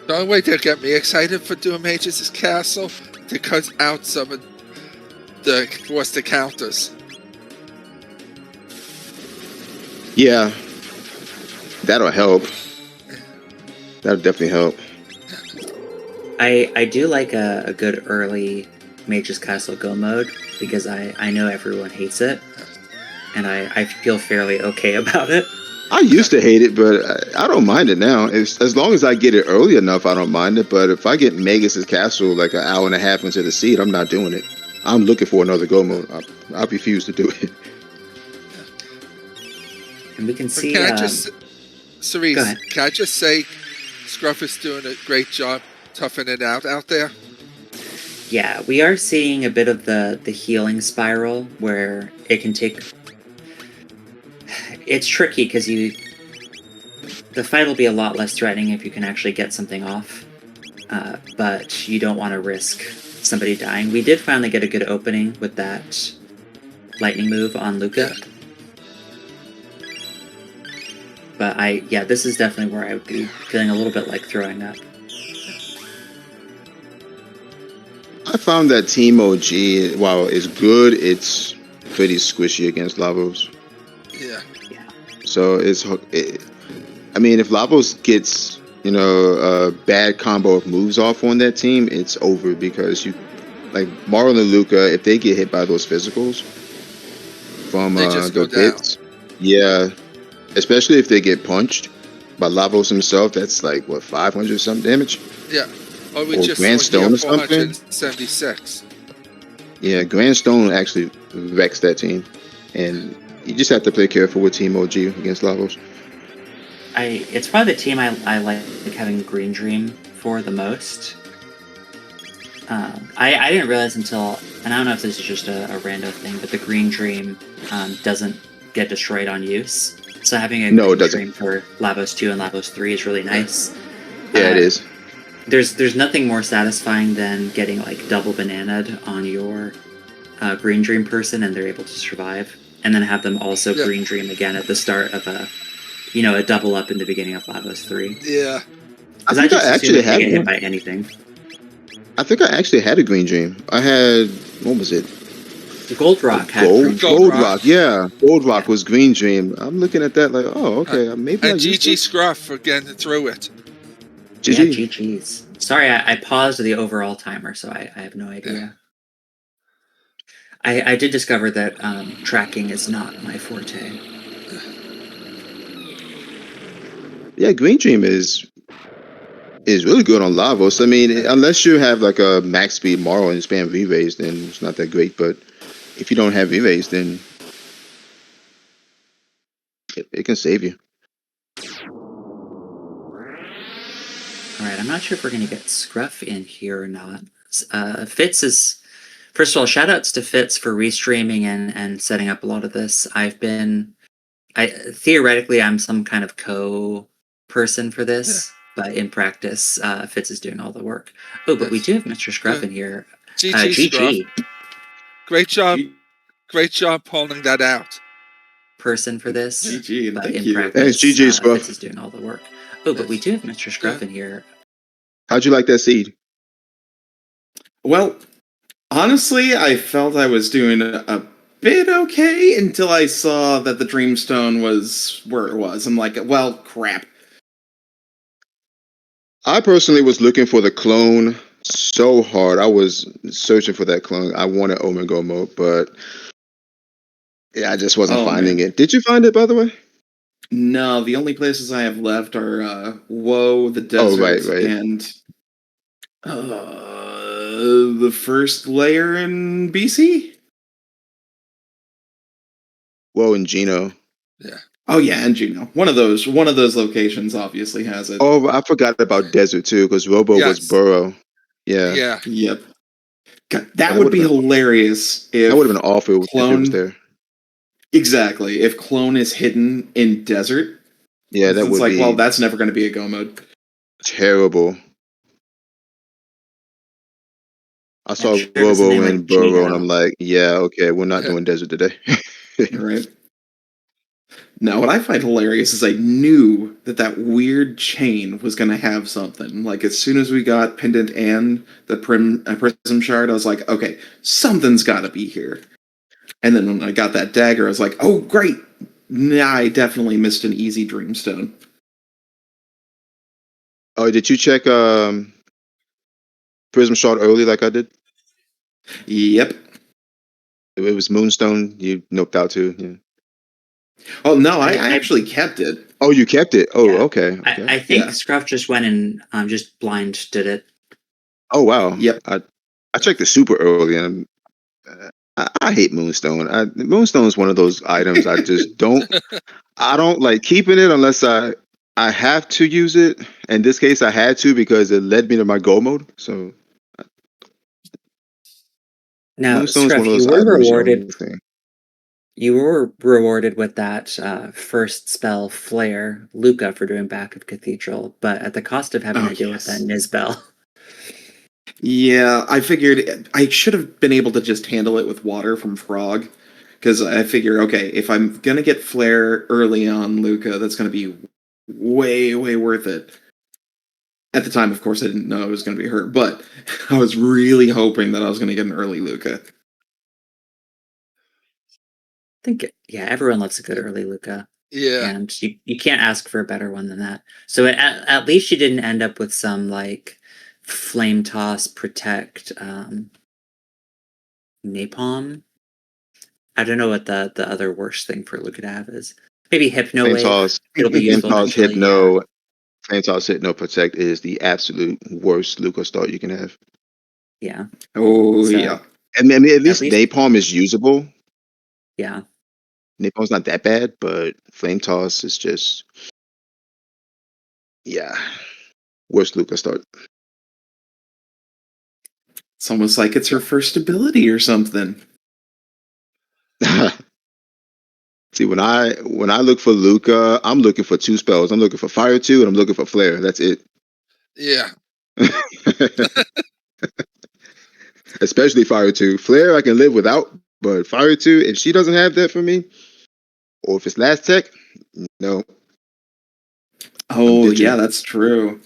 The only way to get me excited for doing Mages is Castle to cut out some of the counters. Yeah, that'll help. That'll definitely help. I do like a good early Mage's Castle go mode, because I know everyone hates it, and I feel fairly okay about it. I used to hate it, but I don't mind it now. As long as I get it early enough, I don't mind it. But if I get Magus's Castle like an hour and a half into the seed, I'm not doing it. I'm looking for another go mode. I refuse to do it. And we can see. Can I just, Ceres, go ahead. can I just say, Scruff is doing a great job toughing it out there. Yeah, we are seeing a bit of the healing spiral where it can take. It's tricky because the fight will be a lot less threatening if you can actually get something off, but you don't want to risk somebody dying. We did finally get a good opening with that lightning move on Luca. But this is definitely where I would be feeling a little bit like throwing up. I found that Team OG, while it's good, it's pretty squishy against Lavos. Yeah. So I mean, if Lavos gets, a bad combo of moves off on that team, it's over because like Marlon and Luca, if they get hit by those physicals from They just go the down. hits, yeah, especially if they get punched by Lavos himself, that's like what 500 something damage. Yeah. Or we Or just Grand saw here Stone or something? 476. Yeah, Grand Stone actually wrecks that team, and you just have to play careful with Team OG against Lavos. It's probably the team I like having Green Dream for the most. I didn't realize until, and I don't know if this is just a rando thing, but the Green Dream doesn't get destroyed on use. So having a No, it Green doesn't. Dream for Lavos 2 and Lavos 3 is really nice. Yeah, it is. There's nothing more satisfying than getting like double bananaed on your Green Dream person and they're able to survive, and then have them also Green Dream again at the start of a double up in the beginning of Lavos 3. Yeah. I think I actually had get hit one. by anything. I think I actually had a Green Dream. I had, what was it? Gold Rock had Green Dream. Gold Rock, yeah. Gold Rock was Green Dream. I'm looking at that like, oh, okay, maybe I And used GG it. Scruff for getting through it. GG. Yeah, GG's. Sorry, I paused the overall timer, so I have no idea. I did discover that tracking is not my forte. Yeah, Green Dream is really good on Lavos. I mean, unless you have like a max speed Marl and spam V-Rays, then it's not that great. But if you don't have V-Rays, then it can save you. Alright, I'm not sure if we're going to get Scruff in here or not. Fitz is... First of all, shoutouts to Fitz for restreaming and setting up a lot of this. Theoretically, I'm some kind of co-person for this, but in practice, Fitz is doing all the work. Oh, but we do have MrScruff in here. GG. Great job. Great job pulling that out. Person for this. GG, but thank in you. practice, Thanks, GG, Scruff. Fitz is doing all the work. Oh, but we do have MrScruff in here. How'd you like that seed? Well, honestly, I felt I was doing a bit okay until I saw that the Dreamstone was where it was. I'm like, well, crap. I personally was looking for the clone so hard. I was searching for that clone. I wanted Omega mode, but yeah, I just wasn't finding it. Did you find it, by the way? No, the only places I have left are Woe, the desert, and the first layer in BC. Woe and Geno. Yeah. Oh yeah, and Geno. One of those locations obviously has it. Oh, I forgot about desert too, because Robo was Burrow. Yeah. Yeah. Yep. God, that would be hilarious if that would have been awful if it was there. Exactly. If clone is hidden in desert. Yeah, that would be. Well, that's never going to be a go mode. Terrible. I saw Robo and Burrow, and I'm like, yeah, okay, we're not doing desert today. Right. Now, what I find hilarious is I knew that weird chain was going to have something. Like, as soon as we got Pendant and the Prism Shard, I was like, okay, something's got to be here. And then when I got that dagger, I was like, oh, great. Nah, I definitely missed an easy Dreamstone. Oh, did you check Prism Shard early like I did? Yep. It was Moonstone. You noped out too. Yeah. Oh no, I actually kept it. Oh, you kept it. Oh, yeah. okay. I think Scruff just went and just blind did it. Oh wow. Yep. I checked it super early, and I hate Moonstone. Moonstone is one of those items I just don't. I don't like keeping it unless I have to use it. In this case, I had to because it led me to my go mode. So. Now, Scruff, you were rewarded with that first spell, Flare, Luca, for doing Back of Cathedral, but at the cost of having to deal with that Nizbel. Yeah, I figured I should have been able to just handle it with water from Frog, because I figure, okay, if I'm going to get Flare early on Luca, that's going to be way, way worth it. At the time, of course, I didn't know it was going to be her, but I was really hoping that I was going to get an early Luca. I think, yeah, everyone loves a good early Luca. Yeah. And you can't ask for a better one than that. So at least you didn't end up with some, like, Flame Toss, Protect, Napalm. I don't know what the other worst thing for Luca to have is. Maybe Hypno Flame Wave. Toss, It'll be Flame useful Toss, eventually. Hypno, Flame Toss, Hypno, Protect is the absolute worst Luca start you can have. Yeah. Oh, So, yeah. I mean, at least least- Napalm is usable. Yeah. Napalm's not that bad, but Flame Toss is just, yeah, worst Luca start. It's almost like it's her first ability or something. See, when I look for Luca, I'm looking for 2 spells. I'm looking for Fire 2 and I'm looking for Flare. That's it. Yeah. Especially Fire 2. Flare I can live without, but Fire 2, if she doesn't have that for me, or if it's last tech, no. Oh, yeah, that's true.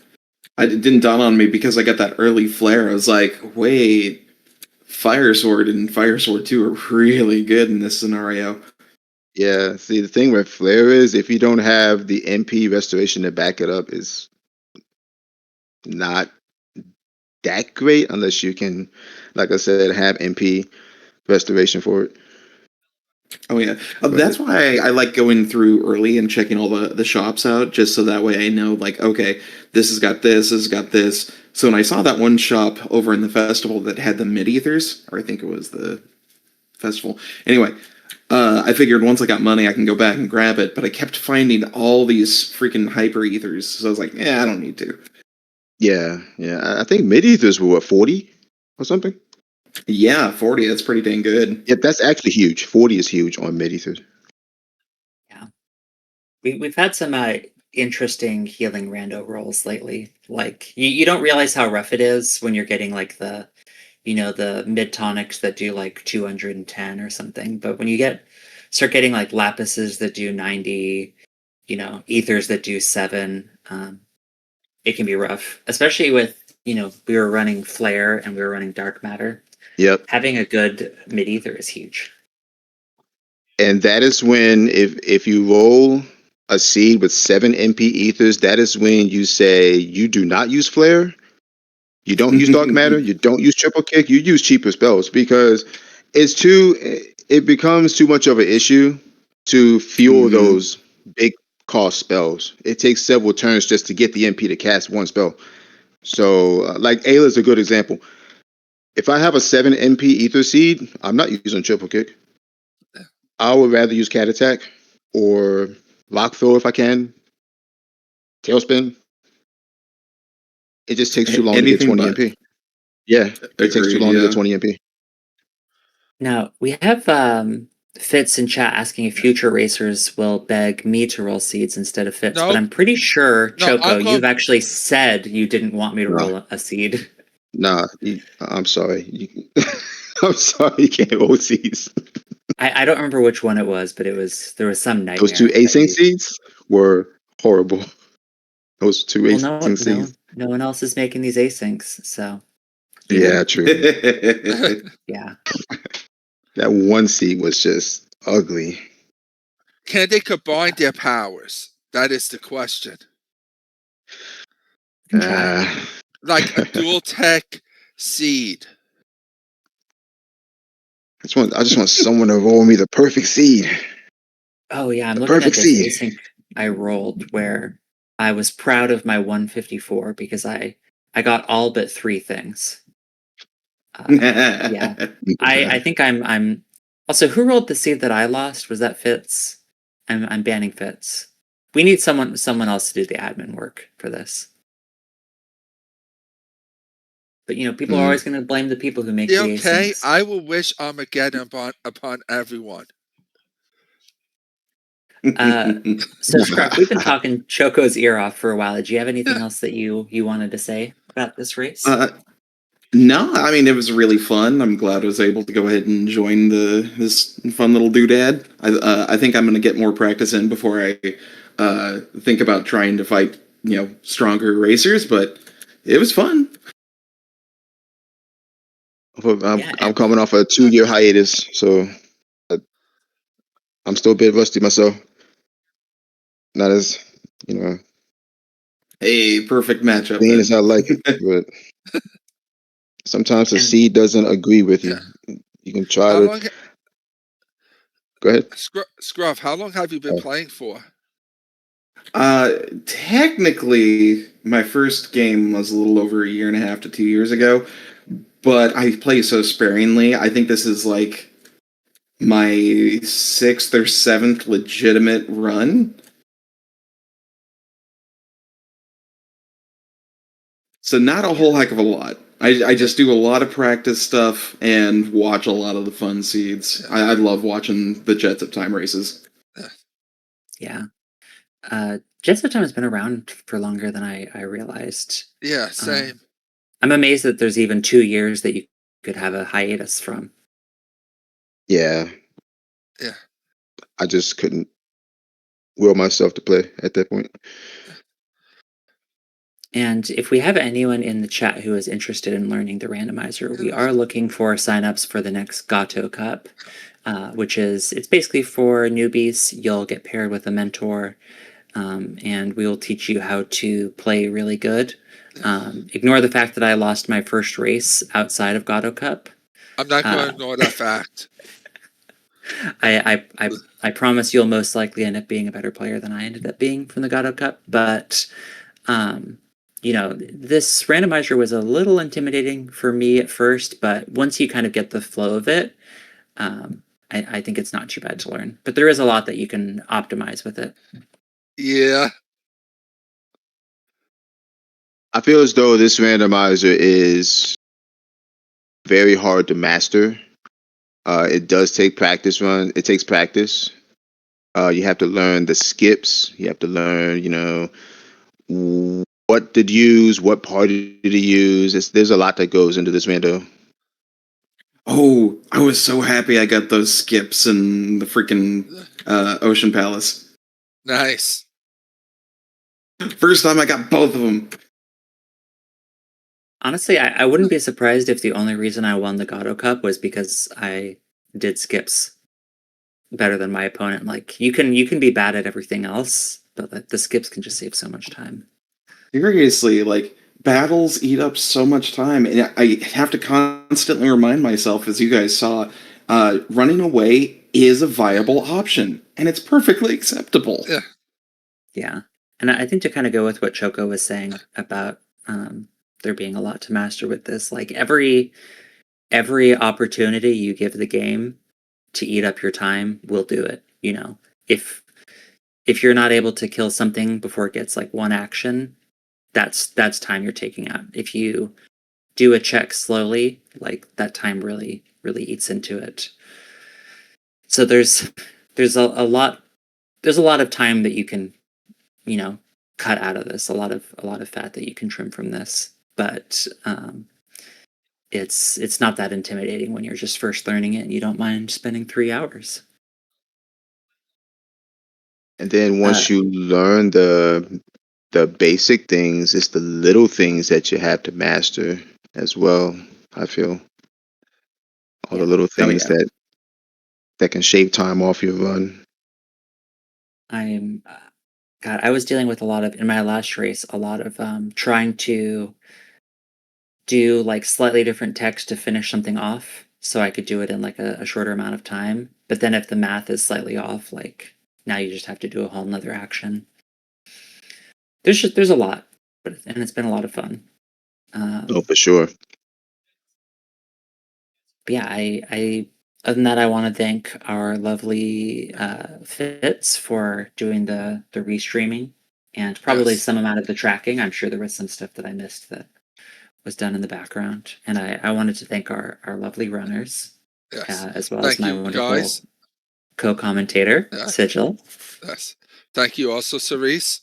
It didn't dawn on me because I got that early flare. I was like, wait, Fire Sword and Fire Sword 2 are really good in this scenario. Yeah, see, the thing with Flare is if you don't have the MP restoration to back it up is not that great unless you can, like I said, have MP restoration for it. Oh, yeah. That's why I like going through early and checking all the shops out, just so that way I know, like, okay, this has got this, this has got this. So when I saw that one shop over in the festival that had the mid-ethers, or I think it was the festival. Anyway, I figured once I got money, I can go back and grab it, but I kept finding all these freaking hyper ethers, so I was like, yeah, I don't need to. Yeah. I think mid ethers were what, 40 or something? Yeah, 40, that's pretty dang good. Yeah, that's actually huge. 40 is huge on mid ethers. Yeah. We've had some interesting healing rando rolls lately. Like, you don't realize how rough it is when you're getting, like, the mid tonics that do like 210 or something. But when you start getting like lapises that do 90, ethers that do 7, it can be rough. Especially with, we were running Flare and we were running Dark Matter. Yep. Having a good mid ether is huge. And that is when if you roll a seed with 7 MP ethers, that is when you say you do not use Flare. You don't use Dark Matter. You don't use Triple Kick. You use cheaper spells because it becomes too much of an issue to fuel those big cost spells. It takes several turns just to get the MP to cast one spell. So, like Ayla is a good example. If I have a 7 MP Ether Seed, I'm not using Triple Kick. I would rather use Cat Attack or Lock Throw if I can. Tailspin. It just takes too long to get 20 MP. Yeah, it takes too long to get 20 MP. Now, we have Fitz in chat asking if future racers will beg me to roll seeds instead of Fitz, but I'm pretty sure, Choco, you've actually said you didn't want me to roll a seed. Nah, I'm sorry. I'm sorry you can't roll seeds. I don't remember which one it was, but there was some nightmare. Those 2 async seeds were horrible. Those 2 async seeds. No one else is making these asyncs, so. Yeah, true. Yeah. That 1 seed was just ugly. Can they combine their powers? That is the question. Like a dual tech seed. I just want someone to roll me the perfect seed. Oh yeah, I'm looking at this async I rolled where I was proud of my 154 because I got all but 3 things. Yeah, I think I'm. Also, who rolled the seed that I lost? Was that Fitz? I'm banning Fitz. We need someone else to do the admin work for this. But people are always going to blame the people who make the asyncs. Okay, I will wish Armageddon upon everyone. So Scruff, we've been talking Choco's ear off for a while. Did you have anything else that you wanted to say about this race? No, I mean, it was really fun. I'm glad I was able to go ahead and join this fun little doodad. I think I'm going to get more practice in before I think about trying to fight, stronger racers. But It was fun. I'm coming off a 2-year hiatus, so I'm still a bit rusty myself. Not as, you know, A perfect matchup clean then. as I like it, but sometimes the And- seed doesn't agree with you. You can try How to long, go ahead. Scruff? How long have you been playing for? Technically, my first game was a little over 1.5 to 2 years ago, but I play so sparingly. I think this is like my 6th or 7th legitimate run. So not a whole heck of a lot. I just do a lot of practice stuff and watch a lot of the fun seeds. I love watching the Jets of Time races. Yeah. Jets of Time has been around for longer than I realized. Yeah, same. I'm amazed that there's even 2 years that you could have a hiatus from. Yeah. Yeah. I just couldn't will myself to play at that point. And if we have anyone in the chat who is interested in learning the randomizer, we are looking for signups for the next Gato Cup, which it's basically for newbies. You'll get paired with a mentor, and we will teach you how to play really good. Ignore the fact that I lost my first race outside of Gato Cup. I'm not going to ignore that fact. I promise you'll most likely end up being a better player than I ended up being from the Gato Cup, but this randomizer was a little intimidating for me at first, but once you kind of get the flow of it, I think it's not too bad to learn. But there is a lot that you can optimize with it. Yeah. I feel as though this randomizer is very hard to master. It does take practice run. It takes practice. You have to learn the skips. You have to learn, what to use, what party to use. There's a lot that goes into this rando. Oh, I was so happy I got those skips in the freaking Ocean Palace. Nice. First time I got both of them. Honestly, I wouldn't be surprised if the only reason I won the Gato Cup was because I did skips better than my opponent. Like you can be bad at everything else, but the skips can just save so much time. Seriously, like battles eat up so much time, and I have to constantly remind myself, as you guys saw, running away is a viable option, and it's perfectly acceptable. Yeah. Yeah, and I think to kind of go with what Choco was saying about there being a lot to master with this, like every opportunity you give the game to eat up your time will do it. If you're not able to kill something before it gets like one action, that's time you're taking out. If you do a check slowly, like that time really eats into it. So there's a lot of time that you can cut out of this, a lot of fat that you can trim from this, but it's not that intimidating when you're just first learning it and you don't mind spending 3 hours. And then once you learn the basic things, it's the little things that you have to master as well. I feel all the little things that can shave time off your run. I was dealing with a lot of, in my last race, a lot of trying to do like slightly different text to finish something off so I could do it in like a shorter amount of time. But then if the math is slightly off, like now you just have to do a whole nother action. There's a lot, and it's been a lot of fun. Oh, for sure. But yeah, I other than that, I want to thank our lovely Fitz for doing the restreaming and probably some amount of the tracking. I'm sure there was some stuff that I missed that was done in the background. And I wanted to thank our lovely runners, as well as my wonderful co-commentator, Sigil. Yes. Thank you also, Ceres.